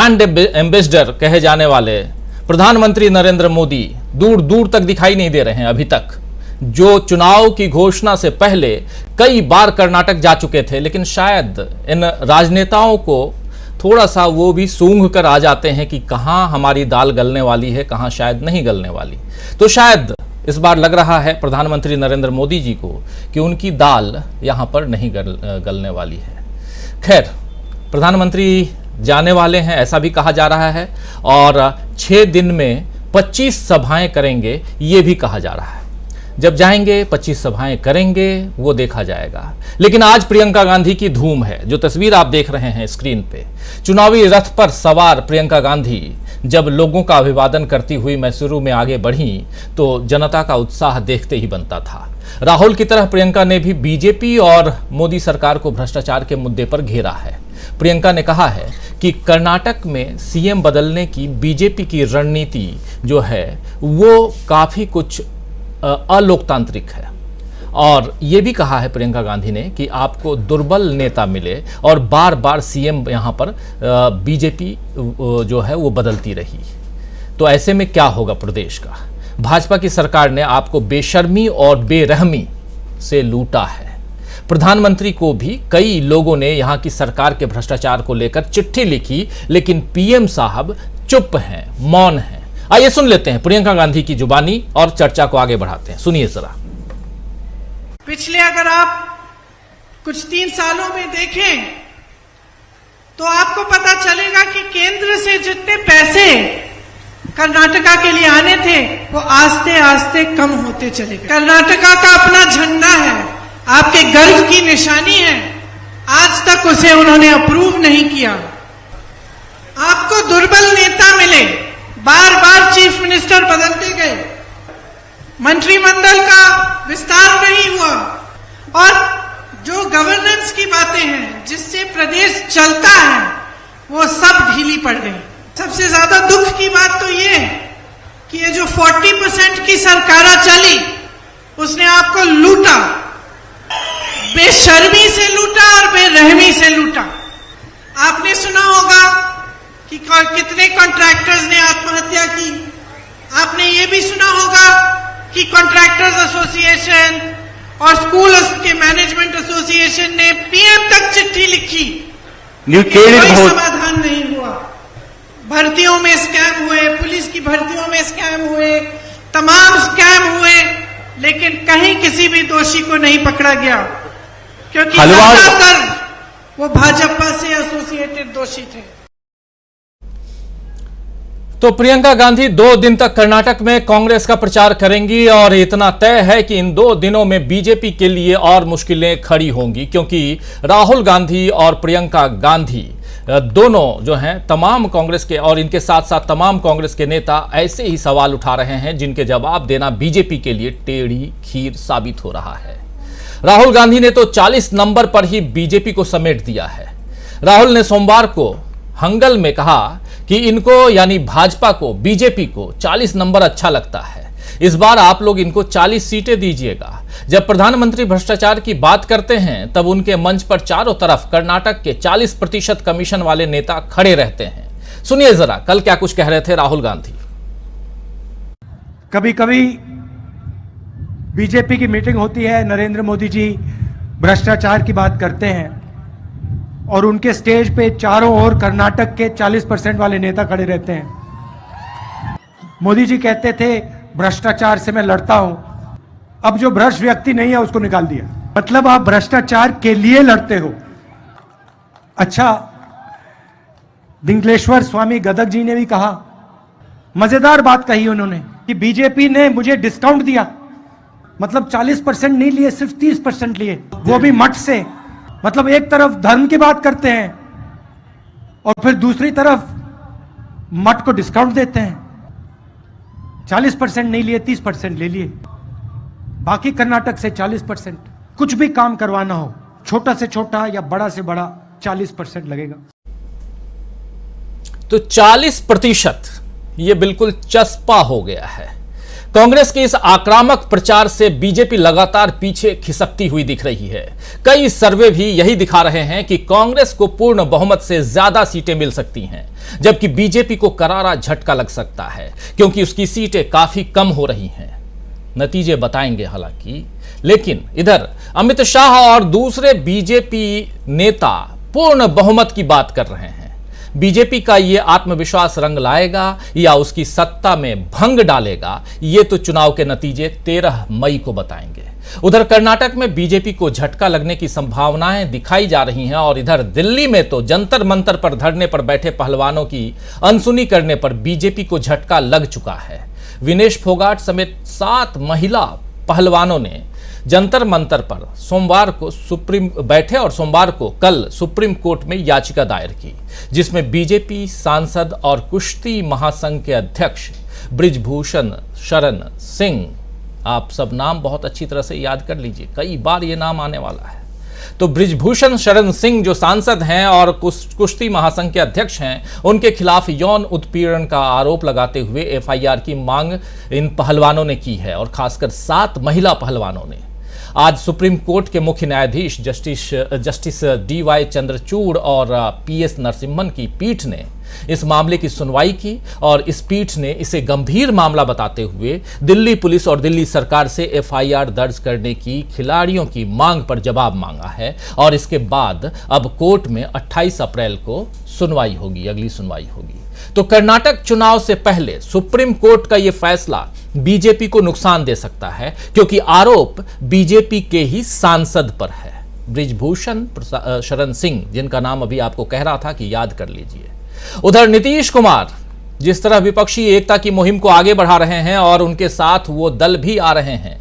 Brand ambassador कहे जाने वाले प्रधानमंत्री नरेंद्र मोदी दूर दूर तक दिखाई नहीं दे रहे हैं अभी तक। जो चुनाव की घोषणा से पहले कई बार कर्नाटक जा चुके थे, लेकिन शायद इन राजनेताओं को थोड़ा सा वो भी सूंघ कर आ जाते हैं कि कहां हमारी दाल गलने वाली है, कहां शायद नहीं गलने वाली। तो शायद इस बार लग रहा है प्रधानमंत्री नरेंद्र मोदी जी को कि उनकी दाल यहां पर नहीं गलने वाली है। खैर, प्रधानमंत्री जाने वाले हैं ऐसा भी कहा जा रहा है और 6 दिन में 25 सभाएं करेंगे ये भी कहा जा रहा है। जब जाएंगे 25 सभाएं करेंगे वो देखा जाएगा। लेकिन आज प्रियंका गांधी की धूम है। जो तस्वीर आप देख रहे हैं स्क्रीन पे, चुनावी रथ पर सवार प्रियंका गांधी जब लोगों का अभिवादन करती हुई मैसूरू में आगे बढ़ी तो जनता का उत्साह देखते ही बनता था। राहुल की तरह प्रियंका ने भी बीजेपी और मोदी सरकार को भ्रष्टाचार के मुद्दे पर घेरा है। प्रियंका ने कहा है कि कर्नाटक में सीएम बदलने की बीजेपी की रणनीति जो है वो काफी कुछ अलोकतांत्रिक है। और ये भी कहा है प्रियंका गांधी ने कि आपको दुर्बल नेता मिले और बार बार सीएम यहाँ पर बीजेपी जो है वो बदलती रही तो ऐसे में क्या होगा प्रदेश का। भाजपा की सरकार ने आपको बेशर्मी और बेरहमी से लूटा है। प्रधानमंत्री को भी कई लोगों ने यहाँ की सरकार के भ्रष्टाचार को लेकर चिट्ठी लिखी, लेकिन पीएम साहब चुप हैं, मौन हैं। आइए सुन लेते हैं प्रियंका गांधी की जुबानी और चर्चा को आगे बढ़ाते हैं। सुनिए जरा। पिछले अगर आप कुछ 3 सालों में देखें तो आपको पता चलेगा कि केंद्र से जितने पैसे कर्नाटका के लिए आने थे वो आस्ते आस्ते कम होते चले गए। कर्नाटका का अपना झंडा है, आपके गर्व की निशानी है, आज तक उसे उन्होंने अप्रूव नहीं किया। आपको दुर्बल नेता मिले, बार बार चीफ मिनिस्टर बदलते गए, मंत्रिमंडल का विस्तार नहीं हुआ और जो गवर्नेंस की बातें हैं जिससे प्रदेश चलता है वो सब ढीली पड़ गई। सबसे ज्यादा दुख की बात तो ये है कि ये जो 40% की सरकारा चली उसने आपको लूटा, बेशर्मी से लूटा और बेरहमी से लूटा। आपने सुना होगा कि कितने कॉन्ट्रैक्टर्स ने आत्महत्या की। आपने ये भी सुना होगा कि कॉन्ट्रैक्टर्स एसोसिएशन और स्कूल के मैनेजमेंट एसोसिएशन ने पीएम तक चिट्ठी लिखी, कोई समाधान नहीं हुआ। भर्तियों में स्कैम हुए, पुलिस की भर्तियों में स्कैम हुए, तमाम स्कैम हुए, लेकिन कहीं किसी भी दोषी को नहीं पकड़ा गया क्योंकि ज्यादातर वो भाजपा से एसोसिएटेड दोषी थे। तो प्रियंका गांधी 2 दिन तक कर्नाटक में कांग्रेस का प्रचार करेंगी और इतना तय है कि इन 2 दिनों में बीजेपी के लिए और मुश्किलें खड़ी होंगी, क्योंकि राहुल गांधी और प्रियंका गांधी दोनों जो हैं तमाम कांग्रेस के और इनके साथ साथ तमाम कांग्रेस के नेता ऐसे ही सवाल उठा रहे हैं जिनके जवाब देना बीजेपी के लिए टेढ़ी खीर साबित हो रहा है। राहुल गांधी ने तो 40 नंबर पर ही बीजेपी को समेट दिया है। राहुल ने सोमवार को हंगल में कहा कि इनको यानी भाजपा को, बीजेपी को 40 नंबर अच्छा लगता है। इस बार आप लोग इनको 40 सीटें दीजिएगा। जब प्रधानमंत्री भ्रष्टाचार की बात करते हैं तब उनके मंच पर चारों तरफ कर्नाटक के 40% कमीशन वाले नेता खड़े रहते हैं। सुनिए जरा कल क्या कुछ कह रहे थे राहुल गांधी। कभी कभी बीजेपी की मीटिंग होती है, नरेंद्र मोदी जी भ्रष्टाचार की बात करते हैं और उनके स्टेज पे चारों ओर कर्नाटक के 40% वाले नेता खड़े रहते हैं। मोदी जी कहते थे भ्रष्टाचार से मैं लड़ता हूं, अब जो भ्रष्ट व्यक्ति नहीं है उसको निकाल दिया, मतलब आप भ्रष्टाचार के लिए लड़ते हो। अच्छा, दिंगलेश्वर स्वामी गदग जी ने भी कहा, मजेदार बात कही उन्होंने कि बीजेपी ने मुझे डिस्काउंट दिया, मतलब 40% नहीं लिए, सिर्फ 30% लिए, वो भी मठ से। मतलब एक तरफ धर्म की बात करते हैं और फिर दूसरी तरफ मठ को डिस्काउंट देते हैं। 40% नहीं लिए, 30% ले लिए, बाकी कर्नाटक से 40%। कुछ भी काम करवाना हो, छोटा से छोटा या बड़ा से बड़ा, 40% लगेगा। तो 40% ये बिल्कुल चस्पा हो गया है। कांग्रेस के इस आक्रामक प्रचार से बीजेपी लगातार पीछे खिसकती हुई दिख रही है। कई सर्वे भी यही दिखा रहे हैं कि कांग्रेस को पूर्ण बहुमत से ज्यादा सीटें मिल सकती हैं, जबकि बीजेपी को करारा झटका लग सकता है क्योंकि उसकी सीटें काफी कम हो रही हैं। नतीजे बताएंगे हालांकि, लेकिन इधर अमित शाह और दूसरे बीजेपी नेता पूर्ण बहुमत की बात कर रहे हैं। बीजेपी का यह आत्मविश्वास रंग लाएगा या उसकी सत्ता में भंग डालेगा, यह तो चुनाव के नतीजे 13 मई को बताएंगे। उधर कर्नाटक में बीजेपी को झटका लगने की संभावनाएं दिखाई जा रही हैं और इधर दिल्ली में तो जंतर मंतर पर धरने पर बैठे पहलवानों की अनसुनी करने पर बीजेपी को झटका लग चुका है। विनेश फोगाट समेत 7 महिला पहलवानों ने जंतर मंतर पर सोमवार को सोमवार को कल सुप्रीम कोर्ट में याचिका दायर की, जिसमें बीजेपी सांसद और कुश्ती महासंघ के अध्यक्ष बृजभूषण शरण सिंह, आप सब नाम बहुत अच्छी तरह से याद कर लीजिए, कई बार ये नाम आने वाला है। तो बृजभूषण शरण सिंह जो सांसद हैं और कुश्ती महासंघ के अध्यक्ष हैं, उनके खिलाफ यौन उत्पीड़न का आरोप लगाते हुए एफआईआर की मांग इन पहलवानों ने की है और खासकर 7 महिला पहलवानों ने। आज सुप्रीम कोर्ट के मुख्य न्यायाधीश जस्टिस DY चंद्रचूड़ और PS नरसिम्हन की पीठ ने इस मामले की सुनवाई की और इस पीठ ने इसे गंभीर मामला बताते हुए दिल्ली पुलिस और दिल्ली सरकार से FIR दर्ज करने की खिलाड़ियों की मांग पर जवाब मांगा है और इसके बाद अब कोर्ट में 28 अप्रैल को सुनवाई होगी, अगली सुनवाई होगी। तो कर्नाटक चुनाव से पहले सुप्रीम कोर्ट का यह फैसला बीजेपी को नुकसान दे सकता है क्योंकि आरोप बीजेपी के ही सांसद पर है, बृजभूषण शरण सिंह, जिनका नाम अभी आपको कह रहा था कि याद कर लीजिए। उधर नीतीश कुमार जिस तरह विपक्षी एकता की मुहिम को आगे बढ़ा रहे हैं और उनके साथ वो दल भी आ रहे हैं,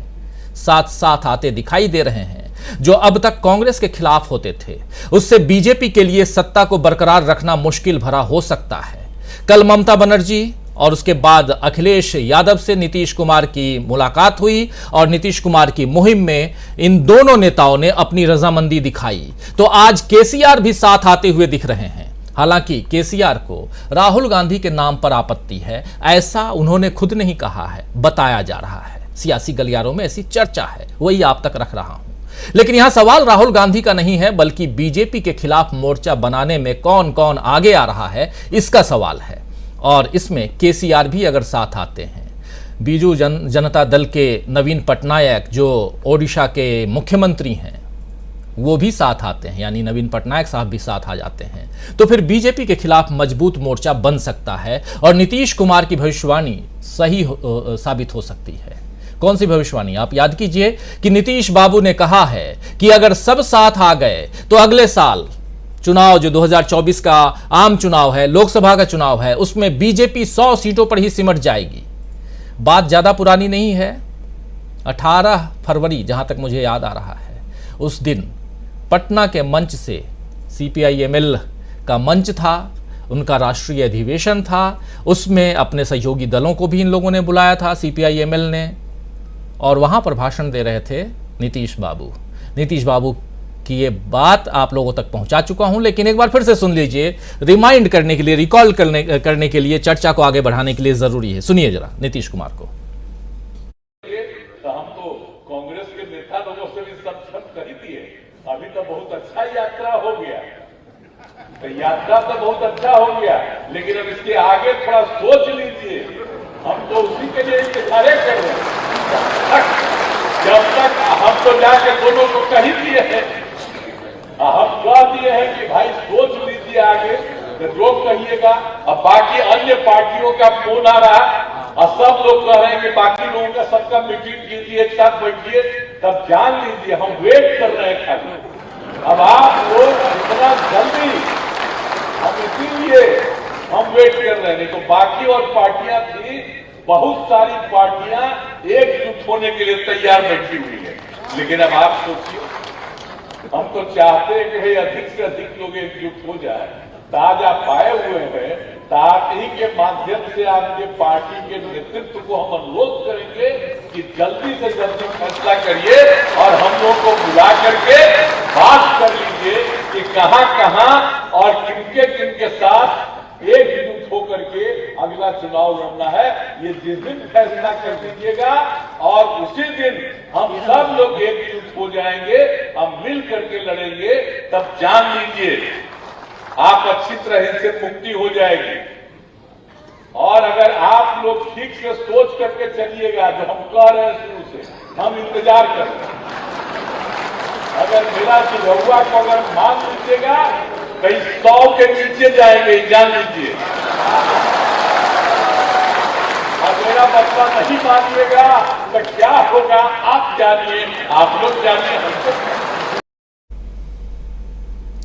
साथ साथ आते दिखाई दे रहे हैं जो अब तक कांग्रेस के खिलाफ होते थे, उससे बीजेपी के लिए सत्ता को बरकरार रखना मुश्किल भरा हो सकता है। कल ममता बनर्जी और उसके बाद अखिलेश यादव से नीतीश कुमार की मुलाकात हुई और नीतीश कुमार की मुहिम में इन दोनों नेताओं ने अपनी रजामंदी दिखाई। तो आज केसीआर भी साथ आते हुए दिख रहे हैं। हालांकि केसीआर को राहुल गांधी के नाम पर आपत्ति है, ऐसा उन्होंने खुद नहीं कहा है, बताया जा रहा है। सियासी गलियारों में ऐसी चर्चा है, वही आप तक रख रहा हूं। लेकिन यहां सवाल राहुल गांधी का नहीं है, बल्कि बीजेपी के खिलाफ मोर्चा बनाने में कौन कौन आगे आ रहा है, इसका सवाल है। और इसमें केसीआर भी अगर साथ आते हैं, बीजू जनता दल के नवीन पटनायक जो ओडिशा के मुख्यमंत्री हैं, वो भी साथ आते हैं, यानी नवीन पटनायक साहब भी साथ आ जाते हैं, तो फिर बीजेपी के खिलाफ मजबूत मोर्चा बन सकता है और नीतीश कुमार की भविष्यवाणी सही साबित हो सकती है। कौन सी भविष्यवाणी? आप याद कीजिए कि नीतीश बाबू ने कहा है कि अगर सब साथ आ गए तो अगले साल चुनाव जो 2024 का आम चुनाव है, लोकसभा का चुनाव है, उसमें बीजेपी 100 सीटों पर ही सिमट जाएगी। बात ज्यादा पुरानी नहीं है, 18 फरवरी जहां तक मुझे याद आ रहा है, उस दिन पटना के मंच से CPI-ML का मंच था, उनका राष्ट्रीय अधिवेशन था, उसमें अपने सहयोगी दलों को भी इन लोगों ने बुलाया था CPI-ML ने, और वहां पर भाषण दे रहे थे नीतीश बाबू। नीतीश बाबू की ये बात आप लोगों तक पहुंचा चुका हूं, लेकिन एक बार फिर से सुन लीजिए, रिमाइंड करने के लिए, रिकॉल करने के लिए, चर्चा को आगे बढ़ाने के लिए जरूरी है। सुनिए जरा नीतीश कुमार को। तो हम तो कांग्रेस के नेता लोगों से भी सब कह दिए, अभी तो बहुत अच्छा यात्रा हो गया, तो यात्रा तो बहुत अच्छा हो गया, लेकिन अब इसके आगे थोड़ा सोच लीजिए। हम तो उसी के लिए इंतजार कर रहे हैं, जब तक हम तो जाके दोनों को कह दिए हैं, हम कह दिए हैं कि भाई सोच लीजिए आगे, तो जो कहिएगा। अब बाकी अन्य पार्टियों का फोन आ रहा है और सब लोग कह रहे हैं कि बाकी लोगों का सबका मीटिंग कीजिए, एक साथ बैठिए, तब जान लीजिए हम वेट कर रहे हैं खाली। अब आप लोग इतना जल्दी, हम इसीलिए हम वेट कर रहे हैं, नहीं तो बाकी और पार्टियां थी, बहुत सारी पार्टियां एकजुट होने के लिए तैयार बैठी हुई है। लेकिन अब आप सोचिए, हम तो चाहते हैं कि अधिक से अधिक लोग एकजुट हो जाए। ताजा पाए हुए हैं, ताकि के माध्यम से आपके पार्टी के नेतृत्व को हम अनुरोध करेंगे कि जल्दी से जल्दी फैसला करिए और हम लोग को बुला करके बात कर लीजिए कि कहां कहां और किनके साथ एकजुट होकर के अगला चुनाव लड़ना है। ये जिस दिन फैसला कर दीजिएगा और उसी दिन हम सब लोग एकजुट हो जाएंगे, हम मिल करके लड़ेंगे, तब जान लीजिए आप अच्छी तरह से मुक्ति हो जाएगी। और अगर आप लोग ठीक से सोच करके चलिएगा, जो हम कह रहे हैं शुरू से, हम इंतजार कर रहे हैं। अगर मेरा सुझाव को अगर मान लीजिएगा, कहीं 100 के नीचे जाएंगे, जान लीजिए। और मेरा बदला नहीं मानिएगा तो क्या होगा आप जानिए, आप लोग जानिए, हमको।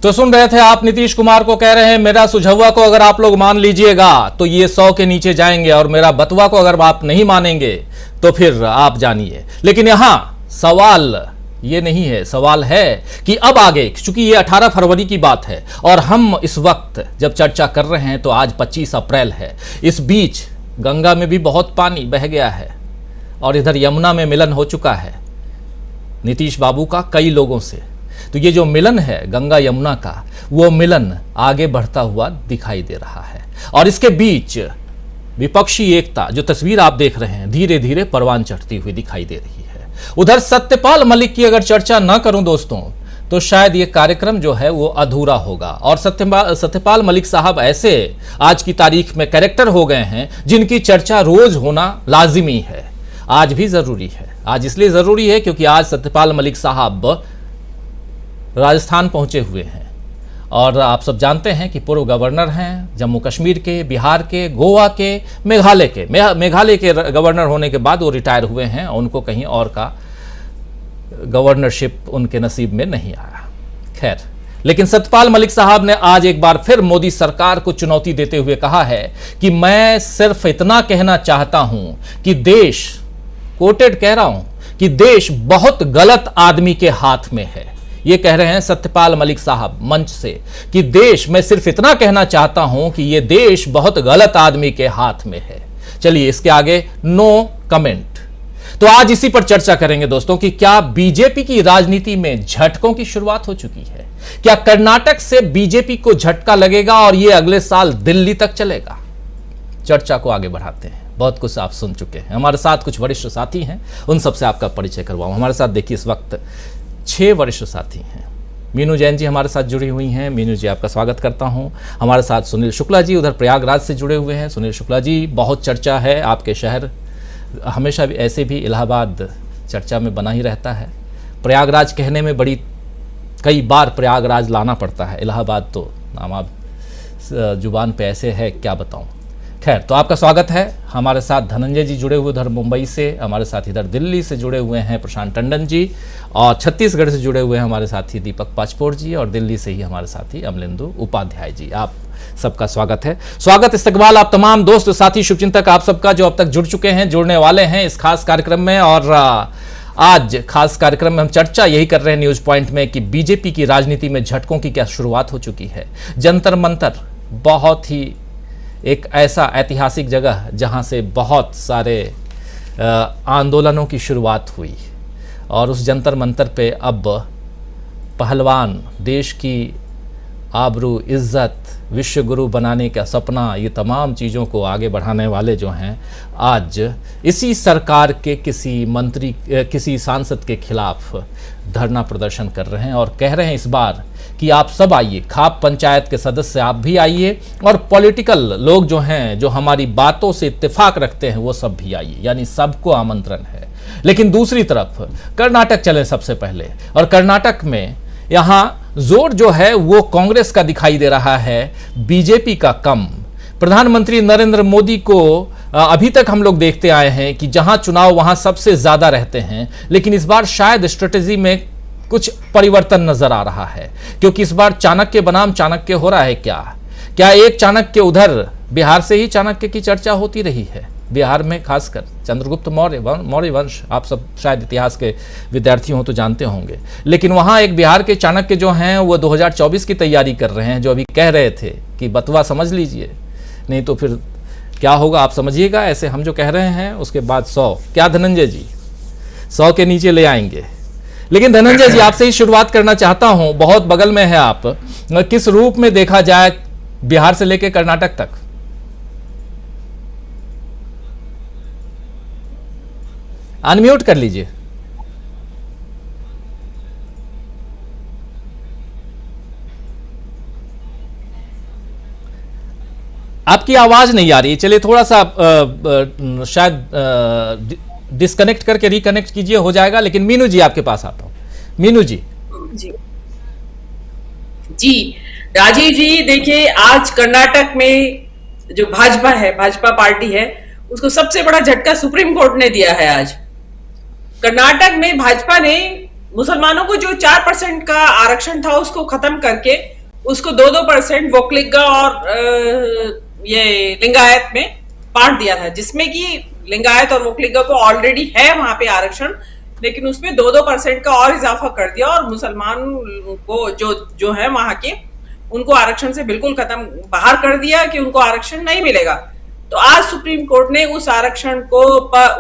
तो सुन रहे थे आप, नीतीश कुमार को कह रहे हैं मेरा सुझाव को अगर आप लोग मान लीजिएगा तो ये 100 के नीचे जाएंगे, और मेरा बतवा को अगर आप नहीं मानेंगे तो फिर आप जानिए। लेकिन यहां सवाल ये नहीं है, सवाल है कि अब आगे, चूंकि ये 18 फरवरी की बात है और हम इस वक्त जब चर्चा कर रहे हैं तो आज 25 अप्रैल है। इस बीच गंगा में भी बहुत पानी बह गया है और इधर यमुना में मिलन हो चुका है नीतीश बाबू का कई लोगों से। तो ये जो मिलन है गंगा यमुना का, वो मिलन आगे बढ़ता हुआ दिखाई दे रहा है। और इसके बीच विपक्षी एकता, जो तस्वीर आप देख रहे हैं, धीरे धीरे परवान चढ़ती हुई दिखाई दे रही है। उधर सत्यपाल मलिक की अगर चर्चा न करूं दोस्तों, तो शायद ये कार्यक्रम जो है वो अधूरा होगा। और सत्यपाल मलिक साहब ऐसे आज की तारीख में कैरेक्टर हो गए हैं जिनकी चर्चा रोज होना लाजिमी है, आज भी जरूरी है। आज इसलिए जरूरी है क्योंकि आज सत्यपाल मलिक साहब राजस्थान पहुंचे हुए हैं। और आप सब जानते हैं कि पूर्व गवर्नर हैं जम्मू कश्मीर के, बिहार के, गोवा के, मेघालय के गवर्नर होने के बाद वो रिटायर हुए हैं। उनको कहीं और का गवर्नरशिप उनके नसीब में नहीं आया। खैर, लेकिन सत्यपाल मलिक साहब ने आज एक बार फिर मोदी सरकार को चुनौती देते हुए कहा है कि मैं सिर्फ इतना कहना चाहता हूं कि देश, कोटेड कह रहा हूं, कि देश बहुत गलत आदमी के हाथ में है। ये कह रहे हैं सत्यपाल मलिक साहब मंच से कि देश, मैं सिर्फ इतना कहना चाहता हूं कि ये देश बहुत गलत आदमी के हाथ में है। चलिए इसके आगे नो कमेंट। तो आज इसी पर चर्चा करेंगे दोस्तों कि क्या बीजेपी की राजनीति में झटकों की शुरुआत हो चुकी है? क्या कर्नाटक से बीजेपी को झटका लगेगा और ये अगले साल दिल्ली तक चलेगा? चर्चा को आगे बढ़ाते हैं। बहुत कुछ आप सुन चुके हैं, हमारे साथ कुछ वरिष्ठ साथी हैं, उन सबसे आपका परिचय करवाऊं। हमारे साथ देखिए इस वक्त 6 वरिष्ठ साथी हैं। मीनू जैन जी हमारे साथ जुड़ी हुई हैं। मीनू जी आपका स्वागत करता हूं। हमारे साथ सुनील शुक्ला जी उधर प्रयागराज से जुड़े हुए हैं। सुनील शुक्ला जी, बहुत चर्चा है आपके शहर, हमेशा भी ऐसे भी इलाहाबाद चर्चा में बना ही रहता है। प्रयागराज कहने में बड़ी, कई बार प्रयागराज लाना पड़ता है, इलाहाबाद तो नाम आप जुबान पे ऐसे है क्या बताऊं। खैर, तो आपका स्वागत है। हमारे साथ धनंजय जी जुड़े हुए उधर मुंबई से, हमारे साथ इधर दिल्ली से जुड़े हुए हैं प्रशांत टंडन जी, और छत्तीसगढ़ से जुड़े हुए हैं हमारे साथी दीपक पाचपोर जी, और दिल्ली से ही हमारे साथी अमलेंदु उपाध्याय जी। आप सबका स्वागत है। स्वागत, इस्तकबाल आप तमाम दोस्त, साथी, शुभचिंतक आप सबका जो अब तक जुड़ चुके हैं, जुड़ने वाले हैं इस खास कार्यक्रम में। और आज खास कार्यक्रम में हम चर्चा यही कर रहे हैं न्यूज पॉइंट में कि बीजेपी की राजनीति में झटकों की क्या शुरुआत हो चुकी है। जंतर मंतर बहुत ही एक ऐसा ऐतिहासिक जगह जहां से बहुत सारे आंदोलनों की शुरुआत हुई, और उस जंतर मंतर पे अब पहलवान, देश की आबरू, इज्जत, विश्व गुरु बनाने का सपना, ये तमाम चीज़ों को आगे बढ़ाने वाले जो हैं, आज इसी सरकार के किसी मंत्री, किसी सांसद के खिलाफ धरना प्रदर्शन कर रहे हैं और कह रहे हैं इस बार कि आप सब आइए, खाप पंचायत के सदस्य आप भी आइए, और पॉलिटिकल लोग जो हैं, जो हमारी बातों से इत्तेफाक रखते हैं, वो सब भी आइए, यानी सबको आमंत्रण है। लेकिन दूसरी तरफ कर्नाटक चले सबसे पहले, और कर्नाटक में यहाँ जोर जो है वो कांग्रेस का दिखाई दे रहा है, बीजेपी का कम। प्रधानमंत्री नरेंद्र मोदी को अभी तक हम लोग देखते आए हैं कि जहां चुनाव वहां सबसे ज्यादा रहते हैं, लेकिन इस बार शायद स्ट्रेटेजी में कुछ परिवर्तन नजर आ रहा है, क्योंकि इस बार चाणक्य बनाम चाणक्य हो रहा है। क्या एक चाणक्य, उधर बिहार से ही चाणक्य की चर्चा होती रही है, बिहार में खासकर चंद्रगुप्त मौर्य वंश, आप सब शायद इतिहास के विद्यार्थी हो तो जानते होंगे। लेकिन वहाँ एक बिहार के चाणक्य जो हैं वो 2024 की तैयारी कर रहे हैं, जो अभी कह रहे थे कि बतवा समझ लीजिए, नहीं तो फिर क्या होगा आप समझिएगा। ऐसे हम जो कह रहे हैं उसके बाद 100, क्या धनंजय जी 100 के नीचे ले आएंगे। लेकिन धनंजय जी आपसे ही शुरुआत करना चाहता हूं, बहुत बगल में है आप, किस रूप में देखा जाए बिहार से लेकर कर्नाटक तक। अनम्यूट कर लीजिए। आपकी आवाज नहीं आ रही। चलिए थोड़ा सा शायद डिस्कनेक्ट करके रिकनेक्ट कीजिए, हो जाएगा। लेकिन मीनू जी आपके पास आता हूं। मीनू जी। जी राजीव जी, देखिए आज कर्नाटक में जो भाजपा है, भाजपा पार्टी है, उसको सबसे बड़ा झटका सुप्रीम कोर्ट ने दिया है। आज कर्नाटक में भाजपा ने मुसलमानों को जो 4% का आरक्षण था उसको खत्म करके उसको 2% वोकलिगा और ये लिंगायत में बांट दिया था, जिसमें कि लिंगायत और वोकलिगा को ऑलरेडी है वहां पे आरक्षण, लेकिन उसमें 2% का और इजाफा कर दिया और मुसलमान को जो है वहां के उनको आरक्षण से बिल्कुल खत्म बाहर कर दिया कि उनको आरक्षण नहीं मिलेगा। तो आज सुप्रीम कोर्ट ने उस आरक्षण को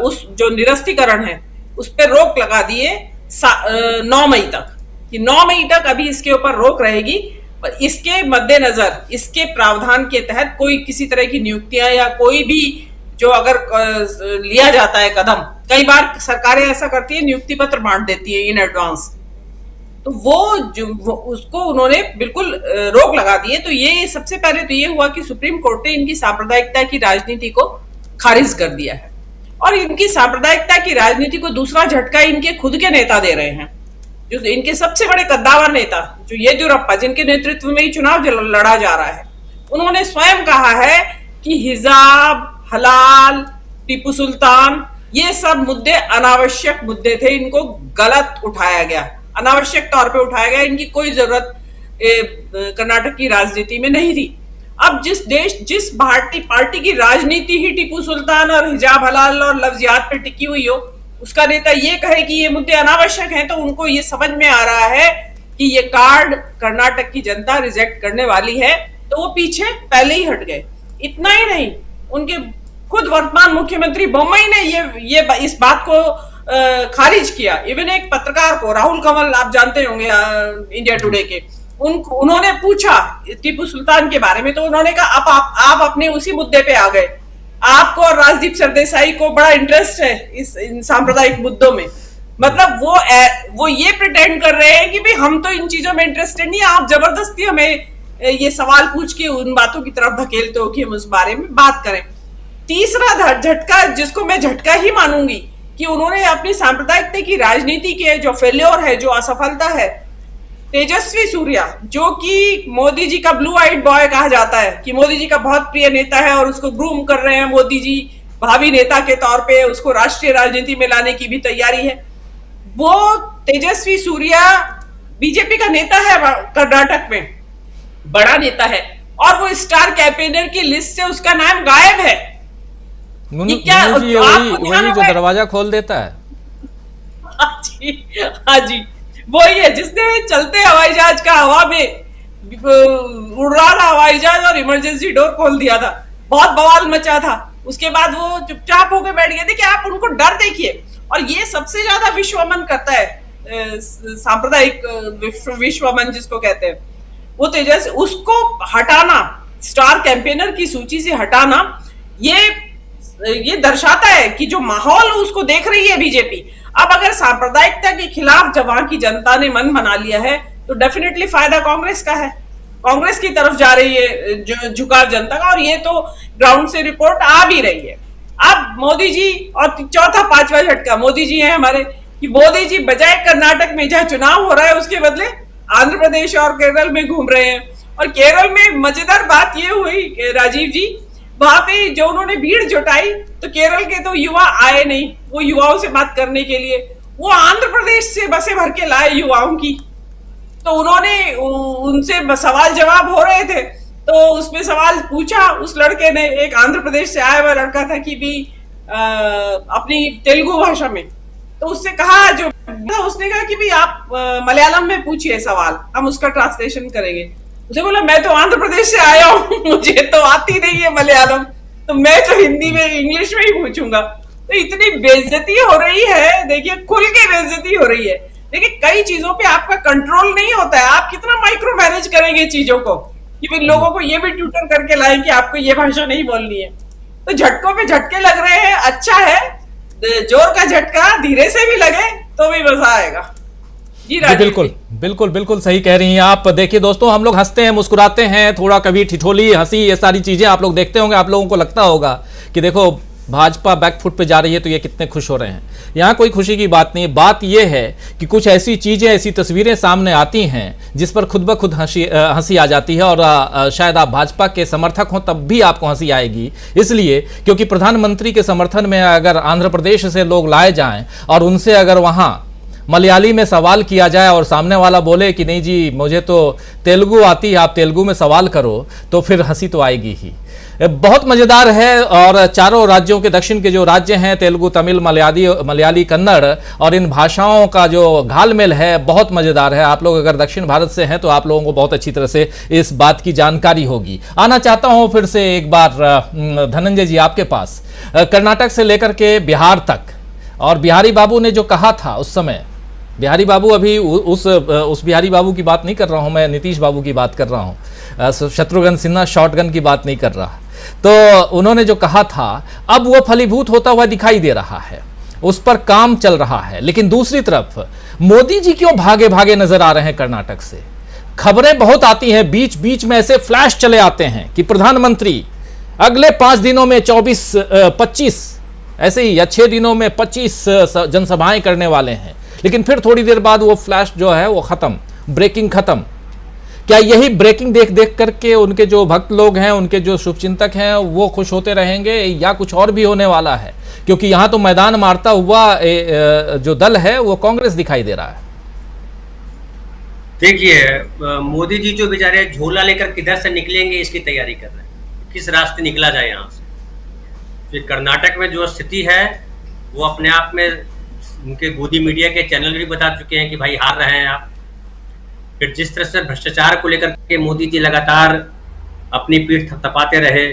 उस जो निरस्तीकरण है उस पर रोक लगा दिए 9 मई तक, कि 9 मई तक अभी इसके ऊपर रोक रहेगी। पर इसके मद्देनजर इसके प्रावधान के तहत कोई किसी तरह की नियुक्तियां या कोई भी जो अगर लिया जाता है कदम, कई बार सरकारें ऐसा करती है नियुक्ति पत्र बांट देती है इन एडवांस, तो उसको उन्होंने बिल्कुल रोक लगा दी है। तो ये सबसे पहले तो ये हुआ कि सुप्रीम कोर्ट ने इनकी सांप्रदायिकता की राजनीति को खारिज कर दिया है। और इनकी सांप्रदायिकता की राजनीति को दूसरा झटका इनके खुद के नेता दे रहे हैं, जो इनके सबसे बड़े कद्दावर नेता जो येदियुरप्पा, जिनके नेतृत्व में ही चुनाव लड़ा जा रहा है, उन्होंने स्वयं कहा है कि हिजाब, हलाल, टीपू सुल्तान, ये सब मुद्दे अनावश्यक मुद्दे थे, इनको गलत उठाया गया, अनावश्यक तौर पे उठाया गया, इनकी कोई जरूरत कर्नाटक की राजनीति में नहीं थी। अब जिस पार्टी की राजनीति ही टीपू सुल्तान और हिजाब, हलाल और लफ्जियात पे टिकी हुई हो, उसका नेता ये कहे कि ये मुद्दे अनावश्यक हैं, तो उनको ये समझ में आ रहा है कि ये कार्ड कर्नाटक की जनता रिजेक्ट करने वाली है, तो वो पीछे पहले ही हट गए। इतना ही नहीं, उनके खुद वर्तमान मुख्यमंत्री बोम्मई ने ये इस बात को खारिज किया। इवन एक पत्रकार को, राहुल कंवल, आप जानते होंगे इंडिया टुडे के, उन्होंने पूछा टीपू सुल्तान के बारे में, तो उन्होंने कहा आप अपने उसी मुद्दे पे आ गए, आपको और राजदीप सरदेसाई को बड़ा इंटरेस्ट है इन सांप्रदायिक मुद्दों में। मतलब वो ये प्रिटेंड कर रहे हैं कि भाई हम तो इन चीजों में इंटरेस्टेड नहीं, आप जबरदस्ती हमें ये सवाल पूछ के उन बातों की तरफ धकेलते हो कि हम उस बारे में बात करें। तीसरा झटका, जिसको मैं झटका ही मानूंगी, कि उन्होंने अपनी सांप्रदायिकता की राजनीति के जो फेल्योर है, जो असफलता है, तेजस्वी सूर्या, जो कि मोदी जी का ब्लू आइड बॉय कहा जाता है, कि मोदी जी का बहुत प्रिय नेता है और उसको ग्रूम कर रहे हैं मोदी जी भावी नेता के तौर पे, उसको राष्ट्रीय राजनीति में लाने की भी तैयारी है। वो तेजस्वी सूर्या बीजेपी का नेता है, कर्नाटक में बड़ा नेता है, और वो स्टार कैंपेनर की लिस्ट से उसका नाम गायब है। वही जो दरवाजा खोल देता है। हाँ जी, वही है जिसने चलते हवाई जहाज का हवा में उड़ रहा था हवाई जहाज और इमरजेंसी डोर खोल दिया था, बहुत बवाल मचा था। उसके बाद वो चुपचाप होकर बैठ गए थे कि आप उनको डर देखिए। और ये सबसे ज्यादा विश्वमन करता है, सांप्रदायिक विश्वमन जिसको कहते हैं, वो तेजस, उसको हटाना, स्टार कैंपेनर की सूची से हटाना, ये दर्शाता है कि जो माहौल उसको देख रही है बीजेपी। अब अगर सांप्रदायिकता के खिलाफ जब वहां की जनता ने मन बना लिया है, तो डेफिनेटली फायदा कांग्रेस का है, कांग्रेस की तरफ जा रही है झुकाव जनता का, और ये तो ग्राउंड से रिपोर्ट आ भी रही है। अब मोदी जी, और चौथा पांचवा झटका मोदी जी है हमारे, कि मोदी जी बजाय कर्नाटक में जहां चुनाव हो रहा है उसके बदले आंध्र प्रदेश और केरल में घूम रहे हैं। और केरल में मजेदार बात ये हुई राजीव जी, वहां पे जो उन्होंने भीड़ जुटाई, तो केरल के तो युवा आए नहीं, वो युवाओं से बात करने के लिए, वो आंध्र प्रदेश से बसें भर के लाए युवाओं की। तो उन्होंने उनसे सवाल जवाब हो रहे थे, तो उसमें सवाल पूछा उस लड़के ने, एक आंध्र प्रदेश से आया हुआ लड़का था, कि भी अपनी तेलुगु भाषा में, तो उससे कहा, उसने कहा कि भी आप मलयालम में पूछिए सवाल, हम उसका ट्रांसलेशन करेंगे। उसे बोला मैं तो आंध्र प्रदेश से आया हूँ, मुझे तो आती नहीं है मलयालम, तो मैं तो हिंदी में, इंग्लिश में ही पूछूंगा। तो इतनी बेइज्जती हो रही है, देखिए खुल के बेइज्जती हो रही है। देखिए कई चीजों पे आपका कंट्रोल नहीं होता है, आप कितना माइक्रो मैनेज करेंगे चीजों को, कि फिर लोगों को ये भी ट्यूटर करके लाए कि आपको ये भाषा नहीं बोलनी है। तो झटकों पे झटके लग रहे हैं, अच्छा है, जोर का झटका धीरे से भी लगे तो भी मजा आएगा। जी बिल्कुल बिल्कुल बिल्कुल सही कह रही हैं आप। देखिए दोस्तों, हम लोग हंसते हैं, मुस्कुराते हैं, थोड़ा कभी ठिठोली, हंसी, ये सारी चीजें आप लोग देखते होंगे। आप लोगों को लगता होगा कि देखो भाजपा बैकफुट पे जा रही है तो ये कितने खुश हो रहे हैं। यहाँ कोई खुशी की बात नहीं है। बात यह है कि कुछ ऐसी चीजें, ऐसी तस्वीरें सामने आती हैं जिस पर खुद ब खुद हंसी आ जाती है, और शायद आप भाजपा के समर्थक हों तब भी आपको हंसी आएगी। इसलिए क्योंकि प्रधानमंत्री के समर्थन में अगर आंध्र प्रदेश से लोग लाए जाएं और उनसे अगर वहाँ मलयाली में सवाल किया जाए और सामने वाला बोले कि नहीं जी मुझे तो तेलुगु आती है, आप तेलुगु में सवाल करो, तो फिर हंसी तो आएगी ही। बहुत मज़ेदार है। और चारों राज्यों के, दक्षिण के जो राज्य हैं, तेलुगु, तमिल, मलयाली, कन्नड़, और इन भाषाओं का जो घालमेल है बहुत मज़ेदार है। आप लोग अगर दक्षिण भारत से हैं तो आप लोगों को बहुत अच्छी तरह से इस बात की जानकारी होगी। आना चाहता हूं फिर से एक बार धनंजय जी आपके पास, कर्नाटक से लेकर के बिहार तक, और बिहारी बाबू ने जो कहा था उस समय, बिहारी बाबू अभी उस बिहारी बाबू की बात नहीं कर रहा हूं मैं, नीतीश बाबू की बात कर रहा हूं, शत्रुघ्न सिन्हा शॉटगन की बात नहीं कर रहा। तो उन्होंने जो कहा था अब वो फलीभूत होता हुआ दिखाई दे रहा है, उस पर काम चल रहा है। लेकिन दूसरी तरफ मोदी जी क्यों भागे भागे नजर आ रहे हैं कर्नाटक से? खबरें बहुत आती हैं, बीच बीच में ऐसे फ्लैश चले आते हैं कि प्रधानमंत्री अगले 5 दिनों में 25 ऐसे ही या 6 दिनों में 25 जनसभाएं करने वाले हैं। लेकिन फिर थोड़ी देर बाद वो फ्लैश जो है वो खत्म, ब्रेकिंग खत्म। क्या यही ब्रेकिंग देख देख करके उनके जो भक्त लोग हैं, उनके जो शुभचिंतक हैं, वो खुश होते रहेंगे या कुछ और भी होने वाला है? क्योंकि यहां तो मैदान मारता हुआ जो दल है वो कांग्रेस दिखाई दे रहा है। देखिए, मोदी जी जो बेचारे झोला लेकर किधर से निकलेंगे इसकी तैयारी कर रहे हैं, किस रास्ते निकला जाए यहाँ से। फिर कर्नाटक में जो स्थिति है वो अपने आप में उनके गोदी मीडिया के चैनल भी बता चुके हैं कि भाई हार रहे हैं आप। फिर जिस तरह से भ्रष्टाचार को लेकर के मोदी जी लगातार अपनी पीठ थपथपाते रहे,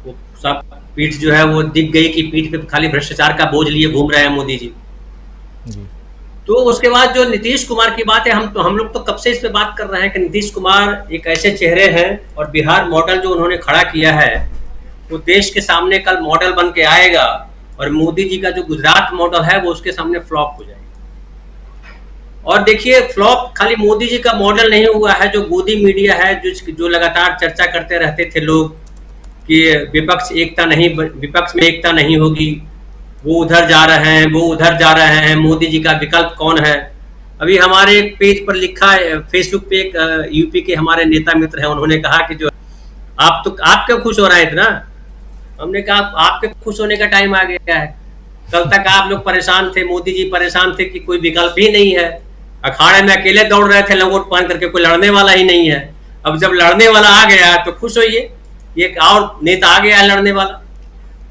वो सब पीठ जो है वो दिख गई कि पीठ पे खाली भ्रष्टाचार का बोझ लिए घूम रहे हैं मोदी जी। तो उसके बाद जो नीतीश कुमार की बात है, हम लोग तो कब से इस पे बात कर रहे हैं कि नीतीश कुमार एक ऐसे चेहरे हैं, और बिहार मॉडल जो उन्होंने खड़ा किया है वो देश के सामने कल मॉडल बन के आएगा, और मोदी जी का जो गुजरात मॉडल है वो उसके सामने फ्लॉप हो जाएगा। और देखिए, फ्लॉप खाली मोदी जी का मॉडल नहीं हुआ है, जो गोदी मीडिया है, जो लगातार चर्चा करते रहते थे लोग कि विपक्ष में एकता नहीं होगी, वो उधर जा रहे हैं, वो उधर जा रहे हैं, मोदी जी का विकल्प कौन है। अभी हमारे एक पेज पर लिखा है, फेसबुक पे एक यूपी के हमारे नेता मित्र हैं, उन्होंने कहा कि जो आप क्यों खुश हो रहे हैं इतना? हमने कहा आपके खुश होने का टाइम आ गया है। कल तक आप लोग परेशान थे, मोदी जी परेशान थे कि कोई विकल्प ही नहीं है, अखाड़े में अकेले दौड़ रहे थे लंगोट पहन करके, कोई लड़ने वाला ही नहीं है। अब जब लड़ने वाला आ गया तो खुश होइए, एक और नेता आ गया है लड़ने वाला।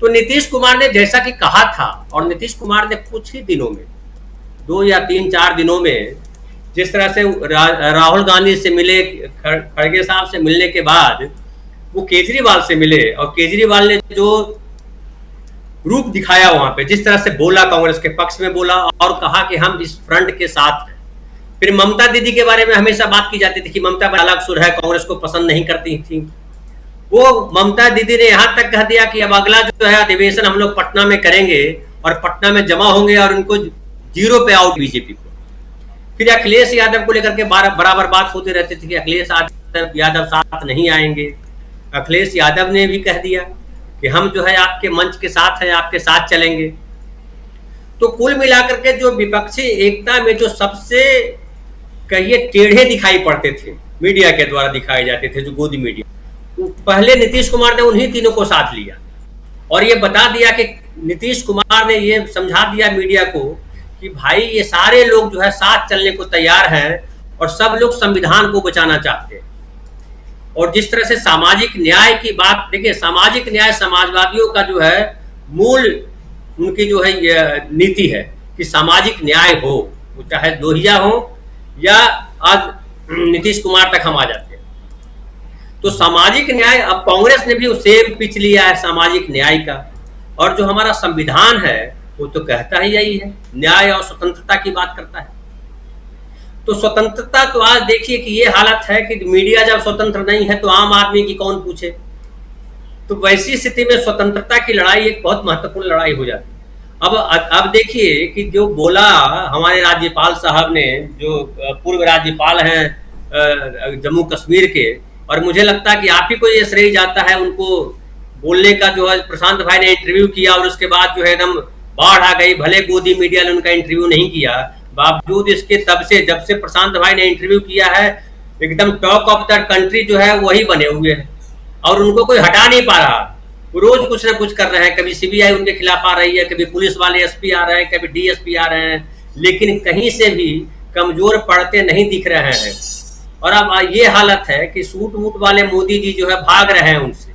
तो नीतीश कुमार ने जैसा कि कहा था, और नीतीश कुमार ने कुछ ही दिनों में, 2 या 3-4 दिनों में, जिस तरह से राहुल गांधी से मिले, खड़गे साहब से मिलने के बाद वो केजरीवाल से मिले, और केजरीवाल ने जो रूप दिखाया वहां पे, जिस तरह से बोला, कांग्रेस के पक्ष में बोला और कहा कि हम इस फ्रंट के साथ हैं। फिर ममता दीदी के बारे में हमेशा बात की जाती थी कि ममता अलग सुर है, कांग्रेस को पसंद नहीं करती थी। वो ममता दीदी ने यहां तक कह दिया कि अब अगला जो है अधिवेशन हम लोग पटना में करेंगे, और पटना में जमा होंगे, और उनको 0 पे आउट बीजेपी को। फिर अखिलेश यादव को लेकर के बराबर बात होती रहती थी कि अखिलेश यादव साथ नहीं आएंगे। अखिलेश यादव ने भी कह दिया कि हम जो है आपके मंच के साथ हैं, आपके साथ चलेंगे। तो कुल मिलाकर के जो विपक्षी एकता में जो सबसे कहिए टेढ़े दिखाई पड़ते थे, मीडिया के द्वारा दिखाए जाते थे, जो गोदी मीडिया, पहले नीतीश कुमार ने उन्हीं तीनों को साथ लिया, और ये बता दिया कि नीतीश कुमार ने ये समझा दिया मीडिया को कि भाई ये सारे लोग जो है साथ चलने को तैयार हैं, और सब लोग संविधान को बचाना चाहते हैं। और जिस तरह से सामाजिक न्याय की बात, देखिए सामाजिक न्याय समाजवादियों का जो है मूल उनकी जो है नीति है कि सामाजिक न्याय हो, वो चाहे लोहिया हो या आज नीतीश कुमार तक हम आ जाते हैं। तो सामाजिक न्याय, अब कांग्रेस ने भी सेम पिच लिया है सामाजिक न्याय का, और जो हमारा संविधान है वो तो कहता ही यही है, न्याय और स्वतंत्रता की बात करता है। तो स्वतंत्रता तो आज देखिए कि ये हालत है कि मीडिया जब स्वतंत्र नहीं है तो आम आदमी की कौन पूछे। तो वैसी स्थिति में स्वतंत्रता की लड़ाई एक बहुत महत्वपूर्ण लड़ाई हो जाती है। अब देखिए कि जो बोला हमारे राज्यपाल साहब ने, जो पूर्व राज्यपाल हैं जम्मू कश्मीर के, और मुझे लगता है कि आप ही को ये श्रेय जाता है उनको बोलने का, जो है प्रशांत भाई ने इंटरव्यू किया और उसके बाद जो है एकदम बाढ़ आ गई। भले गोदी मीडिया ने उनका इंटरव्यू नहीं किया, बावजूद इसके तब से जब से प्रशांत भाई ने इंटरव्यू किया है एकदम टॉक ऑफ द कंट्री जो है वही बने हुए हैं और उनको कोई हटा नहीं पा रहा। रोज कुछ ना कुछ कर रहे हैं, कभी सीबीआई उनके खिलाफ आ रही है, कभी पुलिस वाले एसपी आ रहे हैं, कभी डीएसपी आ रहे हैं, लेकिन कहीं से भी कमजोर पड़ते नहीं दिख रहे हैं। और अब ये हालत है कि सूट वूट वाले मोदी जी जो है भाग रहे हैं उनसे,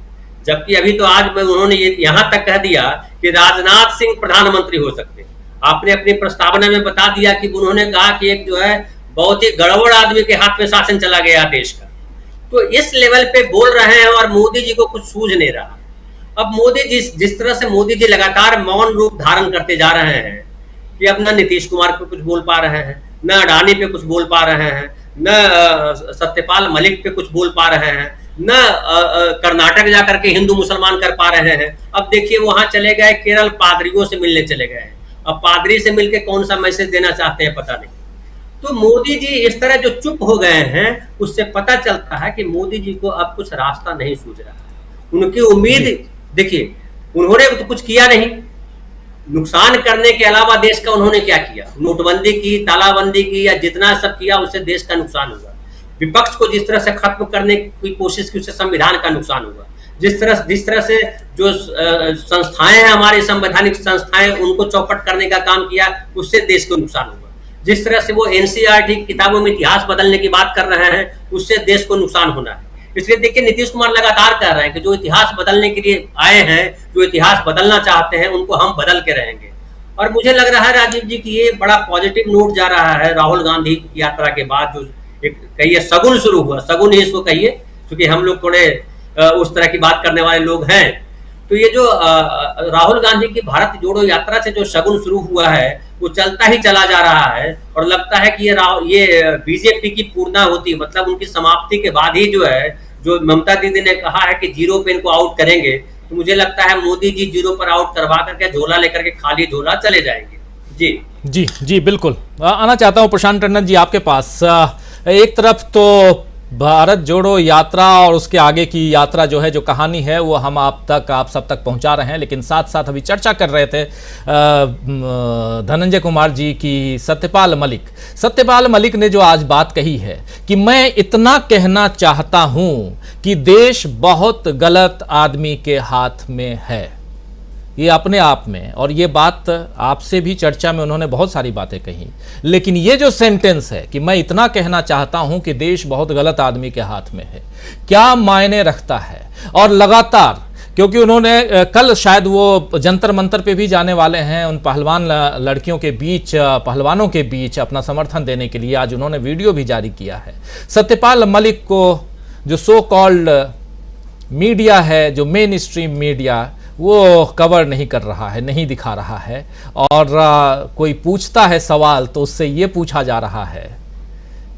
जबकि अभी तो आज में उन्होंने ये यहाँ तक कह दिया कि राजनाथ सिंह प्रधानमंत्री हो सकते हैं। आपने अपनी प्रस्तावना में बता दिया कि उन्होंने कहा कि एक जो है बहुत ही गड़बड़ आदमी के हाथ में शासन चला गया देश का। तो इस लेवल पे बोल रहे हैं और मोदी जी को कुछ सूझ नहीं रहा। अब मोदी जी जिस तरह से मोदी जी लगातार मौन रूप धारण करते जा रहे हैं कि अब न नीतीश कुमार पे कुछ बोल पा रहे हैं, न अडानी पे कुछ बोल पा रहे हैं, न सत्यपाल मलिक पे कुछ बोल पा रहे हैं, न कर्नाटक जाकर के हिंदू मुसलमान कर पा रहे हैं। अब देखिए वहां चले गए, केरल पादरियों से मिलने चले गए। अब पादरी से मिलके कौन सा मैसेज देना चाहते हैं पता नहीं। तो मोदी जी इस तरह जो चुप हो गए हैं उससे पता चलता है कि मोदी जी को अब कुछ रास्ता नहीं सूझ रहा है। उनकी उम्मीद देखिए, उन्होंने तो कुछ किया नहीं, नुकसान करने के अलावा देश का उन्होंने क्या किया? नोटबंदी की, तालाबंदी की, या जितना सब किया उससे देश का नुकसान हुआ। विपक्ष को जिस तरह से खत्म करने की कोशिश की उससे संविधान का नुकसान हुआ। जिस तरह से जो संस्थाएं हैं हमारी संवैधानिक संस्थाएं, उनको चौपट करने का काम किया उससे देश को नुकसान हुआ। जिस तरह से वो एनसीईआरटी किताबों में इतिहास बदलने की बात कर रहे हैं उससे देश को नुकसान होना है। इसलिए देखिए नीतीश कुमार लगातार कह रहे हैं कि जो इतिहास बदलने के लिए आए हैं, जो इतिहास बदलना चाहते हैं, उनको हम बदल के रहेंगे। और मुझे लग रहा है राजीव जी कि ये बड़ा पॉजिटिव नोट जा रहा है राहुल गांधी की यात्रा के बाद। जो एक कहिए शगुन शुरू हुआ, शगुन ही इसको कहिए, क्योंकि हम लोग थोड़े उस तरह की बात करने वाले लोग हैं। तो ये जो राहुल गांधी की भारत जोड़ो यात्रा से जो शगुन शुरू हुआ है वो चलता ही चला जा रहा है और लगता है कि ये बीजेपी की पूर्णा होती, मतलब उनकी समाप्ति के बाद ही जो है, जो ममता दीदी ने कहा है कि जीरो पे इनको आउट करेंगे, तो मुझे लगता है मोदी जी जीरो पर आउट करवा करके झोला लेकर के खाली झोला चले जाएंगे। जी जी जी बिल्कुल। आना चाहता हूं प्रशांत टंडन जी आपके पास। एक तरफ तो भारत जोड़ो यात्रा और उसके आगे की यात्रा जो है, जो कहानी है, वो हम आप सब तक पहुंचा रहे हैं, लेकिन साथ साथ अभी चर्चा कर रहे थे धनंजय कुमार जी की सत्यपाल मलिक ने जो आज बात कही है कि मैं इतना कहना चाहता हूं कि देश बहुत गलत आदमी के हाथ में है। ये अपने आप में, और ये बात आपसे भी चर्चा में उन्होंने बहुत सारी बातें कही, लेकिन ये जो सेंटेंस है कि मैं इतना कहना चाहता हूं कि देश बहुत गलत आदमी के हाथ में है, क्या मायने रखता है। और लगातार, क्योंकि उन्होंने कल शायद वो जंतर मंतर पे भी जाने वाले हैं, उन पहलवान लड़कियों के बीच, पहलवानों के बीच अपना समर्थन देने के लिए आज उन्होंने वीडियो भी जारी किया है। सत्यपाल मलिक को जो सो कॉल्ड मीडिया है, जो मेन स्ट्रीम मीडिया, वो कवर नहीं कर रहा है, नहीं दिखा रहा है। और कोई पूछता है सवाल तो उससे ये पूछा जा रहा है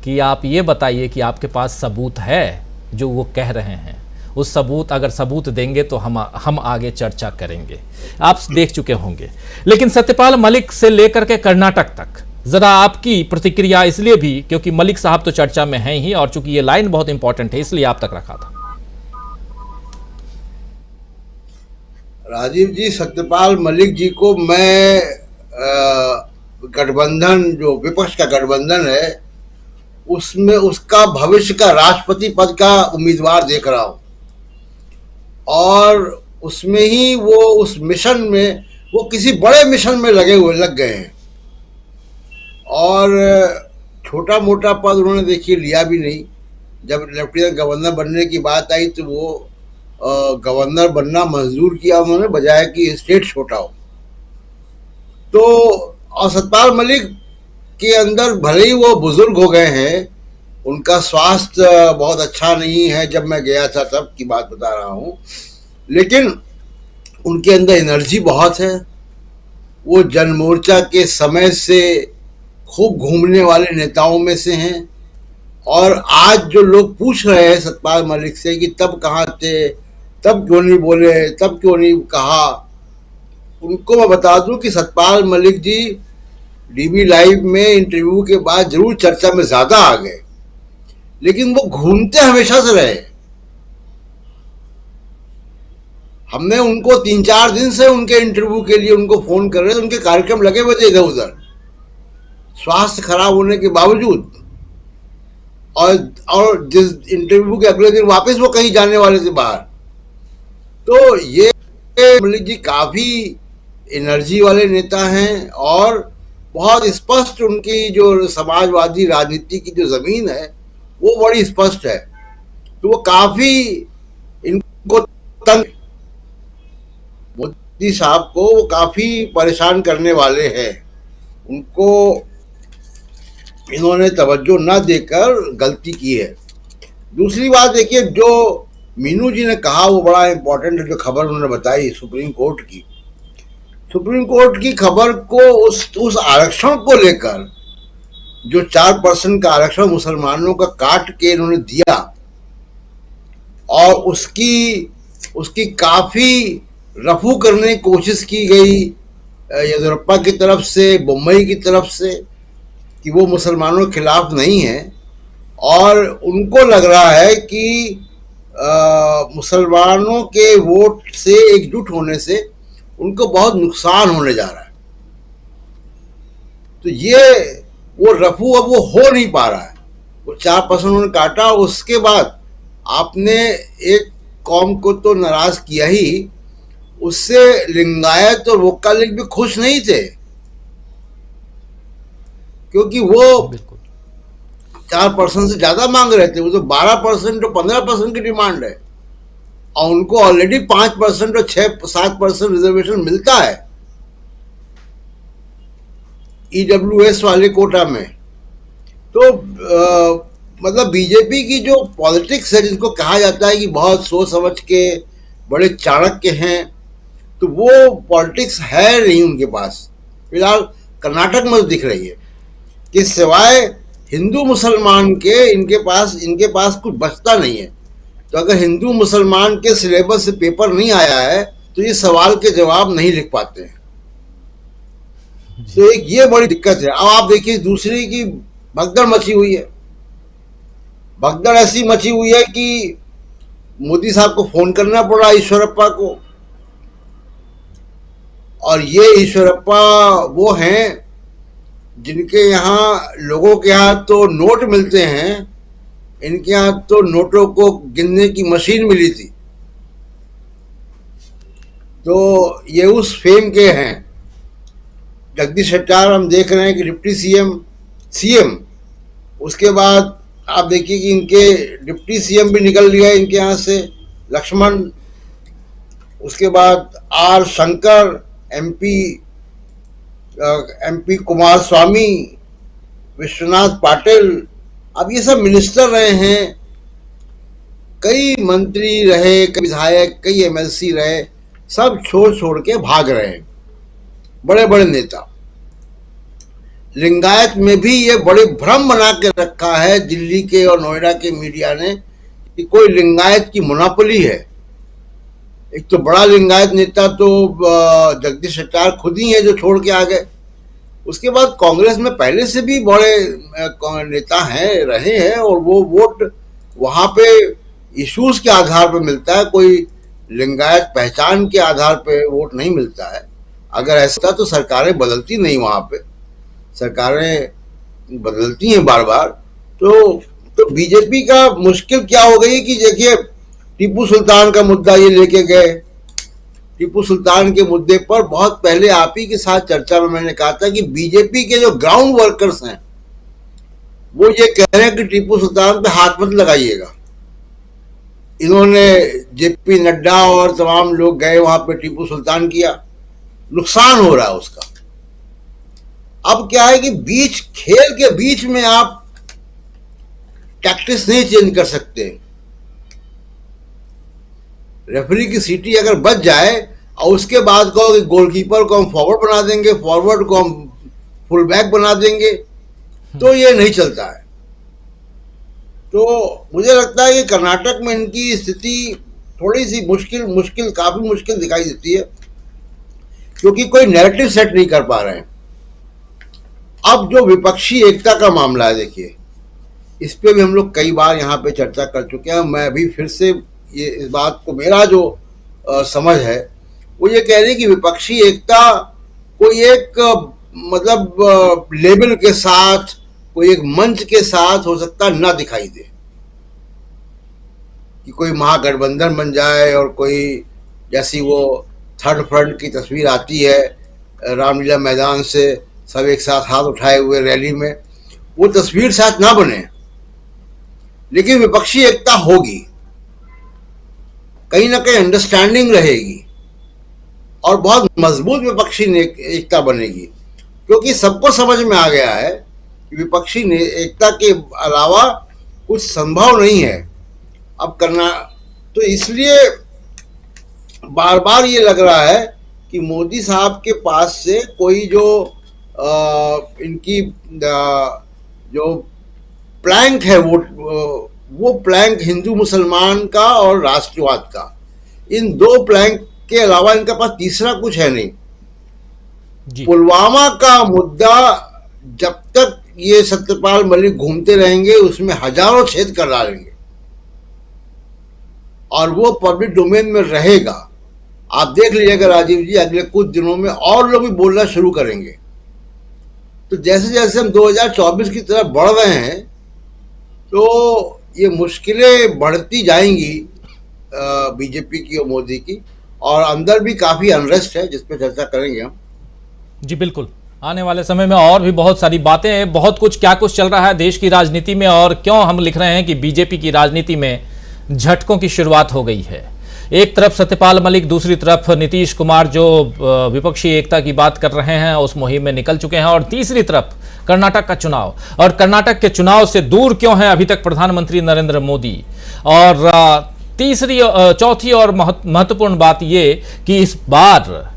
कि आप ये बताइए कि आपके पास सबूत है जो वो कह रहे हैं। उस सबूत, अगर सबूत देंगे तो हम आगे चर्चा करेंगे। आप देख चुके होंगे। लेकिन सत्यपाल मलिक से लेकर के कर्नाटक तक जरा आपकी प्रतिक्रिया, इसलिए भी क्योंकि मलिक साहब तो चर्चा में हैं ही, और चूंकि ये लाइन बहुत इंपॉर्टेंट है इसलिए आप तक रखा था। राजीव जी, सत्यपाल मलिक जी को मैं गठबंधन, जो विपक्ष का गठबंधन है, उसमें उसका भविष्य का राष्ट्रपति पद का उम्मीदवार देख रहा हूँ। और उसमें ही वो उस मिशन में, वो किसी बड़े मिशन में लग गए हैं। और छोटा मोटा पद उन्होंने देखिए लिया भी नहीं। जब लेफ्टिनेंट गवर्नर बनने की बात आई तो वो गवर्नर बनना मंजूर किया उन्होंने, बजाय कि स्टेट छोटा हो। तो और सत्यपाल मलिक के अंदर, भले ही वो बुजुर्ग हो गए हैं, उनका स्वास्थ्य बहुत अच्छा नहीं है, जब मैं गया था तब की बात बता रहा हूँ, लेकिन उनके अंदर एनर्जी बहुत है। वो जन मोर्चा के समय से खूब घूमने वाले नेताओं में से हैं। और आज जो लोग पूछ रहे हैं सतपाल मलिक से कि तब कहाँ थे, तब क्यों नहीं बोले, तब क्यों नहीं कहा, उनको मैं बता दूं कि सतपाल मलिक जी डीबी लाइव में इंटरव्यू के बाद जरूर चर्चा में ज्यादा आ गए, लेकिन वो घूमते हमेशा से रहे। हमने उनको 3-4 दिन से उनके इंटरव्यू के लिए उनको फोन कर रहे थे, उनके कार्यक्रम लगे हुए थे इधर उधर, स्वास्थ्य खराब होने के बावजूद। और जिस इंटरव्यू के अगले दिन वापस वो कहीं जाने वाले थे बाहर। तो ये मलिक जी काफी एनर्जी वाले नेता हैं और बहुत स्पष्ट उनकी जो समाजवादी राजनीति की जो जमीन है वो बड़ी स्पष्ट है। तो वो काफी इनको तंग, मोदी साहब को वो काफी परेशान करने वाले हैं। उनको इन्होंने तवज्जो न देकर गलती की है। दूसरी बात देखिए, जो मीनू जी ने कहा वो बड़ा इंपॉर्टेंट है, जो खबर उन्होंने बताई सुप्रीम कोर्ट की खबर को उस आरक्षण को लेकर, जो 4% का आरक्षण मुसलमानों का काट के इन्होंने दिया और उसकी काफी रफू करने की कोशिश की गई येदियुरप्पा की तरफ से, बोम्मई की तरफ से, कि वो मुसलमानों के खिलाफ नहीं है। और उनको लग रहा है कि मुसलमानों के वोट से एकजुट होने से उनको बहुत नुकसान होने जा रहा है। तो ये वो रफू अब वो हो नहीं पा रहा है। वो 4% उन्होंने काटा, उसके बाद आपने एक कौम को तो नाराज किया ही, उससे लिंगायत और वोक्का लीग भी खुश नहीं थे, क्योंकि वो 4% से ज्यादा मांग रहे थे। वो तो 12% और 15% की डिमांड है और उनको ऑलरेडी 5% और 6-7% रिजर्वेशन मिलता है ईडब्ल्यूएस वाले कोटा में। तो मतलब बीजेपी की जो पॉलिटिक्स है, जिसको कहा जाता है कि बहुत सोच समझ के बड़े चाणक्य हैं, तो वो पॉलिटिक्स है नहीं उनके पास। फिलहाल कर्नाटक में दिख रही है कि सिवाय हिंदू मुसलमान के इनके पास कुछ बचता नहीं है। तो अगर हिंदू मुसलमान के सिलेबस से पेपर नहीं आया है तो ये सवाल के जवाब नहीं लिख पाते हैं। तो एक ये बड़ी दिक्कत है। अब आप देखिए दूसरी की भगदड़ मची हुई है। भगदड़ ऐसी मची हुई है कि मोदी साहब को फोन करना पड़ा ईश्वरप्पा को, और ये ईश्वरप्पा वो हैं जिनके यहाँ लोगों के यहाँ तो नोट मिलते हैं, इनके यहाँ तो नोटों को गिनने की मशीन मिली थी। तो ये उस फेम के हैं। जगदीश शेट्टार हम देख रहे हैं कि डिप्टी सीएम, उसके बाद आप देखिए कि इनके डिप्टी सीएम भी निकल लिया इनके यहाँ से, लक्ष्मण। उसके बाद आर शंकर, एमपी कुमार स्वामी, विश्वनाथ पाटिल, अब ये सब मिनिस्टर रहे हैं, कई मंत्री रहे, कई विधायक, कई एमएलसी रहे, सब छोड़ के भाग रहे हैं बड़े बड़े नेता। लिंगायत में भी ये बड़े भ्रम बना के रखा है दिल्ली के और नोएडा के मीडिया ने कि कोई लिंगायत की मोनोपोली है। एक तो बड़ा लिंगायत नेता तो जगदीश शेट्टार खुद ही है जो छोड़ के आ गए। उसके बाद कांग्रेस में पहले से भी बड़े नेता हैं, रहे हैं, और वो वोट वहां पे इश्यूज के आधार पर मिलता है, कोई लिंगायत पहचान के आधार पे वोट नहीं मिलता है। अगर ऐसा तो सरकारें बदलती नहीं, वहां पे सरकारें बदलती हैं बार बार। तो बीजेपी का मुश्किल क्या हो गई कि देखिए टीपू सुल्तान का मुद्दा ये लेके गए। टीपू सुल्तान के मुद्दे पर बहुत पहले आप ही के साथ चर्चा में मैंने कहा था कि बीजेपी के जो ग्राउंड वर्कर्स हैं वो ये कह रहे हैं कि टीपू सुल्तान पे हाथ मत लगाइएगा। इन्होंने जेपी नड्डा और तमाम लोग गए वहां पे, टीपू सुल्तान किया, नुकसान हो रहा है उसका। अब क्या है कि खेल के बीच में आप टैक्टिक्स नहीं चेंज कर सकते। रेफरी की सीटी अगर बच जाए और उसके बाद कहो कि गोलकीपर को हम फॉरवर्ड बना देंगे, फॉरवर्ड को हम फुल बैक बना देंगे, तो ये नहीं चलता है। तो मुझे लगता है कि कर्नाटक में इनकी स्थिति थोड़ी सी काफी मुश्किल दिखाई देती है, क्योंकि कोई नैरेटिव सेट नहीं कर पा रहे हैं। अब जो विपक्षी एकता का मामला है, देखिए, इस पे भी हम लोग कई बार यहाँ पे चर्चा कर चुके हैं। मैं अभी फिर से ये इस बात को, मेरा जो समझ है वो ये कह रही कि विपक्षी एकता कोई एक मतलब लेबल के साथ, कोई एक मंच के साथ हो सकता ना दिखाई दे, कि कोई महागठबंधन बन जाए और कोई, जैसी वो थर्ड फ्रंट की तस्वीर आती है रामलीला मैदान से सब एक साथ हाथ उठाए हुए रैली में, वो तस्वीर साथ ना बने, लेकिन विपक्षी एकता होगी, कहीं ना कहीं अंडरस्टैंडिंग रहेगी और बहुत मजबूत विपक्षी एकता बनेगी, क्योंकि सबको समझ में आ गया है कि विपक्षी एकता के अलावा कुछ संभव नहीं है अब करना। तो इसलिए बार बार ये लग रहा है कि मोदी साहब के पास से कोई जो इनकी जो प्लैंक है, वो प्लैंक हिंदू मुसलमान का और राष्ट्रवाद का, इन दो प्लैंक के अलावा इनके पास तीसरा कुछ है नहीं। पुलवामा का मुद्दा जब तक ये सत्यपाल मलिक घूमते रहेंगे उसमें हजारों छेद कर डालेंगे और वो पब्लिक डोमेन में रहेगा। आप देख लीजिएगा राजीव जी, अगले कुछ दिनों में और लोग भी बोलना शुरू करेंगे। तो जैसे जैसे हम 2024 की तरफ बढ़ रहे हैं तो ये मुश्किलें बढ़ती जाएंगी बीजेपी की और मोदी की, और अंदर भी काफी अनरेस्ट है जिस पे चर्चा करेंगे हम। जी बिल्कुल, आने वाले समय में और भी बहुत सारी बातें हैं, बहुत कुछ क्या कुछ चल रहा है देश की राजनीति में, और क्यों हम लिख रहे हैं कि बीजेपी की राजनीति में झटकों की शुरुआत हो गई है। एक तरफ सत्यपाल मलिक, दूसरी तरफ नीतीश कुमार जो विपक्षी एकता की बात कर रहे हैं, उस मुहिम में निकल चुके हैं, और तीसरी तरफ कर्नाटक का चुनाव। और कर्नाटक के चुनाव से दूर क्यों है अभी तक प्रधानमंत्री नरेंद्र मोदी। और तीसरी चौथी और महत्वपूर्ण बात ये कि इस बार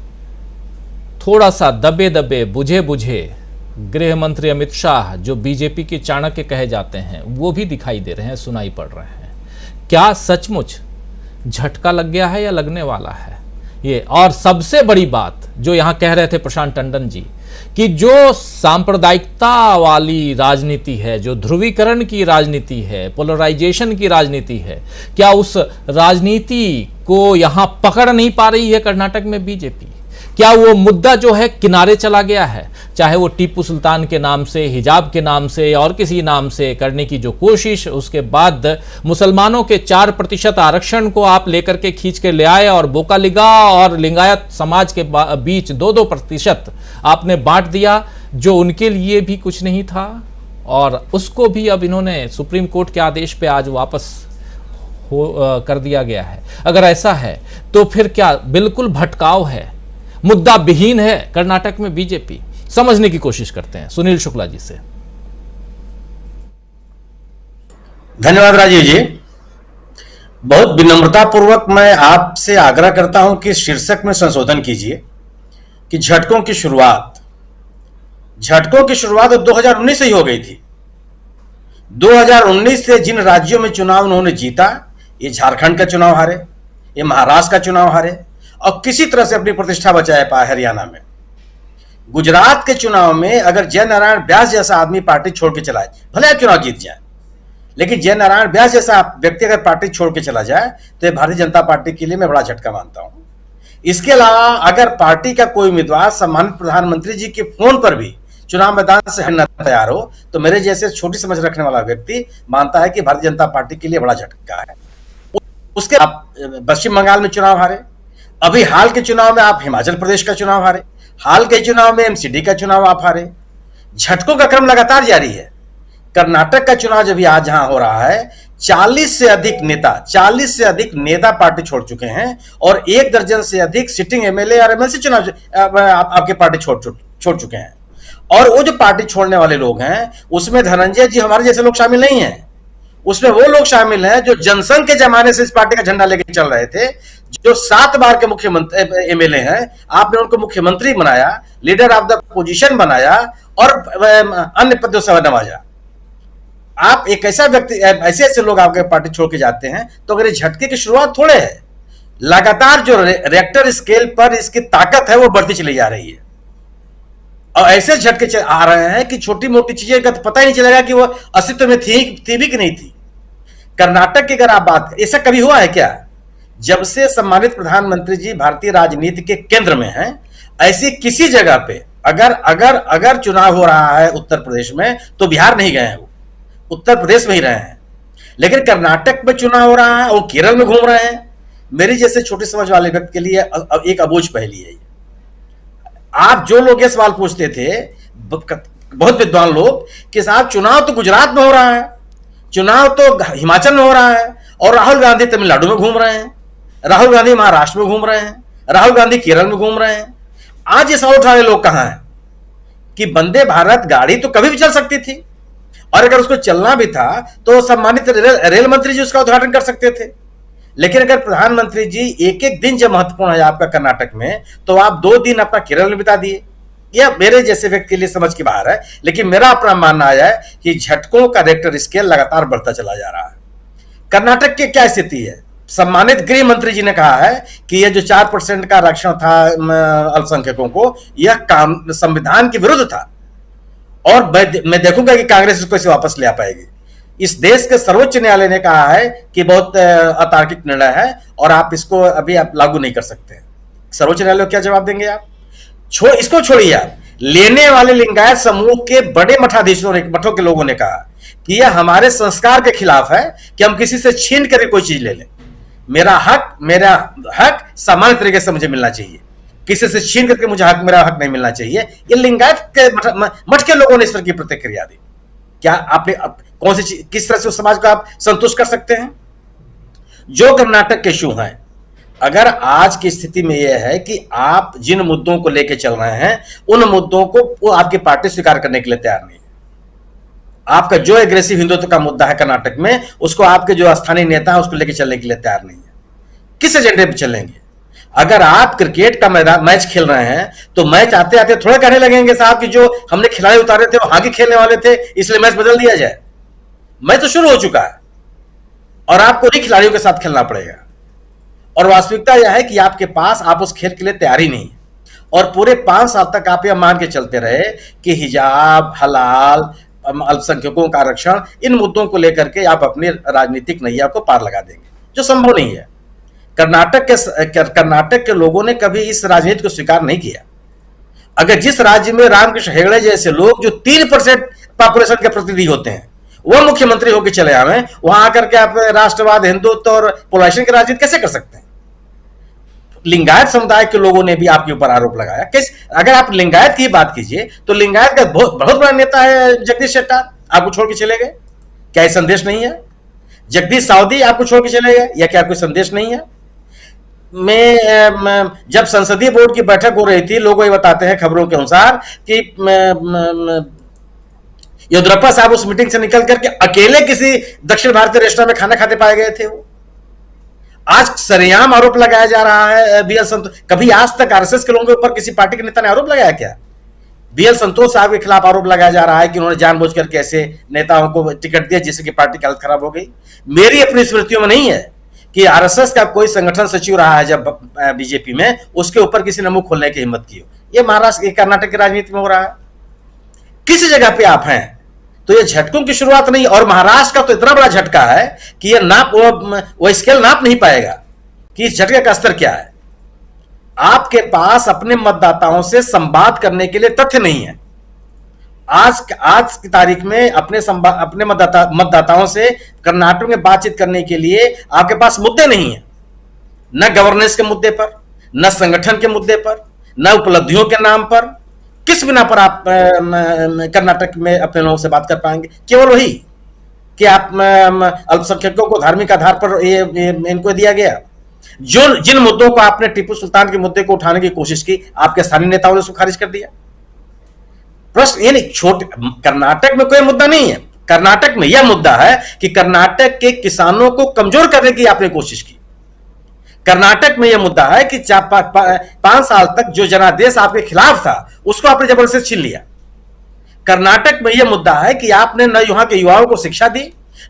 थोड़ा सा दबे दबे बुझे बुझे गृह मंत्री अमित शाह, जो बीजेपी के चाणक्य कहे जाते हैं, वो भी दिखाई दे रहे हैं, सुनाई पड़ रहे हैं। क्या सचमुच झटका लग गया है या लगने वाला है ये? और सबसे बड़ी बात जो यहां कह रहे थे प्रशांत टंडन जी, कि जो सांप्रदायिकता वाली राजनीति है, जो ध्रुवीकरण की राजनीति है, पोलराइजेशन की राजनीति है, क्या उस राजनीति को यहां पकड़ नहीं पा रही है कर्नाटक में बीजेपी? क्या वो मुद्दा जो है किनारे चला गया है? चाहे वो टीपू सुल्तान के नाम से, हिजाब के नाम से और किसी नाम से करने की जो कोशिश, उसके बाद मुसलमानों के 4% आरक्षण को आप लेकर के खींच के ले आए और बोकालिगा और लिंगायत समाज के बीच 2-2% आपने बांट दिया, जो उनके लिए भी कुछ नहीं था, और उसको भी अब इन्होंने सुप्रीम कोर्ट के आदेश पे आज वापस कर दिया गया है। अगर ऐसा है तो फिर क्या बिल्कुल भटकाव है, मुद्दा विहीन है कर्नाटक में बीजेपी? समझने की कोशिश करते हैं सुनील शुक्ला जी से। धन्यवाद राजीव जी। बहुत विनम्रता पूर्वक मैं आपसे आग्रह करता हूं कि शीर्षक में संशोधन कीजिए कि झटकों की शुरुआत 2019 से ही हो गई थी। 2019 से जिन राज्यों में चुनाव उन्होंने जीता, ये झारखंड का चुनाव हारे, ये महाराष्ट्र का चुनाव हारे और किसी तरह से अपनी प्रतिष्ठा बचाए पाए हरियाणा में। गुजरात के चुनाव में अगर जय नारायण व्यास जैसा आदमी पार्टी छोड़ के चला जाए, भले आप चुनाव जीत जाए, लेकिन जय नारायण व्यास जैसा व्यक्ति अगर पार्टी छोड़ के चला जाए तो ये भारतीय जनता पार्टी के लिए मैं बड़ा झटका मानता हूं। इसके अलावा अगर पार्टी का कोई उम्मीदवार सम्मानित प्रधानमंत्री जी के फोन पर भी चुनाव मैदान से हटना तैयार हो, तो मेरे जैसे छोटी समझ रखने वाला व्यक्ति मानता है कि भारतीय जनता पार्टी के लिए बड़ा झटका है। उसके पश्चिम बंगाल में चुनाव हारे, अभी हाल के चुनाव में आप हिमाचल प्रदेश का चुनाव हारे, हाल के चुनाव में एमसीडी का चुनाव आप हारे। झटकों का क्रम लगातार जारी है। कर्नाटक का चुनाव जब आज जहां हो रहा है, 40 से अधिक नेता पार्टी छोड़ चुके हैं और 1 दर्जन से अधिक सिटिंग एमएलए और एमएलसी चुनाव आपके पार्टी छोड़ चुके हैं। और वो जो पार्टी छोड़ने वाले लोग हैं उसमें धनंजय जी हमारे जैसे लोग शामिल नहीं हैं। उसमें वो लोग शामिल हैं जो जनसंघ के जमाने से इस पार्टी का झंडा लेके चल रहे थे, जो 7 बार के मुख्यमंत्री एमएलए हैं। आपने उनको मुख्यमंत्री बनाया, लीडर ऑफ द पोजीशन बनाया और अन्य पदों से नवाजा। आप एक ऐसा व्यक्ति, ऐसे ऐसे लोग आपके पार्टी छोड़ के जाते हैं, तो अगर ये झटके की शुरुआत थोड़े है, लगातार जो रिएक्टर स्केल पर इसकी ताकत है वो बढ़ती चली जा रही है। और ऐसे झटके आ रहे हैं कि छोटी मोटी चीजें का तो पता ही नहीं चलेगा कि वो अस्तित्व में थी भी कि नहीं थी। कर्नाटक की अगर आप बात, ऐसा कभी हुआ है क्या? जब से सम्मानित प्रधानमंत्री जी भारतीय राजनीति के केंद्र में हैं, ऐसी किसी जगह पे अगर अगर अगर चुनाव हो रहा है उत्तर प्रदेश में, तो बिहार नहीं गए हैं, वो उत्तर प्रदेश में ही रहे हैं। लेकिन कर्नाटक में चुनाव हो रहा है, वो केरल में घूम रहे हैं। मेरी जैसे छोटी समझ वाले व्यक्ति के लिए एक अबूझ पहेली है। आप जो लोग ये सवाल पूछते थे, बहुत विद्वान लोग, कि साहब चुनाव तो गुजरात में हो रहा है, चुनाव तो हिमाचल में हो रहा है, और राहुल गांधी तमिलनाडु में घूम रहे हैं, राहुल गांधी महाराष्ट्र में घूम रहे हैं, राहुल गांधी केरल में घूम रहे हैं। आज ये सवाल उठा रहे लोग कहां हैं कि वंदे भारत गाड़ी तो कभी भी चल सकती थी, और अगर उसको चलना भी था तो सम्मानित रेल मंत्री जी उसका उद्घाटन कर सकते थे। लेकिन अगर प्रधानमंत्री जी एक एक दिन जब महत्वपूर्ण है आपका कर्नाटक में, तो आप 2 दिन अपना केरल में बिता दिए। यह मेरे जैसे व्यक्ति के लिए समझ के बाहर है। लेकिन मेरा अपना मानना है कि झटकों का रिएक्टर स्केल लगातार बढ़ता चला जा रहा है। कर्नाटक की क्या स्थिति है? सम्मानित गृह मंत्री जी ने कहा है कि यह जो 4% का आरक्षण था अल्पसंख्यकों को, यह संविधान के विरुद्ध था, और मैं देखूंगा कि कांग्रेस इसको इसे वापस ले आ पाएगी। इस देश के सर्वोच्च न्यायालय ने कहा है कि बहुत अतार्किक निर्णय है और आप इसको अभी आप लागू नहीं कर सकते। सर्वोच्च न्यायालय को क्या जवाब देंगे आप? इसको छोड़िए, आप लेने वाले लिंगायत समूह के बड़े मठाधीशों ने, मठों के लोगों ने कहा कि यह हमारे संस्कार के खिलाफ है कि हम किसी से छीन कर कोई चीज ले लें। मेरा हक सामान्य तरीके से मुझे मिलना चाहिए, किसी से छीन करके मुझे मेरा हक नहीं मिलना चाहिए। ये लिंगायत के मठ के लोगों ने इस तरह की प्रतिक्रिया दी। क्या आपने कौन सी चीज, किस तरह से उस समाज को आप संतुष्ट कर सकते हैं? जो कर्नाटक के इशू हैं, अगर आज की स्थिति में यह है कि आप जिन मुद्दों को लेकर चल रहे हैं, उन मुद्दों को वो आपकी पार्टी स्वीकार करने के लिए तैयार नहीं है। आपका जो एग्रेसिव हिंदुत्व का मुद्दा है कर्नाटक में, उसको आपके जो स्थानीय नेता है उसको लेकर चलने के लिए तैयार नहीं है। किस एजेंडे पर चलेंगे? अगर आप क्रिकेट का मैच खेल रहे हैं, तो मैच आते आते थोड़े कहने लगेंगे साहब कि जो हमने खिलाड़ी उतारे थे वो आगे खेलने वाले थे, इसलिए मैच बदल दिया जाए। मैच तो शुरू हो चुका है और आपको उन्हीं खिलाड़ियों के साथ खेलना पड़ेगा। और वास्तविकता यह है कि आपके पास, आप उस खेल के लिए तैयारी नहीं है। और पूरे 5 साल तक आप यह मान के चलते रहे कि हिजाब, हलाल, अल्पसंख्यकों का आरक्षण, इन मुद्दों को लेकर के आप अपनी राजनीतिक नैया को पार लगा देंगे, जो संभव नहीं है। कर्नाटक के लोगों ने कभी इस राजनीति को स्वीकार नहीं किया। अगर जिस राज्य में रामकृष्ण हेगड़े जैसे लोग, जो 3% पॉपुलेशन के प्रतिनिधि होते हैं, वो मुख्यमंत्री होकर चले आए, वहां आकर के आप राष्ट्रवाद, हिंदुत्व और पोलराइजेशन की राजनीति कैसे कर सकते हैं? लिंगायत समुदाय के लोगों ने भी आपके ऊपर आरोप लगाया। अगर आप लिंगायत की बात कीजिए तो लिंगायत का बहुत बड़ा नेता है जगदीश शेट्टार, आपको छोड़ के चले गए। क्या यह संदेश नहीं है? जगदीश सावदी आपको छोड़ के चले गए, या क्या कोई संदेश नहीं है? मैं जब संसदीय बोर्ड की बैठक हो रही थी, लोग ये बताते हैं खबरों के अनुसार कि येदियुरप्पा साहब उस मीटिंग से निकल करके अकेले किसी दक्षिण भारतीय रेस्टोरेंट में खाना खाते पाए गए थे। वो आज सरेआम आरोप लगाया जा रहा है बीएल संतोष। कभी आज तक आरएसएस के लोगों के ऊपर किसी पार्टी के नेता ने आरोप लगाया क्या? बीएल संतोष साहब के खिलाफ आरोप लगाया जा रहा है कि उन्होंने जानबूझ करके ऐसे नेताओं को टिकट दिया जिससे कि पार्टी की हालत खराब हो गई। मेरी अपनी स्मृतियों में नहीं है कि आरएसएस का कोई संगठन सचिव रहा है जब बीजेपी में, उसके ऊपर किसी ने मुंह खोलने की हिम्मत की हो। ये महाराष्ट्र, ये कर्नाटक की राजनीति में हो रहा है। किसी जगह पे आप हैं तो ये झटकों की शुरुआत नहीं। और महाराष्ट्र का तो इतना बड़ा झटका है कि ये वो स्केल नाप नहीं पाएगा कि इस झटके का स्तर क्या है। आपके पास अपने मतदाताओं से संवाद करने के लिए तथ्य नहीं है। आज की तारीख में अपने मतदाताओं से कर्नाटक में बातचीत करने के लिए आपके पास मुद्दे नहीं है, न गवर्नेंस के मुद्दे पर, न संगठन के मुद्दे पर, न उपलब्धियों के नाम पर। किस बिना पर आप कर्नाटक में अपने लोगों से बात कर पाएंगे? केवल वही कि आप अल्पसंख्यकों को धार्मिक आधार पर इनको दिया गया। जिन मुद्दों को आपने टीपू सुल्तान के मुद्दे को उठाने की कोशिश की, आपके स्थानीय नेताओं ने उसको खारिज कर दिया। प्रश्न ये नहीं, कर्नाटक में कोई मुद्दा नहीं है। कर्नाटक में यह मुद्दा है कि कर्नाटक के किसानों को कमजोर करने की आपने कोशिश की। कर्नाटक में यह मुद्दा है कि 5 साल तक जो जनादेश आपके खिलाफ था उसको आपने जबरदस्ती छीन लिया। कर्नाटक में यह मुद्दा है कि आपने न यहां के युवाओं को शिक्षा दी,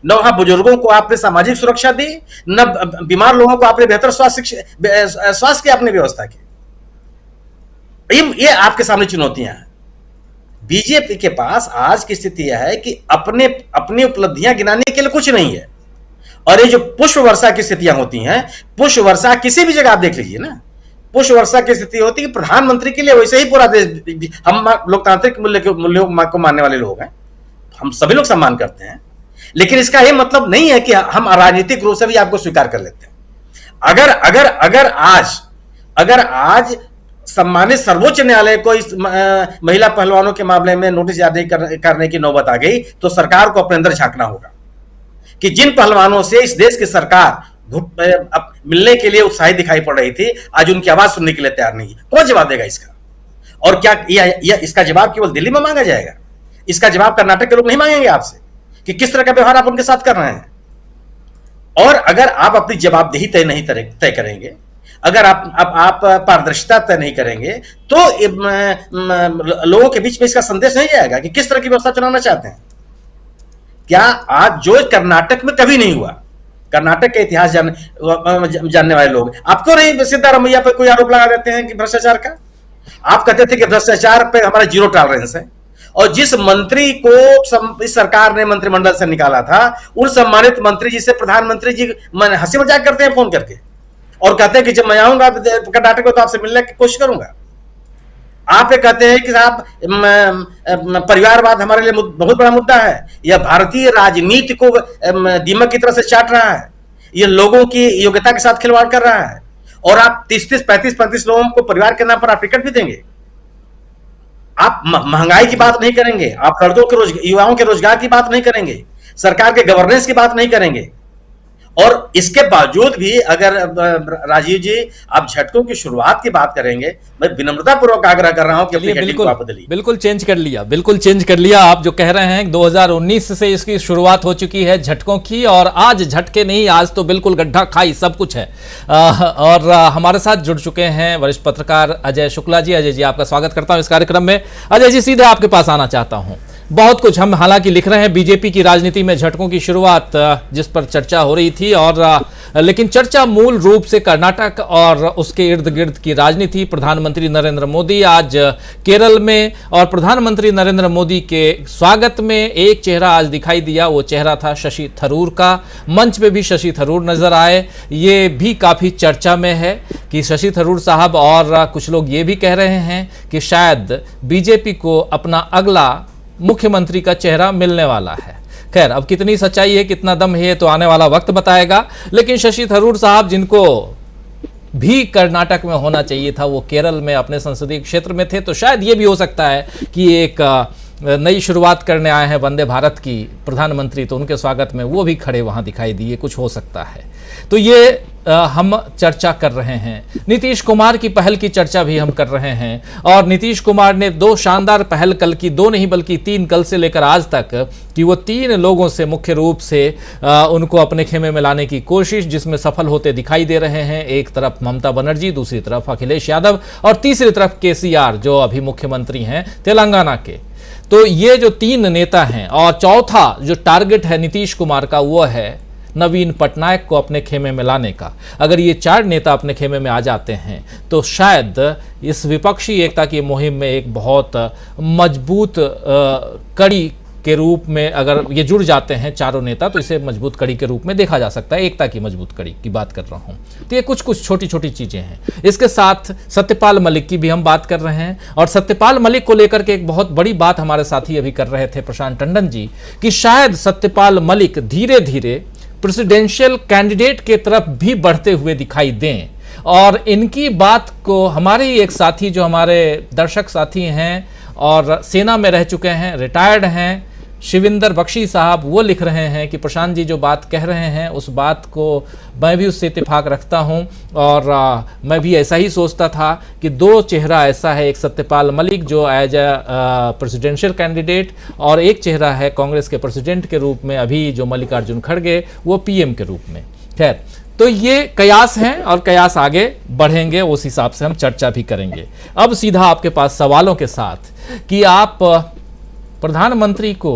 न वहां बुजुर्गों को आपने सामाजिक सुरक्षा दी, न बीमार लोगों को आपने बेहतर स्वास्थ्य की आपने व्यवस्था की। ये आपके सामने चुनौतियां हैं। बीजेपी के पास आज की स्थिति यह है कि अपनी उपलब्धियां गिनाने के लिए कुछ नहीं है। और ये जो पुष्प वर्षा की स्थितियां होती हैं, पुष्प वर्षा किसी भी जगह आप देख लीजिए ना, पुष्प वर्षा की स्थिति होती है कि प्रधानमंत्री के लिए वैसे ही पूरा देश, हम लोकतांत्रिक मूल्यों को मानने वाले लोग हैं, हम सभी लोग सम्मान करते हैं, लेकिन इसका यह मतलब नहीं है कि हम राजनीतिक रूप से भी आपको स्वीकार कर लेते हैं। अगर आज सम्मानित सर्वोच्च न्यायालय को इस महिला पहलवानों के मामले में नोटिस जारी करने की नौबत आ गई, तो सरकार को अपने अंदर झांकना होगा कि जिन पहलवानों से इस देश की सरकार मिलने के लिए उत्साहित दिखाई पड़ रही थी, आज उनकी आवाज सुनने के लिए तैयार नहीं है। कौन जवाब देगा इसका? और क्या इसका जवाब केवल दिल्ली में मांगा जाएगा? इसका जवाब कर्नाटक के लोग नहीं मांगेंगे आपसे कि किस तरह का व्यवहार आप उनके साथ कर रहे हैं? और अगर आप अपनी जवाबदेही तय करेंगे, अगर आप पारदर्शिता तय नहीं करेंगे, तो लोगों के बीच में इसका संदेश नहीं जाएगा कि किस तरह की व्यवस्था चलाना चाहते हैं। क्या आज जो कर्नाटक में कभी नहीं हुआ, कर्नाटक के इतिहास जानने वाले लोग, आपको नहीं सिद्धारमैया पर कोई आरोप लगा देते हैं कि भ्रष्टाचार का? आप कहते थे कि भ्रष्टाचार पे हमारा 0 टॉलरेंस है, और जिस मंत्री को इस सरकार ने मंत्रिमंडल से निकाला था, उन सम्मानित मंत्री जी से प्रधानमंत्री जी हंसी मजाक करते हैं फोन करके, और कहते हैं कि जब मैं आऊंगा कर्नाटक में तो आपसे मिलने की कोशिश करूंगा। आप ये कहते हैं कि साहब परिवारवाद हमारे लिए बहुत बड़ा मुद्दा है, यह भारतीय राजनीति को दीमक की तरह से चाट रहा है, यह लोगों की योग्यता के साथ खिलवाड़ कर रहा है, और आप 30-30, 35-35 लोगों को परिवार के नाम पर आप टिकट भी देंगे। आप महंगाई की बात नहीं करेंगे, आप सड़कों के युवाओं के रोजगार की बात नहीं करेंगे, सरकार के गवर्नेंस की बात नहीं करेंगे। और इसके बावजूद भी अगर राजीव जी आप झटकों की शुरुआत की बात करेंगे, मैं विनम्रता पूर्वक आग्रह कर रहा हूं कि अपनी हेडिंग को आप बदलिए। बिल्कुल चेंज कर लिया। आप जो कह रहे हैं 2019 से इसकी शुरुआत हो चुकी है झटकों की, और आज झटके नहीं, आज तो बिल्कुल गड्ढा खाई सब कुछ है। और हमारे साथ जुड़ चुके हैं वरिष्ठ पत्रकार अजय शुक्ला जी। अजय जी, आपका स्वागत करता हूं इस कार्यक्रम में। अजय जी, सीधे आपके पास आना चाहता हूं। बहुत कुछ हम हालांकि लिख रहे हैं बीजेपी की राजनीति में झटकों की शुरुआत, जिस पर चर्चा हो रही थी, और लेकिन चर्चा मूल रूप से कर्नाटक और उसके इर्द गिर्द की राजनीति। प्रधानमंत्री नरेंद्र मोदी आज केरल में, और प्रधानमंत्री नरेंद्र मोदी के स्वागत में एक चेहरा आज दिखाई दिया, वो चेहरा था शशि थरूर का। मंच पे भी शशि थरूर नजर आए, ये भी काफी चर्चा में है कि शशि थरूर साहब, और कुछ लोग ये भी कह रहे हैं कि शायद बीजेपी को अपना अगला मुख्यमंत्री का चेहरा मिलने वाला है। खैर, अब कितनी सच्चाई है, कितना दम है, तो आने वाला वक्त बताएगा। लेकिन शशि थरूर साहब, जिनको भी कर्नाटक में होना चाहिए था, वो केरल में अपने संसदीय क्षेत्र में थे, तो शायद ये भी हो सकता है कि एक नई शुरुआत करने आए हैं वंदे भारत की प्रधानमंत्री, तो उनके स्वागत में वो भी खड़े वहां दिखाई दिए, कुछ हो सकता है। तो ये हम चर्चा कर रहे हैं। नीतीश कुमार की पहल की चर्चा भी हम कर रहे हैं, और नीतीश कुमार ने 2 शानदार पहल कल की, 2 नहीं बल्कि 3, कल से लेकर आज तक, कि वो 3 लोगों से मुख्य रूप से उनको अपने खेमे में लाने की कोशिश, जिसमें सफल होते दिखाई दे रहे हैं। एक तरफ ममता बनर्जी, दूसरी तरफ अखिलेश यादव, और तीसरी तरफ केसीआर, जो अभी मुख्यमंत्री हैं तेलंगाना के। तो ये जो 3 नेता हैं, और चौथा जो टारगेट है नीतीश कुमार का, वो है नवीन पटनायक को अपने खेमे में लाने का। अगर ये 4 नेता अपने खेमे में आ जाते हैं, तो शायद इस विपक्षी एकता की मुहिम में एक बहुत मजबूत कड़ी के रूप में, अगर ये जुड़ जाते हैं चारों नेता, तो इसे मजबूत कड़ी के रूप में देखा जा सकता है। एकता की मजबूत कड़ी की बात कर रहा हूं। तो ये कुछ छोटी छोटी चीजें हैं। इसके साथ सत्यपाल मलिक की भी हम बात कर रहे हैं, और सत्यपाल मलिक को लेकर के एक बहुत बड़ी बात हमारे साथी अभी कर रहे थे, प्रशांत टंडन जी, कि शायद सत्यपाल मलिक धीरे धीरे प्रेसिडेंशियल कैंडिडेट के तरफ भी बढ़ते हुए दिखाई दें। और इनकी बात को हमारे ही एक साथी, जो हमारे दर्शक साथी हैं और सेना में रह चुके हैं, रिटायर्ड हैं, शिविंदर बख्शी साहब वो लिख रहे हैं कि प्रशांत जी जो बात कह रहे हैं उस बात को मैं भी उससे इत्तेफाक रखता हूं और मैं भी ऐसा ही सोचता था कि दो चेहरा ऐसा है, एक सत्यपाल मलिक जो एज ए प्रेसिडेंशियल कैंडिडेट और एक चेहरा है कांग्रेस के प्रेसिडेंट के रूप में अभी जो मल्लिकार्जुन खड़गे वो पीएम के रूप में। खैर, तो ये कयास हैं और कयास आगे बढ़ेंगे, उस हिसाब से हम चर्चा भी करेंगे। अब सीधा आपके पास सवालों के साथ कि आप प्रधानमंत्री को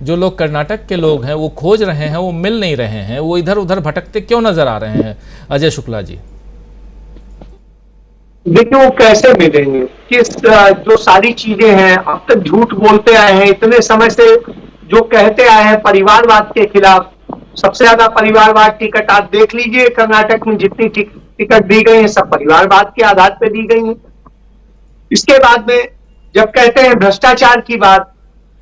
जो लोग कर्नाटक के लोग हैं वो खोज रहे हैं, वो मिल नहीं रहे हैं, वो इधर उधर भटकते क्यों नजर आ रहे हैं? अजय शुक्ला जी। देखिए, वो कैसे मिलेंगे? किस जो सारी चीजें हैं, अब तक झूठ बोलते आए हैं इतने समय से, जो कहते आए हैं परिवारवाद के खिलाफ। सबसे ज्यादा परिवारवाद टिकट आप देख लीजिए, कर्नाटक में जितनी टिकट दी गई है सब परिवारवाद के आधार पर दी गई है। इसके बाद में जब कहते हैं भ्रष्टाचार की बात,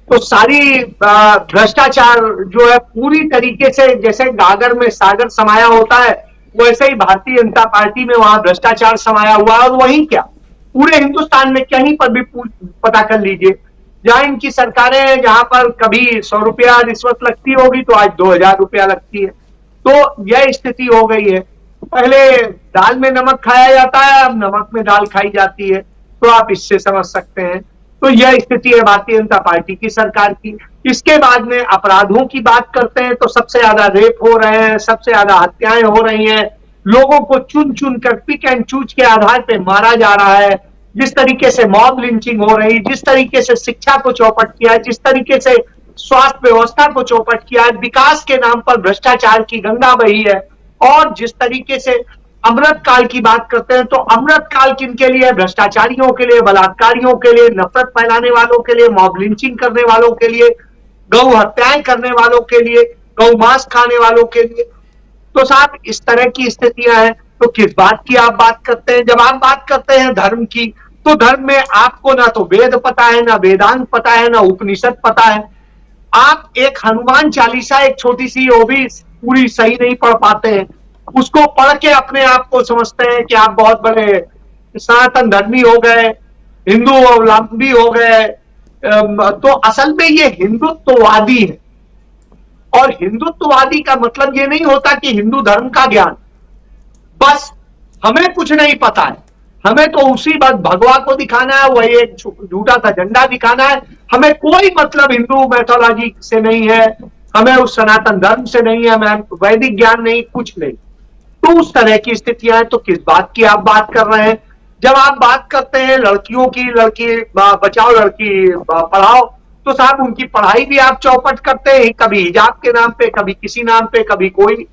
तो सारी भ्रष्टाचार जो है पूरी तरीके से जैसे गागर में सागर समाया होता है वैसे ही भारतीय जनता पार्टी में वहां भ्रष्टाचार समाया हुआ है। और वही क्या, पूरे हिंदुस्तान में कहीं पर भी पता कर लीजिए, जहां इनकी सरकारें हैं, जहां पर कभी 100 रुपया रिश्वत लगती होगी तो आज 2000 रुपया लगती है। तो यह स्थिति हो गई है। पहले दाल में नमक खाया जाता है, अब नमक में दाल खाई जाती है। तो आप इससे समझ सकते हैं। तो यह स्थिति है भारतीय जनता पार्टी की सरकार की। इसके बाद में अपराधों की बात करते हैं तो सबसे ज्यादा रेप हो रहे हैं, सबसे ज्यादा हत्याएं हो रही हैं, लोगों को चुन चुन कर पिक एंड चूज के आधार पर मारा जा रहा है, जिस तरीके से मॉब लिंचिंग हो रही, जिस तरीके से शिक्षा को चौपट किया है, जिस तरीके से स्वास्थ्य व्यवस्था को चौपट किया है, विकास के नाम पर भ्रष्टाचार की गंगा बही है। और जिस तरीके से अमृत काल की बात करते हैं तो अमृत काल किनके लिए? भ्रष्टाचारियों के लिए, बलात्कारियों के लिए, नफरत फैलाने वालों के लिए, मॉब लिंचिंग करने वालों के लिए, गौ हत्याएं करने वालों के लिए, गौ मांस खाने वालों के लिए। तो साहब इस तरह की स्थितियां हैं। तो किस बात की आप बात करते हैं? जब आप बात करते हैं धर्म की, तो धर्म में आपको ना तो वेद पता है, ना वेदांत पता है, ना उपनिषद पता है। आप एक हनुमान चालीसा, एक छोटी सी, वो भी पूरी सही नहीं पढ़ पाते हैं। उसको पढ़ के अपने आप को समझते हैं कि आप बहुत बड़े सनातन धर्मी हो गए, हिंदू अवलंबी हो गए। तो असल में ये हिंदुत्ववादी है। और हिंदुत्ववादी का मतलब ये नहीं होता कि हिंदू धर्म का ज्ञान, बस हमें कुछ नहीं पता है, हमें तो उसी बात भगवा को दिखाना है, वही एक झूठा सा झंडा दिखाना है। हमें कोई मतलब हिंदू मैथोलॉजी से नहीं है, हमें उस सनातन धर्म से नहीं है, हमें वैदिक ज्ञान नहीं, कुछ नहीं। तो उस तरह की स्थितियां हैं। तो किस बात की आप बात कर रहे हैं? जब आप बात करते हैं लड़कियों की, लड़की बचाओ लड़की पढ़ाओ, तो साहब उनकी पढ़ाई भी आप चौपट करते हैं, कभी हिजाब के नाम पे, कभी किसी नाम पे, कभी कोई।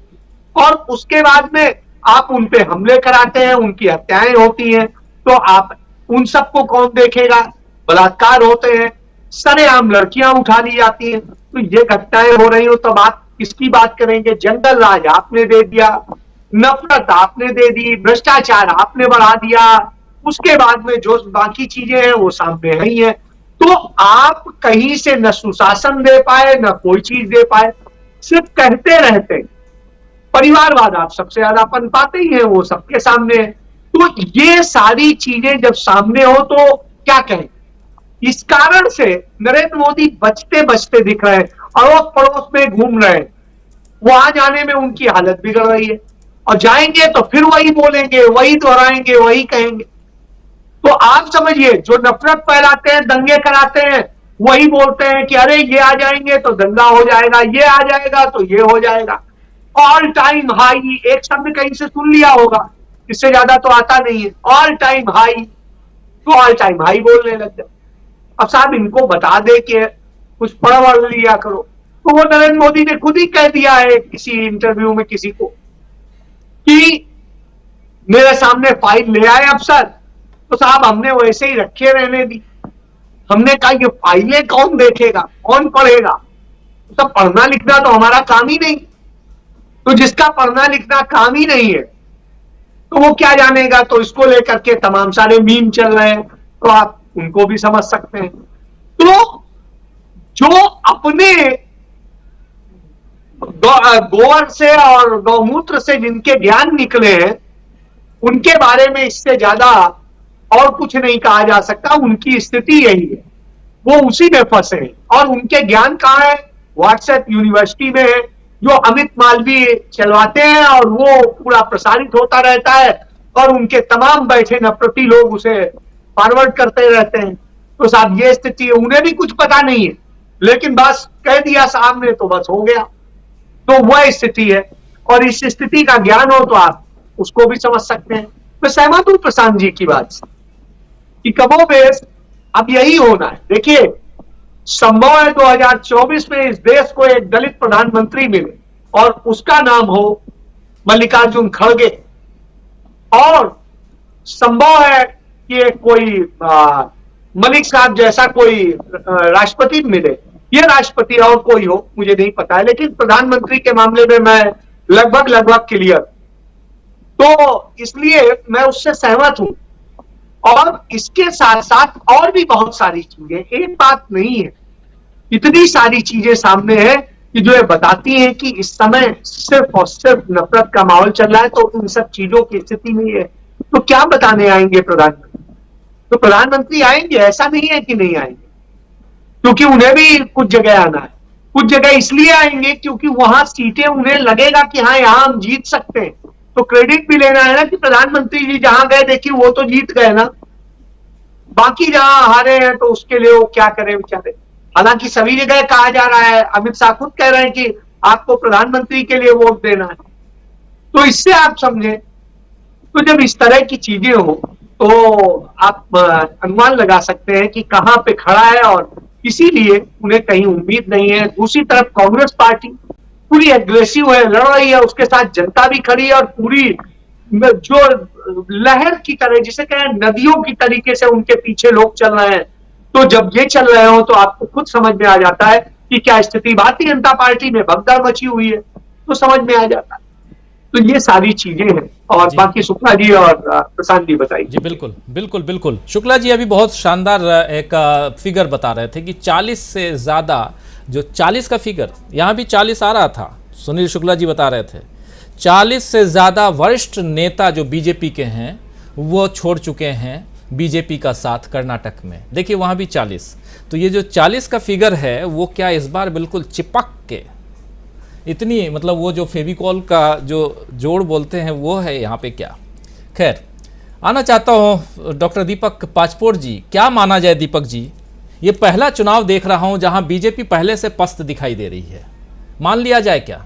और उसके बाद में आप उन पे हमले कराते हैं, उनकी हत्याएं होती हैं। तो आप उन सबको कौन देखेगा? बलात्कार होते हैं, सरेआम लड़कियां उठा ली जाती हैं। तो ये घटनाएं हो रही हो तब आप किसकी बात करेंगे? जंगल राज आपने दे दिया, नफरत आपने दे दी, भ्रष्टाचार आपने बढ़ा दिया, उसके बाद में जो बाकी चीजें हैं वो सामने ही है। तो आप कहीं से न सुशासन दे पाए, न कोई चीज दे पाए, सिर्फ कहते रहते। परिवारवाद आप सबसे ज्यादा पनपाते ही हैं, वो सबके सामने है। तो ये सारी चीजें जब सामने हो तो क्या कहें? इस कारण से नरेंद्र मोदी बचते बचते दिख रहे हैं, अड़ोस पड़ोस में घूम रहे हैं। वहां जाने में उनकी हालत बिगड़ रही है, और जाएंगे तो फिर वही बोलेंगे, वही दोहराएंगे, वही कहेंगे। तो आप समझिए, जो नफरत फैलाते हैं, दंगे कराते हैं, वही बोलते हैं कि अरे ये आ जाएंगे तो दंगा हो जाएगा, ये आ जाएगा तो ये हो जाएगा। ऑल टाइम हाई, एक शब्द कहीं से सुन लिया होगा, इससे ज्यादा तो आता नहीं है। ऑल टाइम हाई, तो ऑल टाइम हाई बोलने लग जाए। अब साहब इनको बता दे कि कुछ पढ़ वढ़ लिया करो। तो वो नरेंद्र मोदी ने खुद ही कह दिया है किसी इंटरव्यू में किसी को कि मेरे सामने फाइल ले आए अफसर, तो साहब हमने वैसे ही रखे रहने दी। हमने कहा ये फाइलें कौन देखेगा, कौन पढ़ेगा? तो पढ़ना लिखना तो हमारा काम ही नहीं। तो जिसका पढ़ना लिखना काम ही नहीं है तो वो क्या जानेगा? तो इसको लेकर के तमाम सारे मीम चल रहे हैं, तो आप उनको भी समझ सकते हैं। तो जो अपने गोबर से और गौमूत्र से जिनके ज्ञान निकले हैं, उनके बारे में इससे ज्यादा और कुछ नहीं कहा जा सकता। उनकी स्थिति यही है। वो उसी में फंसे हैं। और उनके ज्ञान कहाँ है? व्हाट्सएप यूनिवर्सिटी में है, जो अमित मालवीय चलवाते हैं और वो पूरा प्रसारित होता रहता है और उनके तमाम बैठे नफरती लोग उसे फॉरवर्ड करते रहते हैं। तो साहब ये स्थिति है, उन्हें भी कुछ पता नहीं है, लेकिन बस कह दिया सामने तो बस हो गया। तो वह स्थिति है, और इस स्थिति का ज्ञान हो तो आप उसको भी समझ सकते हैं। मैं सहमत हूं प्रशांत जी की बात से कि कमोबेश अब यही होना है। देखिए, संभव है 2024 में इस देश को एक दलित प्रधानमंत्री मिले और उसका नाम हो मल्लिकार्जुन खड़गे, और संभव है कि एक कोई मलिक साहब जैसा कोई राष्ट्रपति मिले। ये राष्ट्रपति और कोई हो मुझे नहीं पता है, लेकिन प्रधानमंत्री के मामले में मैं लगभग क्लियर। तो इसलिए मैं उससे सहमत हूं। और इसके साथ साथ और भी बहुत सारी चीजें, एक बात नहीं है, इतनी सारी चीजें सामने है कि जो ये बताती हैं कि इस समय सिर्फ और सिर्फ नफरत का माहौल चल रहा है। तो इन सब चीजों की स्थिति नहीं है तो क्या बताने आएंगे प्रधानमंत्री? तो प्रधानमंत्री आएंगे, ऐसा नहीं है कि नहीं आएंगे, क्योंकि उन्हें भी कुछ जगह आना है। कुछ जगह इसलिए आएंगे क्योंकि वहां सीटें उन्हें लगेगा कि हाँ यहां हम जीत सकते हैं, तो क्रेडिट भी लेना है ना कि प्रधानमंत्री जी जहां गए देखिए वो तो जीत गए ना, बाकी जहां हारे हैं तो उसके लिए वो क्या करें बेचारे। हालांकि सभी जगह कहा जा रहा है, अमित शाह खुद कह रहे हैं कि आपको प्रधानमंत्री के लिए वोट देना है। तो इससे आप समझें, तो जब इस तरह की चीजें हो तो आप अनुमान लगा सकते हैं कि कहां पे खड़ा है, और इसीलिए उन्हें कहीं उम्मीद नहीं है। दूसरी तरफ कांग्रेस पार्टी पूरी एग्रेसिव है, लड़ रही है, उसके साथ जनता भी खड़ी है, और पूरी जो लहर की तरह, जिसे कहें नदियों की तरीके से उनके पीछे लोग चल रहे हैं। तो जब ये चल रहे हो तो आपको खुद समझ में आ जाता है कि क्या स्थिति भारतीय जनता पार्टी में भगदड़ मची हुई है, तो समझ में आ जाता है। तो ये सारी चीजें हैं, और बाकी शुक्ला जी और प्रशांत जी बताइए। जी बिल्कुल शुक्ला जी अभी बहुत शानदार एक फिगर बता रहे थे कि 40 से ज़्यादा, जो 40 का फिगर, यहाँ भी 40 आ रहा था, सुनील शुक्ला जी बता रहे थे 40 से ज़्यादा वरिष्ठ नेता जो बीजेपी के हैं वो छोड़ चुके हैं बीजेपी का साथ कर्नाटक में। देखिए वहाँ भी 40, तो ये जो 40 का फिगर है वो क्या इस बार बिल्कुल चिपक के इतनी, मतलब वो जो फेविकॉल का जो जोड़ बोलते हैं वो है यहाँ पे क्या। खैर, आना चाहता हूँ डॉक्टर दीपक पाचपोर जी, क्या माना जाए दीपक जी, ये पहला चुनाव देख रहा हूँ जहाँ बीजेपी पहले से पस्त दिखाई दे रही है, मान लिया जाए क्या?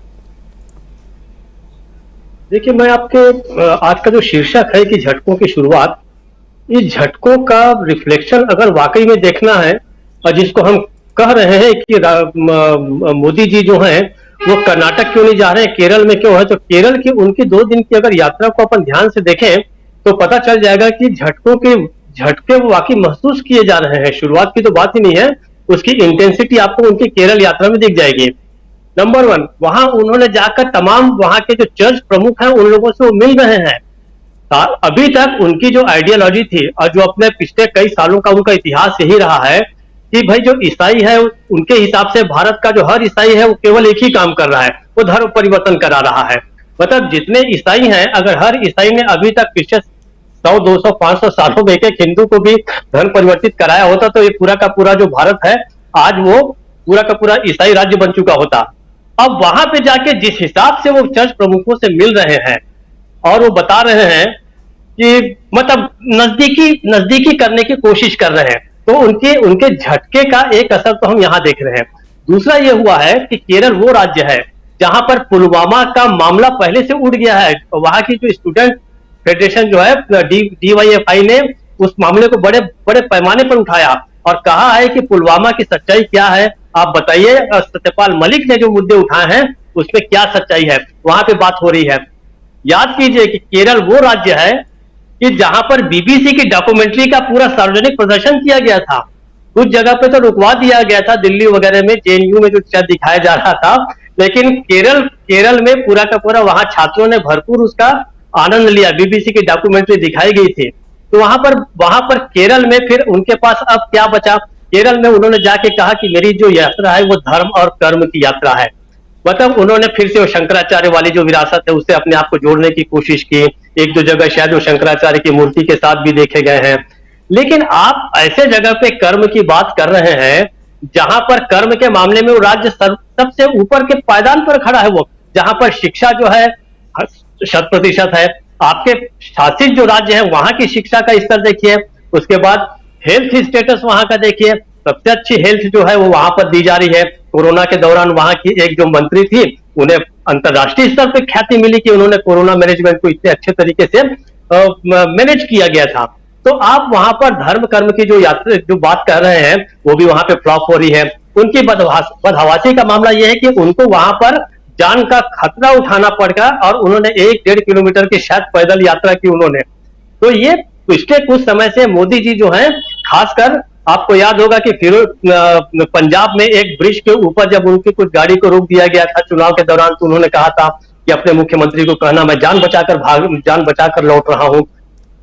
देखिए, मैं आपके आज का जो शीर्षक है कि झटकों की शुरुआत, इस झटकों का रिफ्लेक्शन अगर वाकई में देखना है, और जिसको हम कह रहे हैं कि मोदी जी जो हैं वो कर्नाटक क्यों नहीं जा रहे हैं, केरल में क्यों है, तो केरल की उनकी 2 दिन की अगर यात्रा को अपन ध्यान से देखें तो पता चल जाएगा कि झटके वो वाकई महसूस किए जा रहे हैं। शुरुआत की तो बात ही नहीं है, उसकी इंटेंसिटी आपको उनकी केरल यात्रा में दिख जाएगी। नंबर 1, वहां उन्होंने जाकर तमाम वहां के जो चर्च प्रमुख हैं उन लोगों से वो मिल रहे हैं। अभी तक उनकी जो आइडियोलॉजी थी और जो अपने पिछले कई सालों का उनका इतिहास यही रहा है कि भाई जो ईसाई है उनके हिसाब से भारत का जो हर ईसाई है वो केवल एक ही काम कर रहा है, वो धर्म परिवर्तन करा रहा है। मतलब जितने ईसाई हैं, अगर हर ईसाई ने अभी तक पिछले 100, 200, 500 सालों में एक हिंदू को भी धर्म परिवर्तित कराया होता तो ये पूरा का पूरा जो भारत है आज वो पूरा का पूरा ईसाई राज्य बन चुका होता। अब वहां पे जाके जिस हिसाब से वो चर्च प्रमुखों से मिल रहे हैं और वो बता रहे हैं कि मतलब नजदीकी करने की कोशिश कर रहे हैं, तो उनके झटके का एक असर तो हम यहां देख रहे हैं। दूसरा ये हुआ है कि केरल वो राज्य है जहां पर पुलवामा का मामला पहले से उठ गया है। वहां की जो स्टूडेंट फेडरेशन जो है DYFI ने उस मामले को बड़े बड़े पैमाने पर उठाया और कहा है कि पुलवामा की सच्चाई क्या है, आप बताइए। सत्यपाल मलिक ने जो मुद्दे उठाए हैं उसमें क्या सच्चाई है, वहां पे बात हो रही है। याद कीजिए कि केरल वो राज्य है कि जहां पर BBC की डॉक्यूमेंट्री का पूरा सार्वजनिक प्रदर्शन किया गया था। कुछ जगह पे तो रुकवा दिया गया था, दिल्ली वगैरह में, JNU में जो दिखाया जा रहा था, लेकिन केरल में पूरा का पूरा वहां छात्रों ने भरपूर उसका आनंद लिया। BBC की डॉक्यूमेंट्री दिखाई गई थी। तो वहां पर केरल में फिर उनके पास अब क्या बचा? केरल में उन्होंने जाके कहा कि मेरी जो यात्रा है वो धर्म और कर्म की यात्रा है। मतलब उन्होंने फिर से वो शंकराचार्य वाली जो विरासत है उससे अपने आप को जोड़ने की कोशिश की। एक दो जगह शायद वो शंकराचार्य की मूर्ति के साथ भी देखे गए हैं। लेकिन आप ऐसे जगह पे कर्म की बात कर रहे हैं जहां पर कर्म के मामले में वो राज्य सबसे ऊपर के पायदान पर खड़ा है, वो जहां पर शिक्षा जो है 100% है। आपके शासित जो राज्य है वहां की शिक्षा का स्तर देखिए, उसके बाद हेल्थ स्टेटस वहां का देखिए, सबसे अच्छी हेल्थ जो है वो वहां पर दी जा रही है। कोरोना के दौरान वहां की एक जो मंत्री थी उन्हें अंतर्राष्ट्रीय स्तर पर ख्याति मिली कि उन्होंने कोरोना मैनेजमेंट को इतने अच्छे तरीके से मैनेज किया गया था। तो आप वहां पर धर्म कर्म की जो बात कर रहे हैं वो भी वहां पे फ्लॉप हो रही है। उनकी बदहवासी का मामला यह है कि उनको वहां पर जान का खतरा उठाना पड़ेगा और उन्होंने 1-1.5 किलोमीटर की शायद पैदल यात्रा की उन्होंने। तो ये पिछले कुछ समय से मोदी जी जो है, खासकर आपको याद होगा कि फिर पंजाब में एक ब्रिज के ऊपर जब उनकी कुछ गाड़ी को रोक दिया गया था चुनाव के दौरान, तो उन्होंने कहा था कि अपने मुख्यमंत्री को कहना मैं जान बचाकर लौट रहा हूं।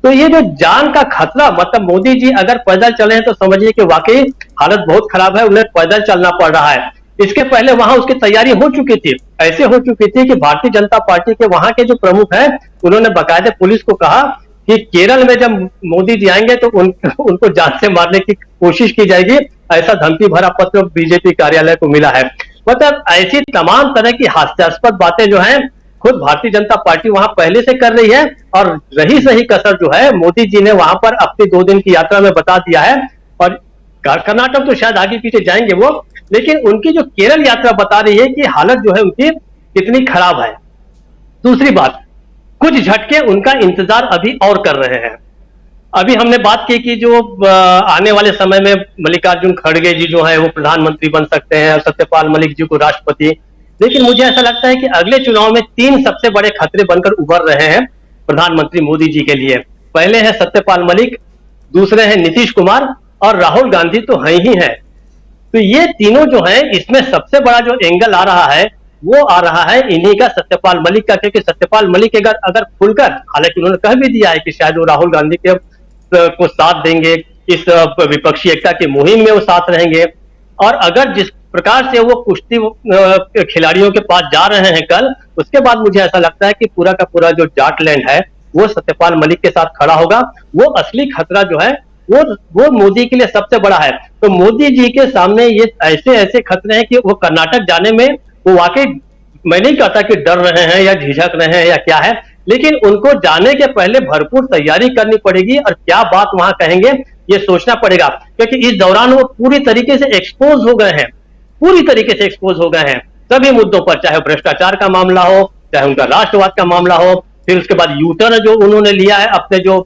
तो ये जो जान का खतरा, मतलब मोदी जी अगर पैदल चले हैं तो समझिए कि वाकई हालत बहुत खराब है, उन्हें पैदल चलना पड़ रहा है। इसके पहले वहां उसकी तैयारी हो चुकी थी, ऐसे हो चुकी थी कि भारतीय जनता पार्टी के वहां के जो प्रमुख हैं उन्होंने बाकायदे पुलिस को कहा कि केरल में जब मोदी जी आएंगे तो उनको जान से मारने की कोशिश की जाएगी, ऐसा धमकी भरा पत्र बीजेपी कार्यालय को मिला है। मतलब ऐसी तमाम तरह की हास्यास्पद बातें जो हैं खुद भारतीय जनता पार्टी वहां पहले से कर रही है, और रही सही कसर जो है मोदी जी ने वहां पर अपनी 2 दिन की यात्रा में बता दिया है। और कर्नाटक तो शायद आगे पीछे जाएंगे वो, लेकिन उनकी जो केरल यात्रा बता रही है कि हालत जो है उनकी कितनी खराब है। दूसरी बात, कुछ झटके उनका इंतजार अभी और कर रहे हैं। अभी हमने बात की कि जो आने वाले समय में मल्लिकार्जुन खड़गे जी जो है वो प्रधानमंत्री बन सकते हैं, सत्यपाल मलिक जी को राष्ट्रपति। लेकिन मुझे ऐसा लगता है कि अगले चुनाव में 3 सबसे बड़े खतरे बनकर उभर रहे हैं प्रधानमंत्री मोदी जी के लिए। पहले है सत्यपाल मलिक, दूसरे हैं नीतीश कुमार, और राहुल गांधी तो है ही है। तो ये तीनों जो हैं, इसमें सबसे बड़ा जो एंगल आ रहा है वो आ रहा है इन्हीं का, सत्यपाल मलिक का। क्योंकि सत्यपाल मलिक अगर खुलकर, हालांकि उन्होंने कह भी दिया है कि शायद वो राहुल गांधी के को साथ देंगे, इस विपक्षी एकता की मुहिम में वो साथ रहेंगे, और अगर जिस प्रकार से वो कुश्ती खिलाड़ियों के पास जा रहे हैं कल, उसके बाद मुझे ऐसा लगता है कि पूरा का पूरा जो जाटलैंड है वो सत्यपाल मलिक के साथ खड़ा होगा। वो असली खतरा जो है वो मोदी के लिए सबसे बड़ा है। तो मोदी जी के सामने ये ऐसे खतरे हैं कि वो कर्नाटक जाने में वो वाकई, मैं नहीं कहता कि डर रहे हैं या झिझक रहे हैं या क्या है, लेकिन उनको जाने के पहले भरपूर तैयारी करनी पड़ेगी और क्या बात वहां कहेंगे ये सोचना पड़ेगा। क्योंकि इस दौरान वो पूरी तरीके से एक्सपोज हो गए हैं, पूरी तरीके से एक्सपोज हो गए हैं सभी मुद्दों पर, चाहे भ्रष्टाचार का मामला हो, चाहे उनका राष्ट्रवाद का मामला हो, फिर उसके बाद यूटर्न जो उन्होंने लिया है अपने जो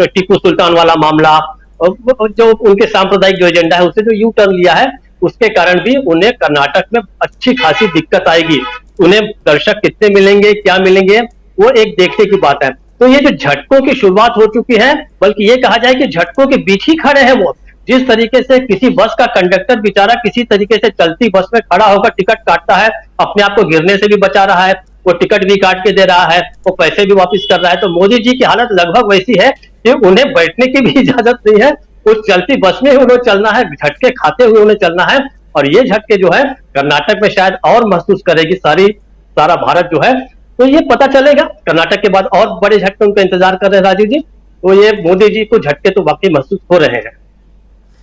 टीपू सुल्तान वाला मामला, जो उनके सांप्रदायिक जो एजेंडा है उससे जो यू टर्न लिया है, उसके कारण भी उन्हें कर्नाटक में अच्छी खासी दिक्कत आएगी। उन्हें दर्शक कितने मिलेंगे, क्या मिलेंगे, वो एक देखने की बात है। तो ये जो झटकों की शुरुआत हो चुकी है, बल्कि ये कहा जाए कि झटकों के बीच ही खड़े हैं वो। जिस तरीके से किसी बस का कंडक्टर बेचारा किसी तरीके से चलती बस में खड़ा होकर टिकट काटता है, अपने आप को गिरने से भी बचा रहा है, वो टिकट भी काट के दे रहा है, वो पैसे भी वापस कर रहा है। तो मोदी जी की हालत लगभग वैसी है कि उन्हें बैठने की भी इजाजत नहीं है, उस चलती बस में ही उन्हें चलना है, झटके खाते हुए उन्हें चलना है। और ये झटके जो है कर्नाटक में शायद और महसूस करेगी सारा भारत जो है। तो ये पता चलेगा, कर्नाटक के बाद और बड़े झटके उनका इंतजार कर रहे हैं राजीव जी। तो ये मोदी जी को झटके तो वाकई महसूस हो रहे हैं।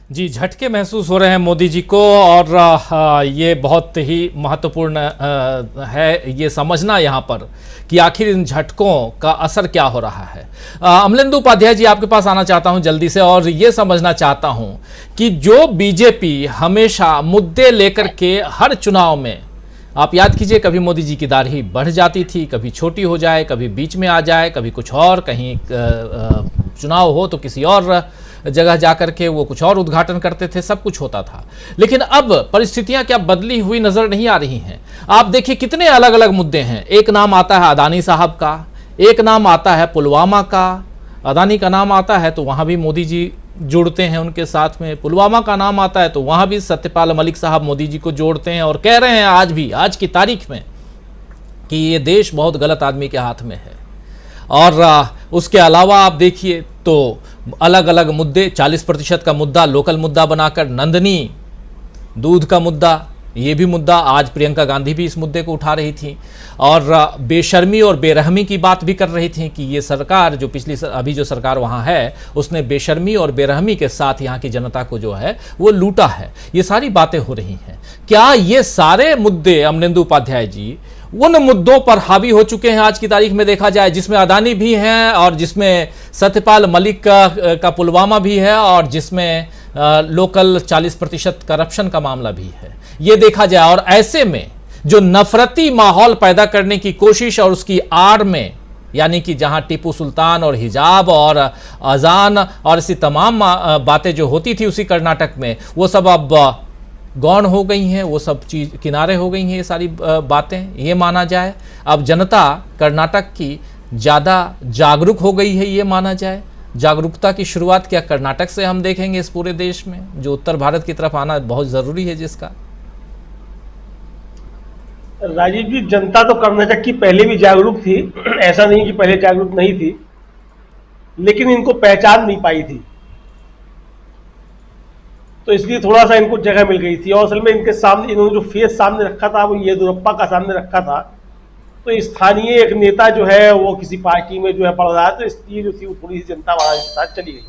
जी, झटके महसूस हो रहे हैं मोदी जी को, और ये बहुत ही महत्वपूर्ण है ये समझना यहाँ पर कि आखिर इन झटकों का असर क्या हो रहा है। अमलेंदु उपाध्याय जी, आपके पास आना चाहता हूँ जल्दी से, और ये समझना चाहता हूँ कि जो बीजेपी हमेशा मुद्दे लेकर के हर चुनाव में, आप याद कीजिए, कभी मोदी जी की दाढ़ी बढ़ जाती थी, कभी छोटी हो जाए, कभी बीच में आ जाए, कभी कुछ और, कहीं चुनाव हो तो किसी और जगह जाकर के वो कुछ और उद्घाटन करते थे, सब कुछ होता था। लेकिन अब परिस्थितियां क्या बदली हुई नजर नहीं आ रही हैं? आप देखिए कितने अलग अलग मुद्दे हैं। एक नाम आता है अदानी साहब का, एक नाम आता है पुलवामा का। अदानी का नाम आता है तो वहां भी मोदी जी जुड़ते हैं उनके साथ में, पुलवामा का नाम आता है तो वहां भी सत्यपाल मलिक साहब मोदी जी को जोड़ते हैं और कह रहे हैं आज भी, आज की तारीख में, कि ये देश बहुत गलत आदमी के हाथ में है। और उसके अलावा आप देखिए तो अलग अलग मुद्दे, 40% का मुद्दा लोकल मुद्दा बनाकर, नंदनी दूध का मुद्दा, ये भी मुद्दा आज प्रियंका गांधी भी इस मुद्दे को उठा रही थी और बेशर्मी और बेरहमी की बात भी कर रही थी कि ये सरकार जो अभी जो सरकार वहाँ है उसने बेशर्मी और बेरहमी के साथ यहाँ की जनता को जो है वो लूटा है। ये सारी बातें हो रही हैं। क्या ये सारे मुद्दे अमरेंदु उपाध्याय जी उन मुद्दों पर हावी हो चुके हैं आज की तारीख में देखा जाए, जिसमें अदानी भी हैं और जिसमें सत्यपाल मलिक का पुलवामा भी है और जिसमें लोकल 40% करप्शन का मामला भी है, ये देखा जाए। और ऐसे में जो नफरती माहौल पैदा करने की कोशिश और उसकी आड़ में, यानी कि जहां टिप्पू सुल्तान और हिजाब और अजान और ऐसी तमाम बातें जो होती थी उसी कर्नाटक में, वो सब अब गौण हो गई हैं, वो सब चीज किनारे हो गई हैं, ये सारी बातें, ये माना जाए। अब जनता कर्नाटक की ज़्यादा जागरूक हो गई है, ये माना जाए। जागरूकता की शुरुआत क्या कर्नाटक से हम देखेंगे इस पूरे देश में, जो उत्तर भारत की तरफ आना बहुत ज़रूरी है जिसका। राजीव जी, जनता तो कर्नाटक की पहले भी जागरूक थी, ऐसा नहीं कि पहले जागरूक नहीं थी, लेकिन इनको पहचान नहीं पाई थी, तो इसलिए थोड़ा सा इनको जगह मिल गई थी। और असल में इनके सामने इन्होंने जो फेस सामने रखा था वो येदियुरप्पा का सामने रखा था, तो स्थानीय एक नेता जो है वो किसी पार्टी में जो है पड़ रहा है, तो इसलिए जो थी वो थोड़ी सी जनता वहां के साथ चली गई।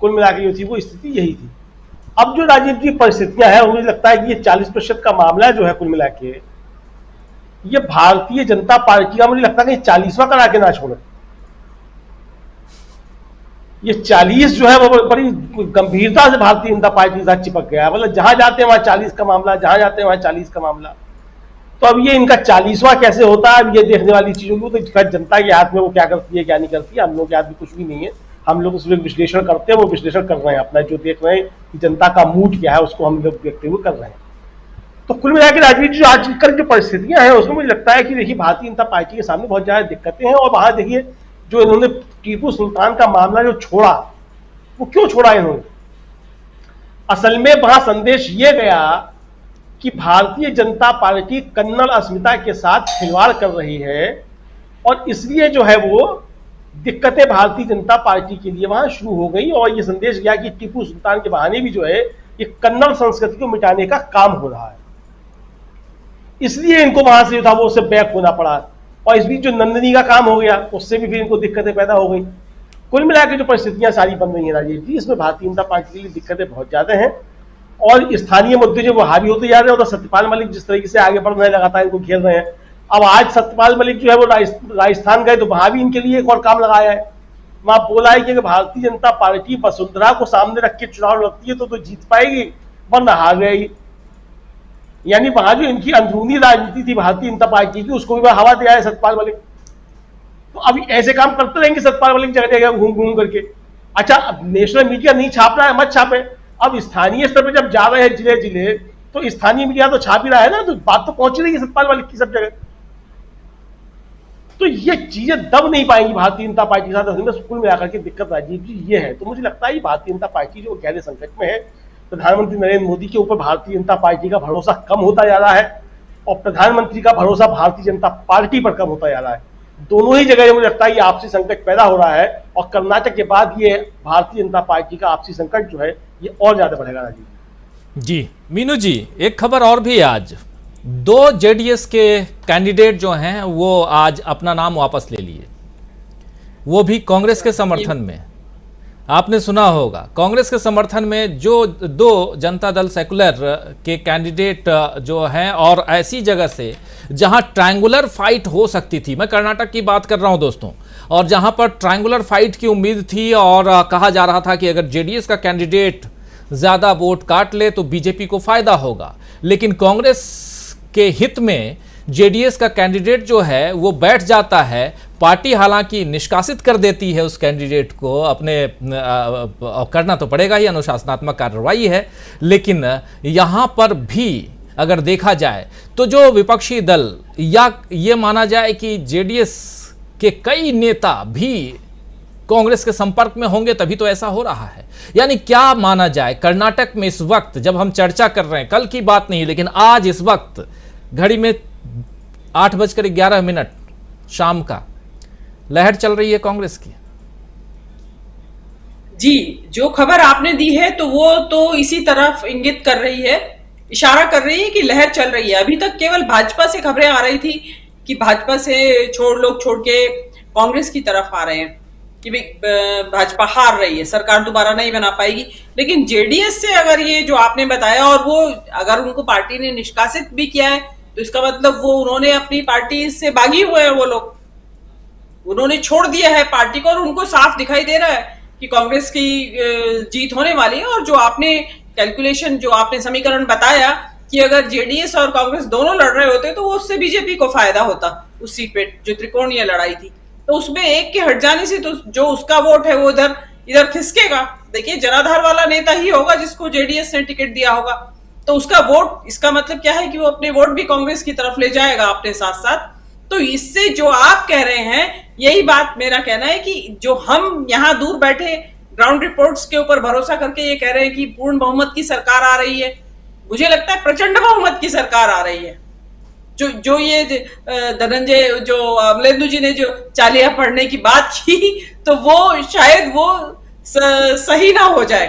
कुल मिलाकर जो थी वो स्थिति यही थी। अब जो राजीव जी परिस्थितियां हैं, मुझे लगता है कि ये 40% का मामला जो है कुल मिला के, ये भारतीय जनता पार्टी का मुझे लगता है कि 40वां करा के ना छोड़े। ये 40 जो है वो बड़ी गंभीरता से भारतीय जनता पार्टी के साथ चिपक गया, मतलब जहां जाते हैं वहां 40 का मामला, जहां जाते हैं वहां 40 का मामला। तो अब ये इनका 40वां कैसे होता है, अब ये देखने वाली चीज होगी। तो जनता के हाथ में वो क्या करती है क्या नहीं करती है, हम लोग के हाथ में कुछ भी नहीं है। हम लोग उसमें विश्लेषण करते हैं, वो विश्लेषण कर रहे हैं अपना, जो देख रहे हैं कि जनता का मूड क्या है उसको हम लोग देखते हुए कर रहे हैं। तो कुल मिलाकर राजनीति जो आजकल जो परिस्थितियां हैं उसमें मुझे लगता है कि देखिए भारतीय जनता पार्टी के सामने बहुत ज्यादा दिक्कतें हैं। और वहां देखिए जो इन्होंने टीपू सुल्तान का मामला जो छोड़ा, वो क्यों छोड़ा इन्होंने? असल में वहां संदेश ये गया कि भारतीय जनता पार्टी कन्नड़ अस्मिता के साथ खिलवाड़ कर रही है और इसलिए जो है वो दिक्कतें भारतीय जनता पार्टी के लिए वहां शुरू हो गई। और ये संदेश गया कि टीपू सुल्तान के बहाने भी जो है ये कन्नड़ संस्कृति को मिटाने का काम हो रहा है, इसलिए इनको वहां से जो था वो उससे बैक होना पड़ा। और इस बीच जो नंदनी का काम हो गया उससे भी फिर इनको दिक्कतें पैदा हो गई। कुल मिलाकर जो परिस्थितियां सारी बन रही हैं राजीव जी, इसमें भारतीय जनता पार्टी के लिए दिक्कतें बहुत ज्यादा हैं और स्थानीय मुद्दे जो वो हावी होते जा रहे हैं। और सत्यपाल मलिक जिस तरीके से आगे बढ़ रहे हैं, लगातार इनको घेर रहे हैं। अब आज सत्यपाल मलिक जो है वो राजस्थान गए तो वहां भी इनके लिए एक और काम लगाया है। वहां बोला है कि भारतीय जनता पार्टी वसुंधरा को सामने रख के चुनाव लड़ती है तो जीत पाएगी, वरना हार गएगी। यानी वहां जो इनकी अंदरूनी राजनीति थी भारतीय जनता पार्टी की, उसको भी हवा दिया है सत्यपाल मलिक। तो अभी ऐसे काम करते रहेंगे सत्यपाल मलिक जगह जगह घूम घूम करके। अच्छा, अब नेशनल मीडिया नहीं छाप रहा है, मत छापे। अब स्थानीय स्तर पर जब जा रहे हैं जिले जिले, तो स्थानीय मीडिया तो छाप ही रहा है ना, तो बात तो पहुंच रही है सत्यपाल मलिक की सब जगह। तो ये चीजें दब नहीं पाएंगी भारतीय जनता पार्टी के साथ। कुल मिलाकर के दिक्कत राजीव जी ये है। तो मुझे लगता है भारतीय जनता पार्टी जो गहरे संकट में है, प्रधानमंत्री नरेंद्र मोदी के ऊपर भारतीय जनता पार्टी का भरोसा कम होता जा रहा है और प्रधानमंत्री का भरोसा भारतीय जनता पार्टी पर कम होता जा रहा है। दोनों ही जगह मुझे लगता है ये आपसी संकट पैदा हो रहा है और कर्नाटक के बाद ये भारतीय जनता पार्टी का आपसी संकट जो है ये और ज्यादा बढ़ेगा राजीव जी। मीनू जी, एक खबर और भी आज, 2 जेडीएस के कैंडिडेट जो हैं वो आज अपना नाम वापस ले लिए, वो भी कांग्रेस के समर्थन में। आपने सुना होगा कांग्रेस के समर्थन में जो 2 जनता दल सेकुलर के कैंडिडेट जो हैं और ऐसी जगह से जहां ट्रायंगुलर फाइट हो सकती थी, मैं कर्नाटक की बात कर रहा हूं दोस्तों, और जहां पर ट्रायंगुलर फाइट की उम्मीद थी और कहा जा रहा था कि अगर जेडीएस का कैंडिडेट ज्यादा वोट काट ले तो बीजेपी को फायदा होगा, लेकिन कांग्रेस के हित में जेडीएस का कैंडिडेट जो है वो बैठ जाता है। पार्टी हालांकि निष्कासित कर देती है उस कैंडिडेट को, अपने करना तो पड़ेगा ही, अनुशासनात्मक कार्रवाई है, लेकिन यहां पर भी अगर देखा जाए तो जो विपक्षी दल या ये माना जाए कि जेडीएस के कई नेता भी कांग्रेस के संपर्क में होंगे, तभी तो ऐसा हो रहा है। यानी क्या माना जाए कर्नाटक में इस वक्त जब हम चर्चा कर रहे हैं, कल की बात नहीं लेकिन आज इस वक्त घड़ी में 8:11 शाम का लहर चल रही है कांग्रेस की। जी, जो खबर आपने दी है तो वो तो इसी तरफ इंगित कर रही है, इशारा कर रही है कि लहर चल रही है। अभी तक केवल भाजपा से खबरें आ रही थी कि भाजपा से लोग छोड़ के कांग्रेस की तरफ आ रहे हैं कि भाजपा हार रही है, सरकार दोबारा नहीं बना पाएगी। लेकिन जेडीएस से अगर ये जो आपने बताया, और वो अगर उनको पार्टी ने निष्कासित भी किया है, तो इसका मतलब वो उन्होंने अपनी पार्टी से भागी हुए हैं, वो लोग उन्होंने छोड़ दिया है पार्टी को, और उनको साफ दिखाई दे रहा है कि कांग्रेस की जीत होने वाली है। और जो आपने कैलकुलेशन, जो आपने समीकरण बताया कि अगर जेडीएस और कांग्रेस दोनों लड़ रहे होते तो उससे बीजेपी को फायदा होता उस सीट पे, जो त्रिकोणीय लड़ाई थी। तो उसमें एक के हट जाने से तो जो उसका वोट है वो इधर खिसकेगा। देखिए, जनाधार वाला नेता ही होगा जिसको जेडीएस ने टिकट दिया होगा, तो उसका वोट, इसका मतलब क्या है कि वो अपने वोट भी कांग्रेस की तरफ ले जाएगा अपने साथ साथ। तो इससे जो आप कह रहे हैं, यही बात मेरा कहना है कि जो हम यहाँ दूर बैठे ग्राउंड रिपोर्ट्स के ऊपर भरोसा करके ये कह रहे हैं कि पूर्ण बहुमत की सरकार आ रही है, मुझे लगता है प्रचंड बहुमत की सरकार आ रही है। जो ये धनंजय, जो अमलेंदु जी ने जो चालिया पढ़ने की बात की, तो वो शायद वो सही ना हो जाए।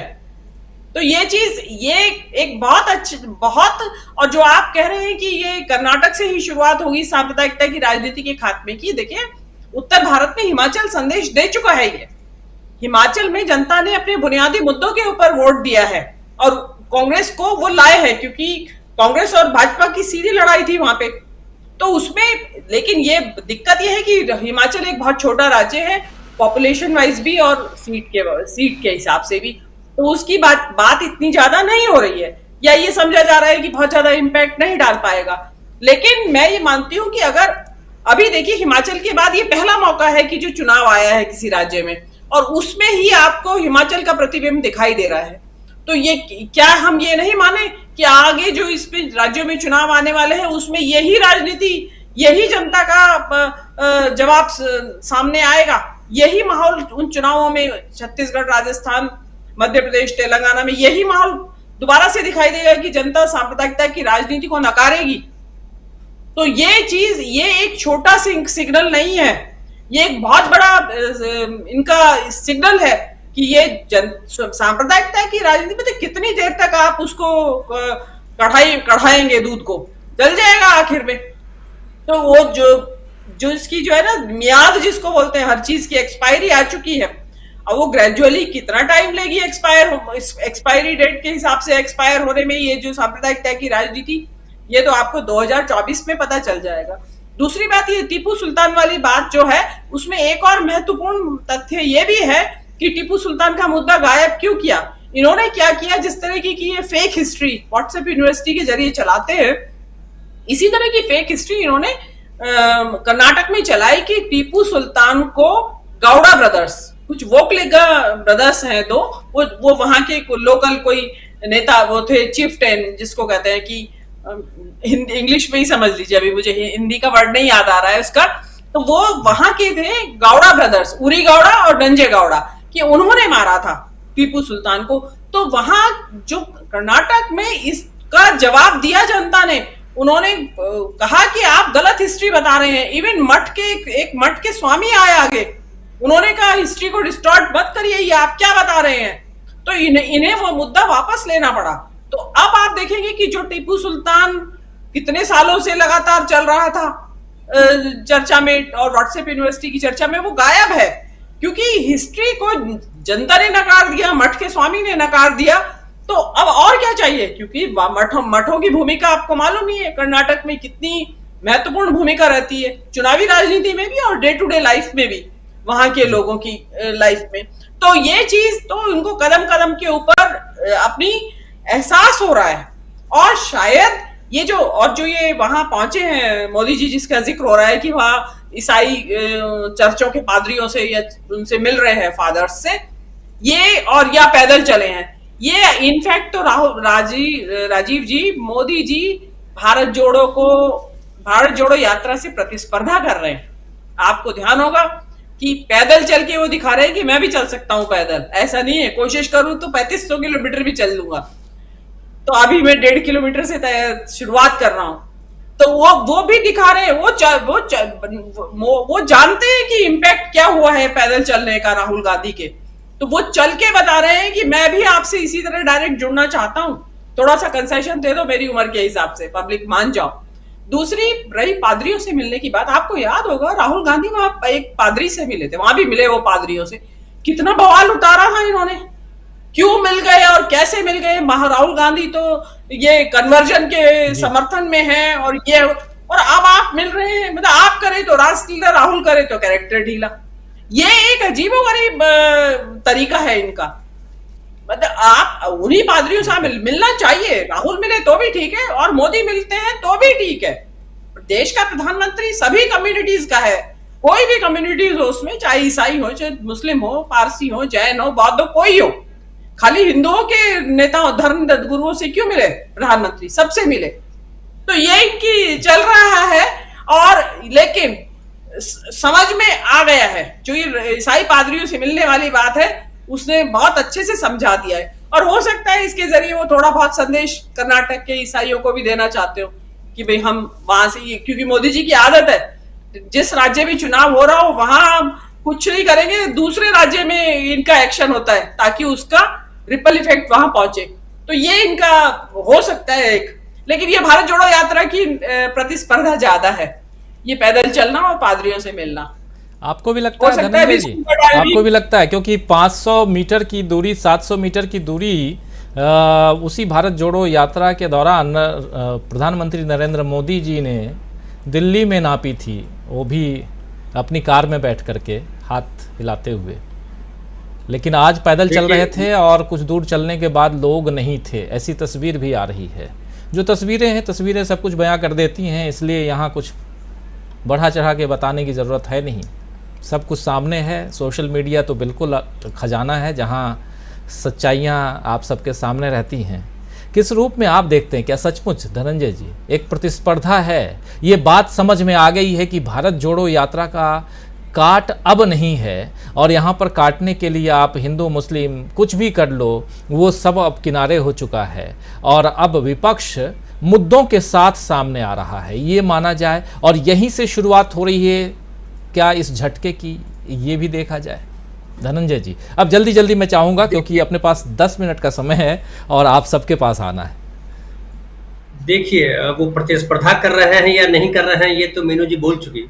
तो ये चीज, ये एक बहुत अच्छी, बहुत, और जो आप कह रहे हैं कि ये कर्नाटक से ही शुरुआत होगी सांप्रदायिकता की राजनीति के खात्मे की। देखिए, उत्तर भारत में हिमाचल संदेश दे चुका है। ये हिमाचल में जनता ने अपने बुनियादी मुद्दों के ऊपर वोट दिया है और कांग्रेस को वो लाए हैं, क्योंकि कांग्रेस और भाजपा की सीधी लड़ाई थी वहां पे। तो उसमें, लेकिन ये दिक्कत ये है कि हिमाचल एक बहुत छोटा राज्य है, पॉपुलेशन वाइज भी और सीट के हिसाब से भी, तो उसकी बात इतनी ज्यादा नहीं हो रही है, या ये समझा जा रहा है कि बहुत ज्यादा इम्पैक्ट नहीं डाल पाएगा। लेकिन मैं ये मानती हूं कि अगर अभी देखिए, हिमाचल के बाद ये पहला मौका है कि जो चुनाव आया है किसी राज्य में, और उसमें ही आपको हिमाचल का प्रतिबिंब दिखाई दे रहा है। तो ये क्या हम ये नहीं माने कि आगे जो इस पे राज्यों में चुनाव आने वाले हैं, उसमें यही राजनीति, यही जनता का जवाब सामने आएगा, यही माहौल उन चुनावों में छत्तीसगढ़, राजस्थान, मध्य प्रदेश, तेलंगाना में यही माहौल दोबारा से दिखाई देगा कि जनता सांप्रदायिकता की राजनीति को नकारेगी। तो ये चीज, ये एक छोटा सिग्नल नहीं है, ये एक बहुत बड़ा इनका सिग्नल है कि ये सांप्रदायिकता की राजनीति में तो कितनी देर तक आप उसको कढ़ाएंगे, दूध को जल जाएगा आखिर में। तो वो जो इसकी जो है ना मियाद जिसको बोलते हैं, हर चीज की एक्सपायरी आ चुकी है। अब वो ग्रेजुअली कितना टाइम लेगी एक्सपायरी डेट के हिसाब से एक्सपायर होने में, ये जो सांप्रदायिकता की राजनीति, ये तो आपको 2024 में पता चल जाएगा। दूसरी बात, ये टीपू सुल्तान वाली बात जो है, उसमें एक और महत्वपूर्ण तथ्य ये भी है कि टीपू सुल्तान का मुद्दा गायब क्यों किया। इन्होंने क्या किया, जिस तरह की ये फेक हिस्ट्री व्हाट्सएप यूनिवर्सिटी के जरिए चलाते हैं, इसी तरह की फेक हिस्ट्री इन्होंने कर्नाटक में चलाई कि टीपू सुल्तान को गौड़ा ब्रदर्स, कुछ वोकलिगा ब्रदर्स हैं दो, वो वहां के लोकल कोई नेता, वो थे चिफ्टेन जिसको कहते हैं, कि इंग्लिश में ही समझ लीजिए, अभी मुझे हिंदी का वर्ड नहीं याद आ रहा है उसका। तो वो वहां के थे गौड़ा ब्रदर्स, उरी गौड़ा और डंजे गौड़ा, कि उन्होंने मारा था टीपू सुल्तान को। तो वहां जो कर्नाटक में इसका जवाब दिया जनता ने, उन्होंने कहा कि आप गलत हिस्ट्री बता रहे हैं। इवन एक मठ के स्वामी आए आगे, उन्होंने कहा हिस्ट्री को डिस्टॉर्ट मत करिए, ये आप क्या बता रहे हैं। तो इन्हें वो मुद्दा वापस लेना पड़ा। तो अब आप देखेंगे कि जो टीपू सुल्तान कितने सालों से लगातार चल रहा था चर्चा में, और व्हाट्सएप यूनिवर्सिटी की चर्चा में, वो गायब है, क्योंकि हिस्ट्री को जनता ने नकार दिया, मठ के स्वामी ने नकार दिया। तो अब और क्या चाहिए, क्योंकि मठों की भूमिका आपको मालूम ही है कर्नाटक में कितनी महत्वपूर्ण भूमिका रहती है, चुनावी राजनीति में भी और डे टू डे लाइफ में भी, वहां के लोगों की लाइफ में। तो ये चीज तो उनको कदम कदम के ऊपर अपनी एहसास हो रहा है। और शायद ये जो ये वहां पहुंचे हैं मोदी जी, जिसका जिक्र हो रहा है कि वहां ईसाई चर्चों के पादरियों से या उनसे मिल रहे हैं, फादर्स से, ये और या पैदल चले हैं, ये इनफैक्ट तो राजीव जी, मोदी जी भारत जोड़ो यात्रा से प्रतिस्पर्धा कर रहे हैं। आपको ध्यान होगा कि पैदल चल के वो दिखा रहे हैं कि मैं भी चल सकता हूं पैदल। ऐसा नहीं है, कोशिश करूं तो 3500 किलोमीटर भी चल लूंगा। तो अभी मैं 1.5 किलोमीटर से शुरुआत कर रहा हूं। तो वो भी दिखा रहे हैं, वो जानते हैं कि इम्पैक्ट क्या हुआ है पैदल चलने का राहुल गांधी के। तो वो चल के बता रहे हैं कि मैं भी आपसे इसी तरह डायरेक्ट जुड़ना चाहता हूं। थोड़ा सा कंसेशन दे दो मेरी उम्र के हिसाब से, पब्लिक मान जाओ। दूसरी रही पादरियों से मिलने की बात, आपको याद होगा राहुल गांधी वहां एक पादरी से मिले थे, वहां भी मिले वो पादरियों से, कितना बवाल उतारा था इन्होंने, क्यों मिल गए और कैसे मिल गए। राहुल गांधी तो ये कन्वर्जन के समर्थन में है और ये, और अब आप मिल रहे हैं, मतलब आप करे तो राज ढीला, राहुल करे तो कैरेक्टर ढीला। ये एक अजीबोगरीब तरीका है इनका। मतलब आप उन्हीं पादरियों से मिलना चाहिए, राहुल मिले तो भी ठीक है और मोदी मिलते हैं तो भी ठीक है। देश का प्रधानमंत्री सभी कम्युनिटीज का है, कोई भी कम्युनिटीज हो उसमें, चाहे ईसाई हो, चाहे मुस्लिम हो, पारसी हो, जैन हो, बौद्ध हो, कोई हो। खाली हिंदुओं के नेताओं, धर्म गुरुओं से क्यों मिले प्रधानमंत्री, सबसे मिले। तो ये इनकी चल रहा है, और लेकिन समझ में आ गया है, जो ये ईसाई पादरियों से मिलने वाली बात है उसने बहुत अच्छे से समझा दिया है। और हो सकता है इसके जरिए वो थोड़ा बहुत संदेश कर्नाटक के ईसाइयों को भी देना चाहते हो कि भाई हम वहां से, क्योंकि मोदी जी की आदत है जिस राज्य में चुनाव हो रहा हो वहां कुछ नहीं करेंगे, दूसरे राज्य में इनका एक्शन होता है ताकि उसका रिपल इफेक्ट वहां पहुंचे। तो ये इनका हो सकता है एक, लेकिन ये भारत जोड़ो यात्रा की प्रतिस्पर्धा ज्यादा है, ये पैदल चलना और पादरियों से मिलना। आपको भी लगता है धनंजय जी, आपको भी लगता है, क्योंकि 500 मीटर की दूरी, 700 मीटर की दूरी उसी भारत जोड़ो यात्रा के दौरान प्रधानमंत्री नरेंद्र मोदी जी ने दिल्ली में नापी थी, वो भी अपनी कार में बैठ करके हाथ हिलाते हुए। लेकिन आज पैदल चल रहे थे और कुछ दूर चलने के बाद लोग नहीं थे, ऐसी तस्वीर भी आ रही है। जो तस्वीरें हैं, तस्वीरें सब कुछ बयां कर देती हैं, इसलिए यहाँ कुछ बढ़ा चढ़ा के बताने की ज़रूरत है नहीं, सब कुछ सामने है। सोशल मीडिया तो बिल्कुल खजाना है जहाँ सच्चाइयाँ आप सबके सामने रहती हैं। किस रूप में आप देखते हैं, क्या सचमुच धनंजय जी एक प्रतिस्पर्धा है? ये बात समझ में आ गई है कि भारत जोड़ो यात्रा का काट अब नहीं है, और यहाँ पर काटने के लिए आप हिंदू मुस्लिम कुछ भी कर लो, वो सब अब किनारे हो चुका है, और अब विपक्ष मुद्दों के साथ सामने आ रहा है, ये माना जाए। और यहीं से शुरुआत हो रही है क्या इस झटके की, ये भी देखा जाए। धनंजय जी अब जल्दी जल्दी मैं चाहूँगा, क्योंकि अपने पास 10 मिनट का समय है और आप सबके पास आना है। देखिए, वो प्रतिस्पर्धा कर रहे हैं या नहीं कर रहे हैं ये तो मीनू जी बोल चुकी।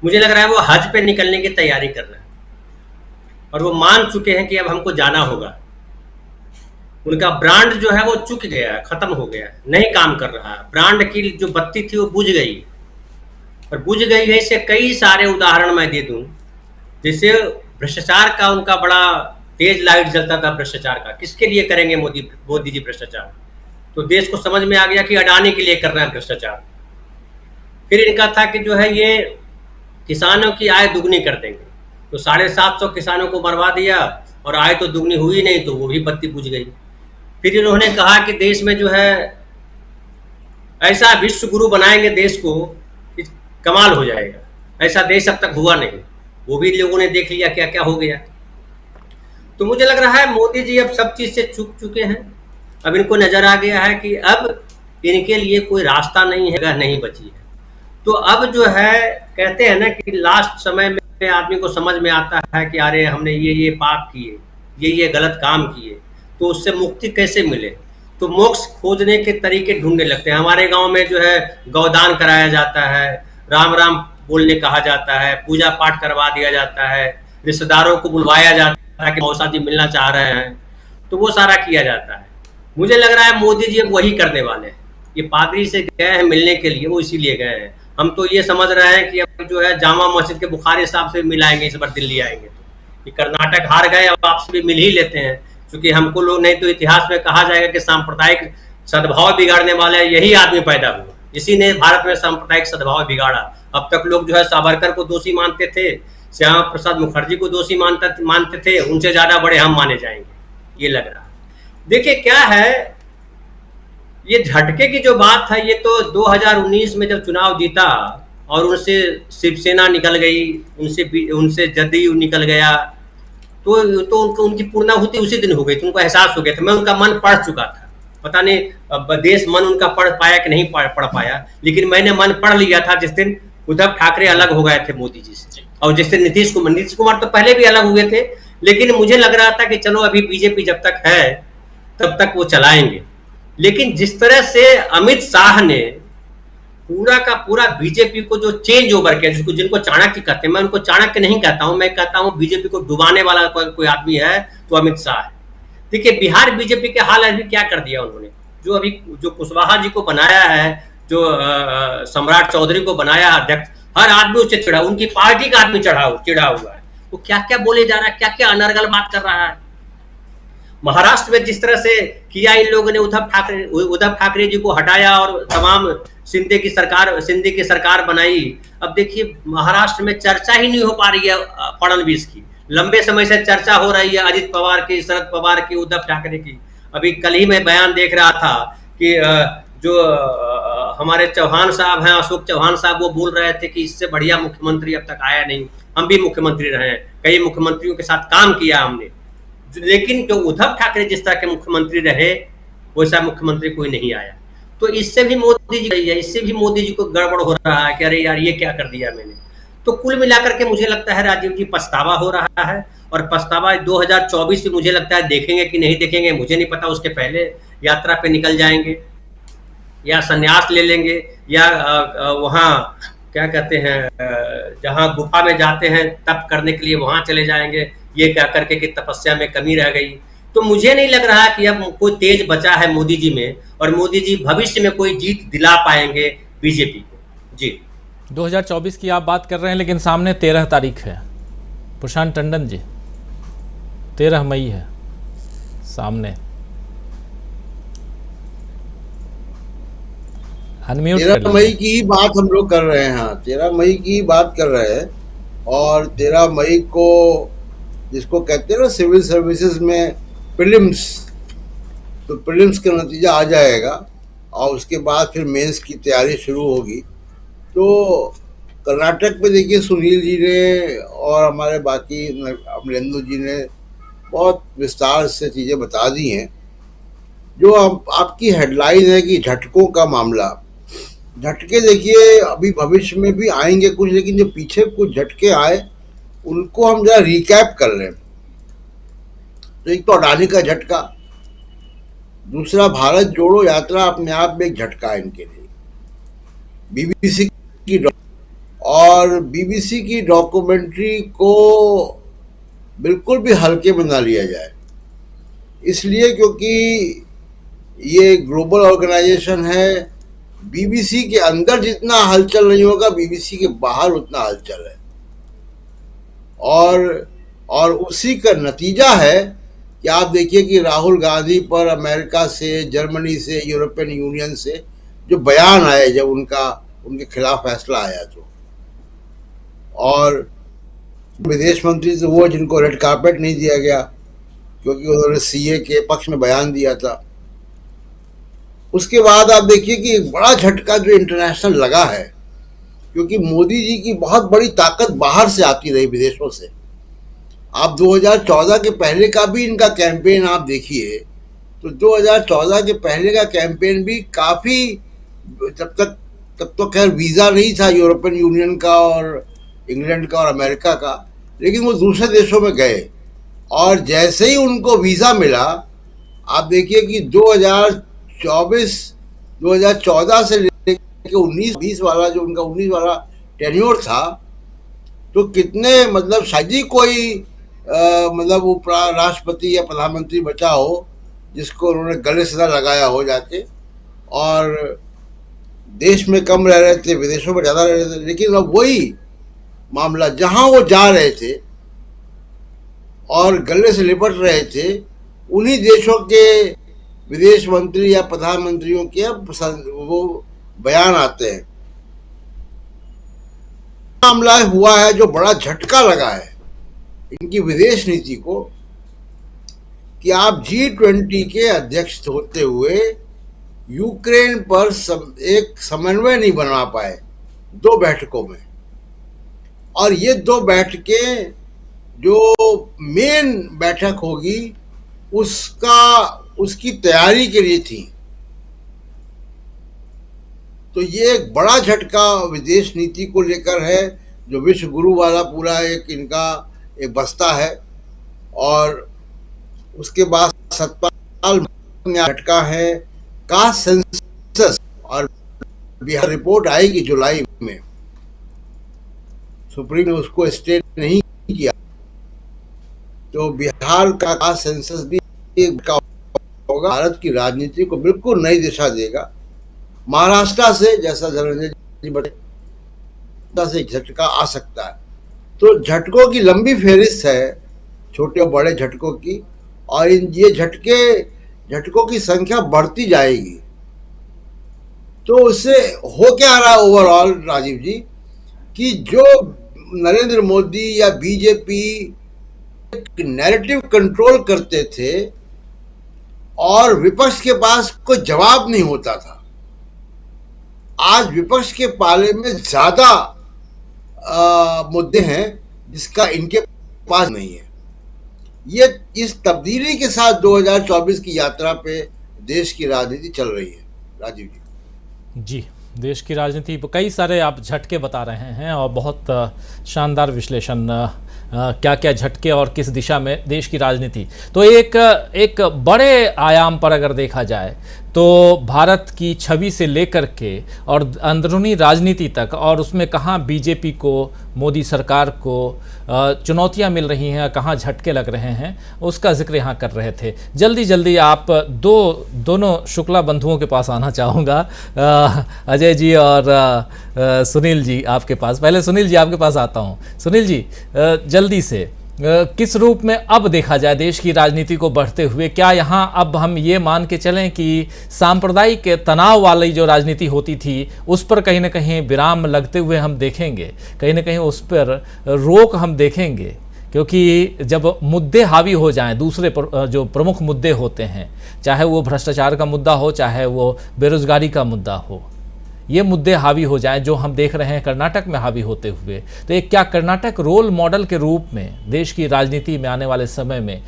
मुझे लग रहा है वो हज पे निकलने की तैयारी कर रहे हैं और वो मान चुके हैं कि अब हमको जाना होगा। उनका ब्रांड जो है वो चुक गया है, खत्म हो गया है, नहीं काम कर रहा है। ब्रांड की जो बत्ती थी वो बुझ गई, और बुझ गई है। इससे कई सारे उदाहरण मैं दे दूं, जैसे भ्रष्टाचार का उनका बड़ा तेज लाइट जलता था भ्रष्टाचार का। किसके लिए करेंगे मोदी जी भ्रष्टाचार? तो देश को समझ में आ गया कि अडानी के लिए कर रहे हैं भ्रष्टाचार। फिर इनका था कि जो है ये किसानों की आय दुगनी कर देंगे, तो 750 किसानों को मरवा दिया और आय तो दुगनी हुई नहीं, तो वो भी बत्ती बुझ गई। फिर इन्होंने कहा कि देश में जो है ऐसा विश्व गुरु बनाएंगे देश को कि कमाल हो जाएगा, ऐसा देश अब तक हुआ नहीं। वो भी लोगों ने देख लिया क्या क्या हो गया। तो मुझे लग रहा है मोदी जी अब सब चीज से चूक चुके हैं। अब इनको नजर आ गया है कि अब इनके लिए कोई रास्ता नहीं है, नहीं बची है। तो अब जो है कहते हैं ना कि लास्ट समय में आदमी को समझ में आता है कि अरे हमने ये पाप किए, ये गलत काम किए, तो उससे मुक्ति कैसे मिले। तो मोक्ष खोजने के तरीके ढूंढने लगते हैं। हमारे गांव में जो है गौदान कराया जाता है, राम राम बोलने कहा जाता है, पूजा पाठ करवा दिया जाता है, रिश्तेदारों को बुलवाया जाता है कि मौसा जी मिलना चाह रहे हैं, तो वो सारा किया जाता है। मुझे लग रहा है मोदी जी अब वही करने वाले हैं। ये पादरी से गए हैं मिलने के लिए, वो इसीलिए गए हैं। हम तो ये समझ रहे हैं कि अब जो है जामा मस्जिद के बुखारी साहब से मिलाएंगे इस बार दिल्ली आएंगे तो। ये कर्नाटक हार गए, अब आपसे भी मिल ही लेते हैं, क्योंकि हमको लोग नहीं तो इतिहास में कहा जाएगा कि सांप्रदायिक सद्भाव बिगाड़ने वाले यही आदमी पैदा हुआ, इसी ने भारत में सांप्रदायिक सद्भाव बिगाड़ा। अब तक लोग जो है सावरकर को दोषी मानते थे, श्यामा प्रसाद मुखर्जी को दोषी मानते थे, उनसे ज्यादा बड़े हम माने जाएंगे, ये लग रहा है। देखिए क्या है, ये झटके की जो बात है, ये तो 2019 में जब चुनाव जीता और उनसे शिवसेना निकल गई, उनसे जदयू निकल गया, तो उनकी पूर्णाहुति उसी दिन हो गई। तो उनको एहसास हो गया था, मैं उनका मन पढ़ चुका था। पता नहीं देश मन उनका पढ़ पाया कि नहीं पढ़ पाया, लेकिन मैंने मन पढ़ लिया था जिस दिन उद्धव ठाकरे अलग हो गए थे मोदी जी से, और जिस दिन नीतीश कुमार तो पहले भी अलग हुए थे, लेकिन मुझे लग रहा था कि चलो अभी बीजेपी जब तक है तब तक वो चलाएंगे। लेकिन जिस तरह से अमित शाह ने पूरा का पूरा बीजेपी को जो चेंज ओवर किया, जिनको चाणक्य कहते हैं, मैं उनको चाणक्य नहीं कहता हूं, मैं कहता हूं बीजेपी को डुबाने वाला कोई आदमी है तो अमित शाह है। देखिए बिहार बीजेपी के हाल अभी क्या कर दिया उन्होंने, जो कुशवाहा जी को बनाया है, जो सम्राट चौधरी को बनाया अध्यक्ष, हर आदमी उससे चिढ़ा, उनकी पार्टी का आदमी चिढ़ा हुआ है। वो क्या क्या बोले जा रहा है, क्या क्या अनर्गल बात कर रहा है। महाराष्ट्र में जिस तरह से किया इन लोगों ने, उद्धव ठाकरे जी को हटाया और तमाम शिंदे की सरकार बनाई। अब देखिए महाराष्ट्र में चर्चा ही नहीं हो पा रही है फडणवीस की, लंबे समय से चर्चा हो रही है अजित पवार की, शरद पवार की, उद्धव ठाकरे की। अभी कल ही मैं बयान देख रहा था कि जो हमारे चौहान साहब हैं, अशोक चौहान साहब, वो बोल रहे थे कि इससे बढ़िया मुख्यमंत्री अब तक आया नहीं। हम भी मुख्यमंत्री रहे हैं, कई मुख्यमंत्रियों के साथ काम किया हमने, लेकिन जो उद्धव ठाकरे जिस तरह के मुख्यमंत्री रहे वैसा मुख्यमंत्री कोई नहीं आया। तो इससे भी मोदी जी को गड़बड़ हो रहा है कि अरे यार ये क्या कर दिया मैंने। तो कुल मिलाकर के मुझे लगता है राजीव जी पछतावा हो रहा है, और पछतावा 2024 में मुझे लगता है देखेंगे कि नहीं देखेंगे मुझे नहीं पता। उसके पहले यात्रा पे निकल जाएंगे या संन्यास ले लेंगे, या वहाँ क्या कहते हैं जहाँ गुफा में जाते हैं तप करने के लिए वहाँ चले जाएंगे, ये क्या करके कि तपस्या में कमी रह गई। तो मुझे नहीं लग रहा कि अब कोई तेज बचा है मोदी जी में, और मोदी जी भविष्य में कोई जीत दिला पाएंगे बीजेपी को। जी 2024 की आप बात कर रहे हैं, लेकिन सामने 13 तारीख है प्रशांत टंडन जी, 13 मई है सामने। अनम्यूट 13 मई की ही बात हम लोग कर रहे हैं। हाँ 13 मई की ही बात कर रहे हैं, और 13 मई को जिसको कहते हैं ना सिविल सर्विसेज में प्रीलिम्स, तो प्रीलिम्स का नतीजा आ जाएगा और उसके बाद फिर मेंस की तैयारी शुरू होगी। तो कर्नाटक में देखिए सुनील जी ने और हमारे बाकी अमरेंदु जी ने बहुत विस्तार से चीज़ें बता दी हैं। जो आपकी हेडलाइन है कि झटकों का मामला, झटके देखिए अभी भविष्य में भी आएंगे कुछ, लेकिन जो पीछे कुछ झटके आए उनको हम जरा रिकैप कर लें। तो एक तो अडानी का झटका, दूसरा भारत जोड़ो यात्रा अपने आप में एक झटका है इनके लिए, बीबीसी की डॉक्यूमेंट्री को बिल्कुल भी हल्के में ना लिया जाए, इसलिए क्योंकि ये ग्लोबल ऑर्गेनाइजेशन है। बीबीसी के अंदर जितना हलचल नहीं होगा, बीबीसी के बाहर उतना हलचल है, और उसी का नतीजा है कि आप देखिए कि राहुल गांधी पर अमेरिका से, जर्मनी से, यूरोपियन यूनियन से जो बयान आए जब उनके खिलाफ फैसला आया, तो और विदेश मंत्री तो वो जिनको रेड कार्पेट नहीं दिया गया क्योंकि उन्होंने सीए के पक्ष में बयान दिया था। उसके बाद आप देखिए कि एक बड़ा झटका जो इंटरनेशनल लगा है, क्योंकि मोदी जी की बहुत बड़ी ताकत बाहर से आती रही, विदेशों से। आप 2014 के पहले का भी इनका कैंपेन आप देखिए, तो 2014 के पहले का कैंपेन भी काफ़ी, तब तो खैर वीज़ा नहीं था यूरोपियन यूनियन का और इंग्लैंड का और अमेरिका का, लेकिन वो दूसरे देशों में गए, और जैसे ही उनको वीज़ा मिला, आप देखिए कि 2014 से लेकर 19-20 वाला जो उनका 19 वाला टेन्योर था, तो कितने मतलब शायद ही कोई मतलब वो राष्ट्रपति या प्रधानमंत्री बचा हो जिसको उन्होंने गले से ना लगाया हो जाके, और देश में कम रह रहे थे, विदेशों में ज़्यादा रह रहे थे। लेकिन अब वही मामला जहाँ वो जा रहे थे और गले से लिपट रहे थे, उन्हीं देशों के विदेश मंत्री या प्रधानमंत्रियों के वो बयान आते हैं। मामला हुआ है जो बड़ा झटका लगा है इनकी विदेश नीति को, कि आप G20 के अध्यक्ष होते हुए यूक्रेन पर एक समन्वय नहीं बना पाए 2 बैठकों में, और ये 2 बैठकें जो मेन बैठक होगी उसकी तैयारी के लिए थी। तो ये एक बड़ा झटका विदेश नीति को लेकर है, जो विश्व गुरु वाला पूरा इनका एक बस्ता है। और उसके बाद सतपाल में झटका है कास्ट सेंसस और बिहार रिपोर्ट आएगी जुलाई में, सुप्रीम ने उसको स्टे नहीं किया, तो बिहार का कास्ट सेंसस भी होगा, भारत की राजनीति को बिल्कुल नई दिशा देगा। महाराष्ट्र से, जैसा धर्मेंद्र जी बता, से झटका आ सकता है। तो झटकों की लंबी फेहरिस्त है, छोटे और बड़े झटकों की, और ये झटकों की संख्या बढ़ती जाएगी। तो उससे हो क्या रहा ओवरऑल राजीव जी, कि जो नरेंद्र मोदी या बीजेपी नैरेटिव कंट्रोल करते थे और विपक्ष के पास कोई जवाब नहीं होता था, आज विपक्ष के पाले में ज्यादा मुद्दे हैं जिसका इनके पास नहीं है। ये इस तब्दीली के साथ 2024 की यात्रा पे देश की राजनीति चल रही है राजीव जी। देश की राजनीति कई सारे आप झटके बता रहे हैं और बहुत शानदार विश्लेषण, क्या क्या झटके और किस दिशा में देश की राजनीति। तो एक बड़े आयाम पर अगर देखा जाए तो भारत की छवि से लेकर के और अंदरूनी राजनीति तक, और उसमें कहाँ बीजेपी को, मोदी सरकार को चुनौतियां मिल रही हैं, कहाँ झटके लग रहे हैं, उसका जिक्र यहाँ कर रहे थे। जल्दी आप दोनों शुक्ला बंधुओं के पास आना चाहूँगा, अजय जी और सुनील जी आपके पास। पहले सुनील जी आपके पास आता हूँ। सुनील जी, जल्दी से किस रूप में अब देखा जाए देश की राजनीति को बढ़ते हुए? क्या यहाँ अब हम ये मान के चलें कि सांप्रदायिक तनाव वाली जो राजनीति होती थी उस पर कहीं ना कहीं विराम लगते हुए हम देखेंगे, कहीं ना कहीं उस पर रोक हम देखेंगे? क्योंकि जब मुद्दे हावी हो जाएं, दूसरे जो प्रमुख मुद्दे होते हैं, चाहे वो भ्रष्टाचार का मुद्दा हो, चाहे वो बेरोजगारी का मुद्दा हो, ये मुद्दे हावी हो जाएं जो हम देख रहे हैं कर्नाटक में हावी होते हुए, तो एक क्या कर्नाटक रोल मॉडल के रूप में देश की राजनीति में आने वाले समय में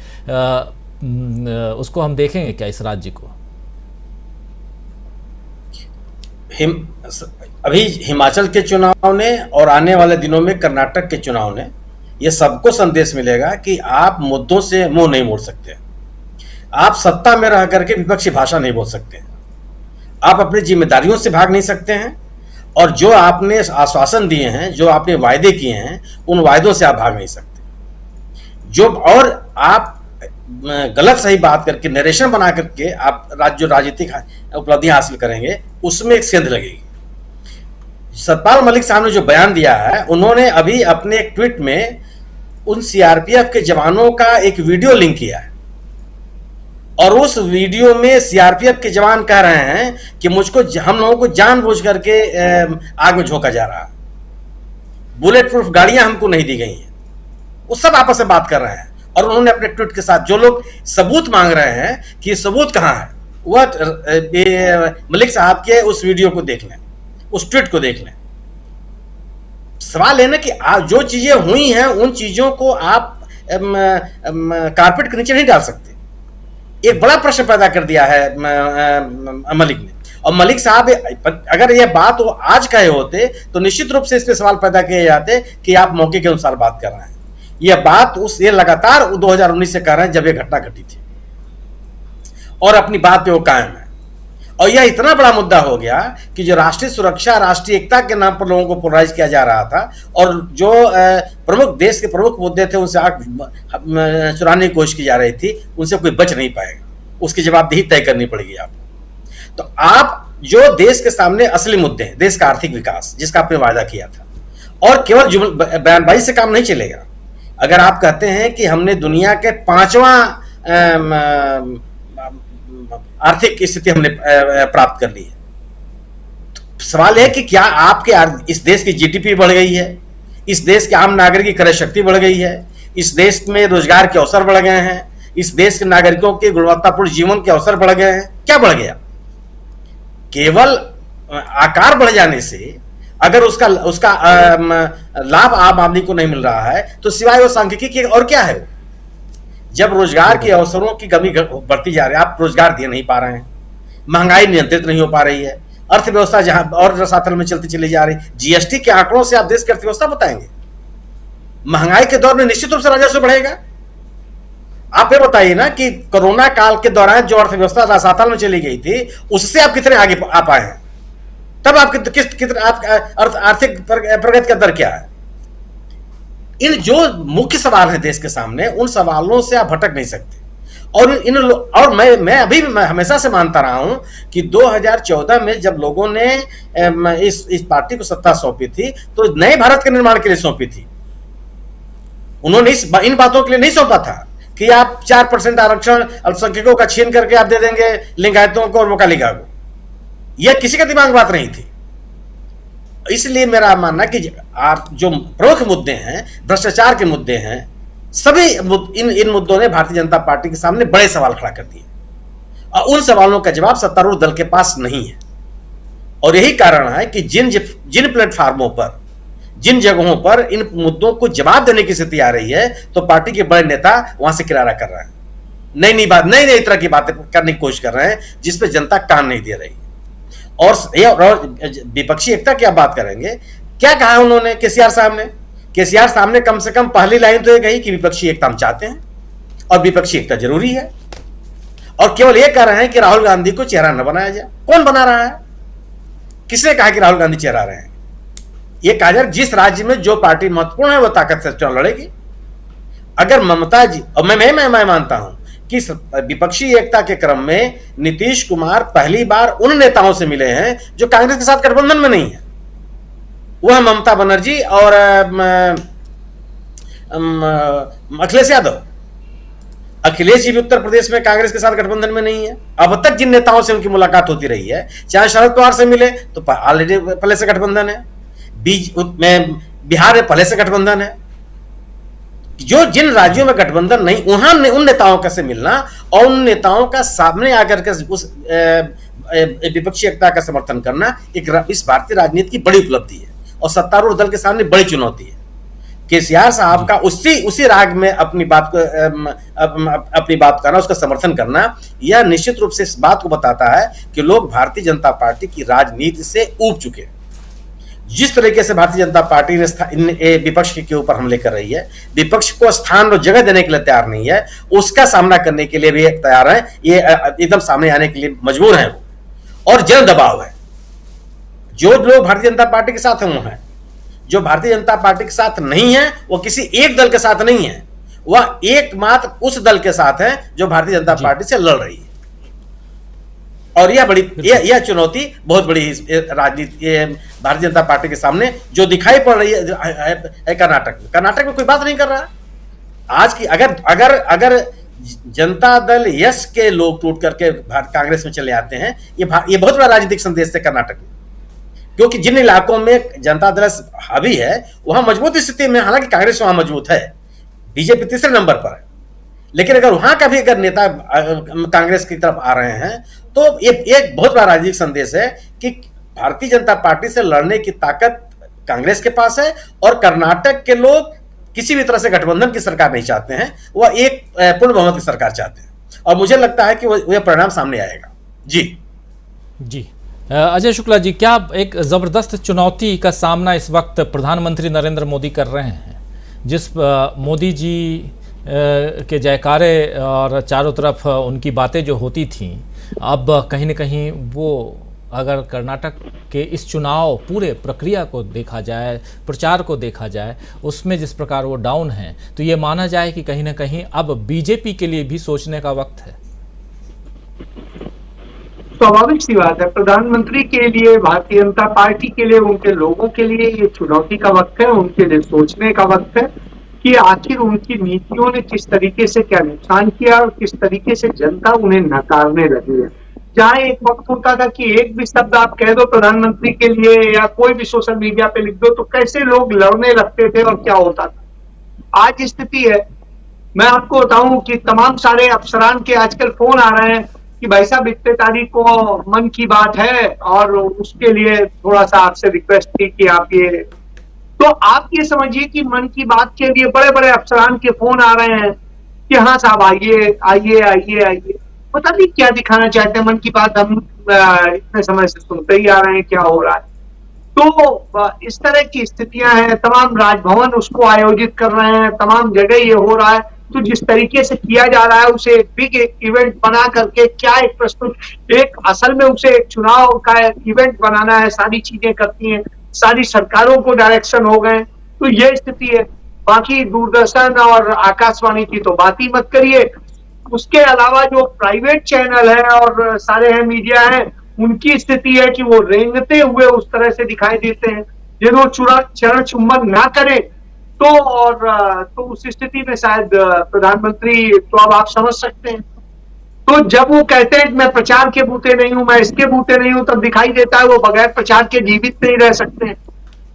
उसको हम देखेंगे क्या, इस राज्य को? अभी हिमाचल के चुनाव ने और आने वाले दिनों में कर्नाटक के चुनाव ने ये सबको संदेश मिलेगा कि आप मुद्दों से मुंह नहीं मोड़ सकते, आप सत्ता में रह करके विपक्षी भाषा नहीं बोल सकते, आप अपनी जिम्मेदारियों से भाग नहीं सकते हैं, और जो आपने आश्वासन दिए हैं, जो आपने वायदे किए हैं, उन वायदों से आप भाग नहीं सकते। और आप गलत सही बात करके नरेशन बना करके आप जो राजनीतिक उपलब्धियां हासिल करेंगे उसमें एक सेंध लगेगी। सतपाल मलिक साहब ने जो बयान दिया है, उन्होंने अभी अपने एक ट्वीट में उन सीआरपीएफ के जवानों का एक वीडियो लिंक किया है, और उस वीडियो में सीआरपीएफ के जवान कह रहे हैं कि हम लोगों को जानबूझ करके आग में झोंका जा रहा है, बुलेट प्रूफ गाड़ियां हमको नहीं दी गई हैं। वो सब आपस में बात कर रहे हैं, और उन्होंने अपने ट्वीट के साथ जो लोग सबूत मांग रहे हैं कि सबूत कहां है, वह मलिक साहब के उस वीडियो को देख लें, उस ट्वीट को देख लें। सवाल है ना कि जो चीजें हुई हैं उन चीजों को आप कारपेट के नीचे नहीं डाल सकते। एक बड़ा प्रश्न पैदा कर दिया है मलिक ने, और मलिक साहब अगर यह बात वो आज कहे होते तो निश्चित रूप से इस पे सवाल पैदा किए जाते कि आप मौके के अनुसार बात कर रहे हैं। यह बात ये लगातार 2019 से कर रहे हैं जब यह घटना घटी थी, और अपनी बात पे वो कायम है। और यह इतना बड़ा मुद्दा हो गया कि जो राष्ट्रीय सुरक्षा, राष्ट्रीय एकता के नाम पर लोगों को पोलराइज किया जा रहा था, और जो देश के प्रमुख मुद्दे थे उनसे आग चुराने की कोशिश की जा रही थी, उनसे कोई बच नहीं पाएगा, उसकी जवाबदेही तय करनी पड़ेगी आपको। तो आप जो देश के सामने असली मुद्दे हैं, देश का आर्थिक विकास जिसका आपने वायदा किया था, और केवल बयानबाजी से काम नहीं चलेगा। अगर आप कहते हैं कि हमने दुनिया के 5वां आर्थिक स्थिति हमने प्राप्त कर ली है, तो सवाल है कि क्या आपके इस देश की जीडीपी बढ़ गई है, इस देश के आम नागरिक की क्रय शक्ति बढ़ गई है, इस देश में रोजगार के अवसर बढ़ गए हैं, इस देश के नागरिकों के गुणवत्तापूर्ण जीवन के अवसर बढ़ गए हैं? क्या बढ़ गया? केवल आकार बढ़ जाने से अगर उसका लाभ आम आदमी को नहीं मिल रहा है तो सिवाय वो सांख्यिकी के और क्या है? जब रोजगार के अवसरों की कमी बढ़ती जा रही है, आप रोजगार दे नहीं पा रहे हैं, महंगाई नियंत्रित नहीं हो पा रही है, अर्थव्यवस्था जहां और रसातल में चलती चली जा रही, जीएसटी के आंकड़ों से आप देश की अर्थव्यवस्था बताएंगे? महंगाई के दौर में निश्चित रूप से राजस्व बढ़ेगा, आप ये बताइए ना कि कोरोना काल के दौरान जो अर्थव्यवस्था रसातल में चली गई थी, उससे आप कितने आगे आ पाए हैं? तब आप कितने आर्थिक प्रगति का दर क्या है? इन जो मुख्य सवाल हैं देश के सामने, उन सवालों से आप भटक नहीं सकते। और मैं अभी भी हमेशा से मानता रहा हूं कि 2014 में जब लोगों ने इस पार्टी को सत्ता सौंपी थी, तो नए भारत के निर्माण के लिए सौंपी थी। उन्होंने इन बातों के लिए नहीं सौंपा था कि आप 4% आरक्षण अल्पसंख्यकों का छीन करके आप दे देंगे लिंगायतों को और वकालिगा को। यह किसी के दिमाग में बात नहीं थी। इसलिए मेरा मानना कि आप जो प्रमुख मुद्दे हैं, भ्रष्टाचार के मुद्दे हैं, सभी इन मुद्दों ने भारतीय जनता पार्टी के सामने बड़े सवाल खड़ा कर दिए और उन सवालों का जवाब सत्तारूढ़ दल के पास नहीं है। और यही कारण है कि जिन प्लेटफार्मों पर, जिन जगहों पर इन मुद्दों को जवाब देने की स्थिति आ रही है, तो पार्टी के बड़े नेता वहां से किनारा कर रहे हैं, नई तरह की बातें करने की कोशिश कर रहे हैं जिसपे जनता कान नहीं दे रही। और विपक्षी एकता की आप बात करेंगे, क्या कहा उन्होंने केसीआर साहब ने कम से कम पहली लाइन तो ये कही कि विपक्षी एकता हम चाहते हैं और विपक्षी एकता जरूरी है, और केवल ये कह रहे हैं कि राहुल गांधी को चेहरा न बनाया जाए। कौन बना रहा है? किसने कहा कि राहुल गांधी चेहरा रहे हैं? ये कहा जाए जिस राज्य में जो पार्टी महत्वपूर्ण है वो ताकत से चुनाव लड़ेगी। अगर ममता जी, और मैं मानता हूं कि विपक्षी एकता के क्रम में नीतीश कुमार पहली बार उन नेताओं से मिले हैं जो कांग्रेस के साथ गठबंधन में नहीं है। वह ममता बनर्जी और अखिलेश यादव। अखिलेश जी भी उत्तर प्रदेश में कांग्रेस के साथ गठबंधन में नहीं है। अब तक जिन नेताओं से उनकी मुलाकात होती रही है, चाहे शरद पवार से मिले तो ऑलरेडी पहले से गठबंधन है, बिहार में पहले से गठबंधन है। जो जिन राज्यों में गठबंधन नहीं, वहां उन नेताओं का से मिलना और उन नेताओं का सामने आकर के उस विपक्षी एकता का समर्थन करना इस भारतीय राजनीति की बड़ी उपलब्धि है और सत्तारूढ़ दल के सामने बड़ी चुनौती है। केसीआर साहब का उसी राग में अपनी बात करना, उसका समर्थन करना, यह निश्चित रूप से इस बात को बताता है कि लोग भारतीय जनता पार्टी की राजनीति से ऊब चुके हैं। जिस तरीके से भारतीय जनता पार्टी ने विपक्ष के ऊपर हमले कर रही है, विपक्ष को स्थान और जगह देने के लिए तैयार नहीं है, उसका सामना करने के लिए भी तैयार है, ये एकदम सामने आने के लिए मजबूर है वो। और जन दबाव है। जो लोग भारतीय जनता पार्टी के साथ हैं वो हैं, जो भारतीय जनता पार्टी के साथ नहीं है वो किसी एक दल के साथ नहीं है, वह एकमात्र उस दल के साथ है जो भारतीय जनता पार्टी से लड़ रही है। और यह चुनौती बहुत बड़ी राजनीति भारतीय जनता पार्टी के सामने जो दिखाई पड़ रही है कर्नाटक में कोई बात नहीं कर रहा। आज की अगर जनता दल यस के लोग टूट करके कांग्रेस में चले आते हैं, ये बहुत बड़ा राजनीतिक संदेश है कर्नाटक में, क्योंकि जिन इलाकों में जनता दल हावी है वहां मजबूत स्थिति में, हालांकि कांग्रेस वहां मजबूत है, बीजेपी तीसरे नंबर पर है, लेकिन अगर वहां का भी अगर नेता कांग्रेस की तरफ आ रहे हैं तो ये एक बहुत बड़ा राजनीतिक संदेश है कि भारतीय जनता पार्टी से लड़ने की ताकत कांग्रेस के पास है और कर्नाटक के लोग किसी भी तरह से गठबंधन की सरकार नहीं चाहते हैं, वह एक पूर्ण बहुमत की सरकार चाहते हैं और मुझे लगता है कि वह परिणाम सामने आएगा। जी अजय शुक्ला जी, क्या एक जबरदस्त चुनौती का सामना इस वक्त प्रधानमंत्री नरेंद्र मोदी कर रहे हैं? जिस मोदी जी के जयकारे और चारों तरफ उनकी बातें जो होती थीं, अब कहीं न कहीं वो अगर कर्नाटक के इस चुनाव पूरे प्रक्रिया को देखा जाए, प्रचार को देखा जाए, उसमें जिस प्रकार वो डाउन है, तो ये माना जाए कि कहीं न कहीं अब बीजेपी के लिए भी सोचने का वक्त है। स्वाभाविक सी बात है, प्रधानमंत्री के लिए, भारतीय जनता पार्टी के लिए, उनके लोगों के लिए ये चुनौती का वक्त है, उनके लिए सोचने का वक्त है कि आखिर उनकी नीतियों ने किस तरीके से क्या नुकसान किया और किस तरीके से जनता उन्हें नकारने लगी है। जहां एक वक्त होता था कि एक भी शब्द आप कह दो प्रधानमंत्री के लिए या कोई भी सोशल मीडिया पे लिख दो तो कैसे लोग लड़ने लगते थे और क्या होता था। आज स्थिति है, मैं आपको बताऊं कि तमाम सारे अफसरान के आजकल फोन आ रहे हैं कि भाई साहब इतने तारीख को मन की बात है और उसके लिए थोड़ा सा आपसे रिक्वेस्ट थी कि आप ये, तो आप ये समझिए कि मन की बात के लिए बड़े बड़े अफसरान के फोन आ रहे हैं कि हाँ साहब आइए आइए आइए आइए, पता नहीं क्या दिखाना चाहते हैं। मन की बात हम इतने समय से सुनते ही आ रहे हैं, क्या हो रहा है। तो इस तरह की स्थितियां हैं, तमाम राजभवन उसको आयोजित कर रहे हैं, तमाम जगह ये हो रहा है, तो जिस तरीके से किया जा रहा है उसे एक बिग इवेंट बना करके क्या एक प्रस्तुत एक असल में उसे एक चुनाव का इवेंट बनाना है, सारी चीजें करती हैं, सारी सरकारों को डायरेक्शन हो गए, तो ये स्थिति है। बाकी दूरदर्शन और आकाशवाणी की तो बात ही मत करिए। उसके अलावा जो प्राइवेट चैनल है और सारे हैं मीडिया हैं, उनकी स्थिति है कि वो रेंगते हुए उस तरह से दिखाई देते हैं, यदि वो चरण चुम्बन ना करें तो उस स्थिति में शायद प्रधानमंत्री, तो अब आप समझ सकते हैं। तो जब वो कहते हैं कि मैं प्रचार के बूते नहीं हूं, मैं इसके बूते नहीं हूं, तब दिखाई देता है वो बगैर प्रचार के जीवित नहीं रह सकते हैं।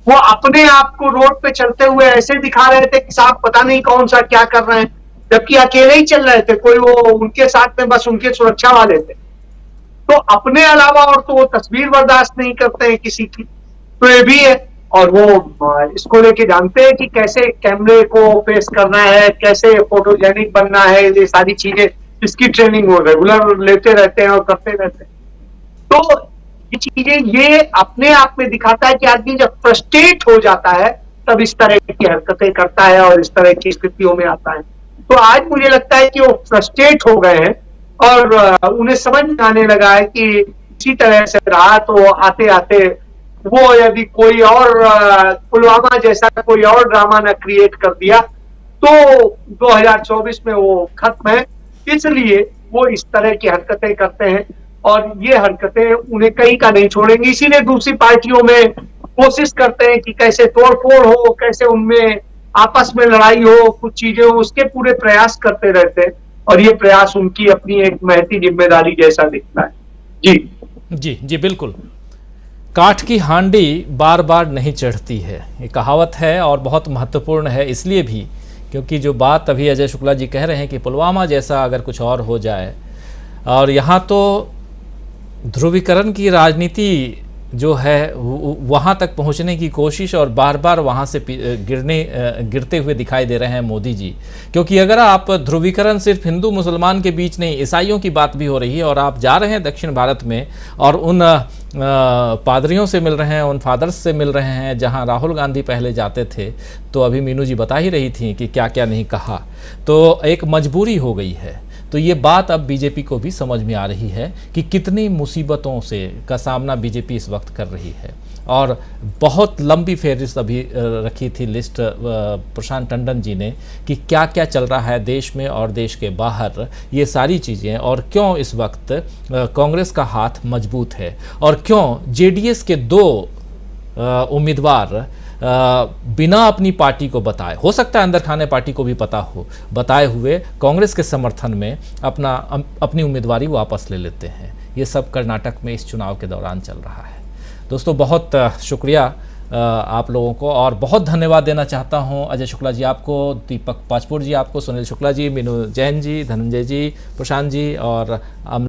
वो अपने आप को रोड पे चलते हुए ऐसे दिखा रहे थे कि साहब पता नहीं कौन सा क्या कर रहे हैं, जबकि अकेले ही चल रहे थे, कोई वो उनके साथ में बस उनके सुरक्षा वाले थे। तो अपने अलावा और तो वो तस्वीर बर्दाश्त नहीं करते हैं किसी की, तो ये भी है। और वो इसको लेके जानते हैं कि कैसे कैमरे को फेस करना है, कैसे फोटोजेनिक बनना है, ये सारी चीजें इसकी ट्रेनिंग वो रेगुलर लेते रहते हैं और करते रहते हैं। तो ये चीजें ये अपने आप में दिखाता है कि आदमी जब फ्रस्ट्रेट हो जाता है तब इस तरह की हरकतें करता है और इस तरह की स्थितियों में आता है। तो आज मुझे लगता है कि वो फ्रस्ट्रेट हो गए हैं और उन्हें समझ में आने लगा है कि इसी तरह से रहा तो आते आते वो यदि कोई और पुलवामा जैसा कोई और ड्रामा न क्रिएट कर दिया तो 2024 में वो खत्म है। इसलिए वो इस तरह की हरकतें करते हैं और ये हरकतें उन्हें कहीं का नहीं छोड़ेंगी। इसीलिए दूसरी पार्टियों में कोशिश करते हैं कि कैसे तोड़फोड़ हो, कैसे उनमें आपस में लड़ाई हो, कुछ चीजें हो, उसके पूरे प्रयास करते रहते हैं और ये प्रयास उनकी अपनी एक महती जिम्मेदारी जैसा दिखता है। जी बिल्कुल। काठ की हांडी बार बार नहीं चढ़ती है, ये कहावत है और बहुत महत्वपूर्ण है इसलिए भी क्योंकि जो बात अभी अजय शुक्ला जी कह रहे हैं कि पुलवामा जैसा अगर कुछ और हो जाए, और यहाँ तो ध्रुवीकरण की राजनीति जो है वहाँ तक पहुँचने की कोशिश और बार बार वहाँ से गिरते हुए दिखाई दे रहे हैं मोदी जी। क्योंकि अगर आप ध्रुवीकरण सिर्फ हिंदू मुसलमान के बीच नहीं, ईसाइयों की बात भी हो रही है और आप जा रहे हैं दक्षिण भारत में और उन पादरियों से मिल रहे हैं, उन फादर्स से मिल रहे हैं जहाँ राहुल गांधी पहले जाते थे, तो अभी मीनू जी बता ही रही थी कि क्या क्या नहीं कहा, तो एक मजबूरी हो गई है। तो ये बात अब बीजेपी को भी समझ में आ रही है कि कितनी मुसीबतों से का सामना बीजेपी इस वक्त कर रही है और बहुत लंबी फहरिस्त अभी रखी थी लिस्ट प्रशांत टंडन जी ने कि क्या क्या चल रहा है देश में और देश के बाहर, ये सारी चीज़ें, और क्यों इस वक्त कांग्रेस का हाथ मजबूत है और क्यों जेडीएस के 2 उम्मीदवार बिना अपनी पार्टी को बताए, हो सकता है अंदर खाने पार्टी को भी पता हो, बताए हुए कांग्रेस के समर्थन में अपनी उम्मीदवारी वापस ले लेते हैं। ये सब कर्नाटक में इस चुनाव के दौरान चल रहा है। दोस्तों बहुत शुक्रिया आप लोगों को और बहुत धन्यवाद देना चाहता हूं अजय शुक्ला जी आपको, दीपक पाचपुर जी आपको, सुनील शुक्ला जी, मीनू जैन जी, धनंजय जी, प्रशांत जी और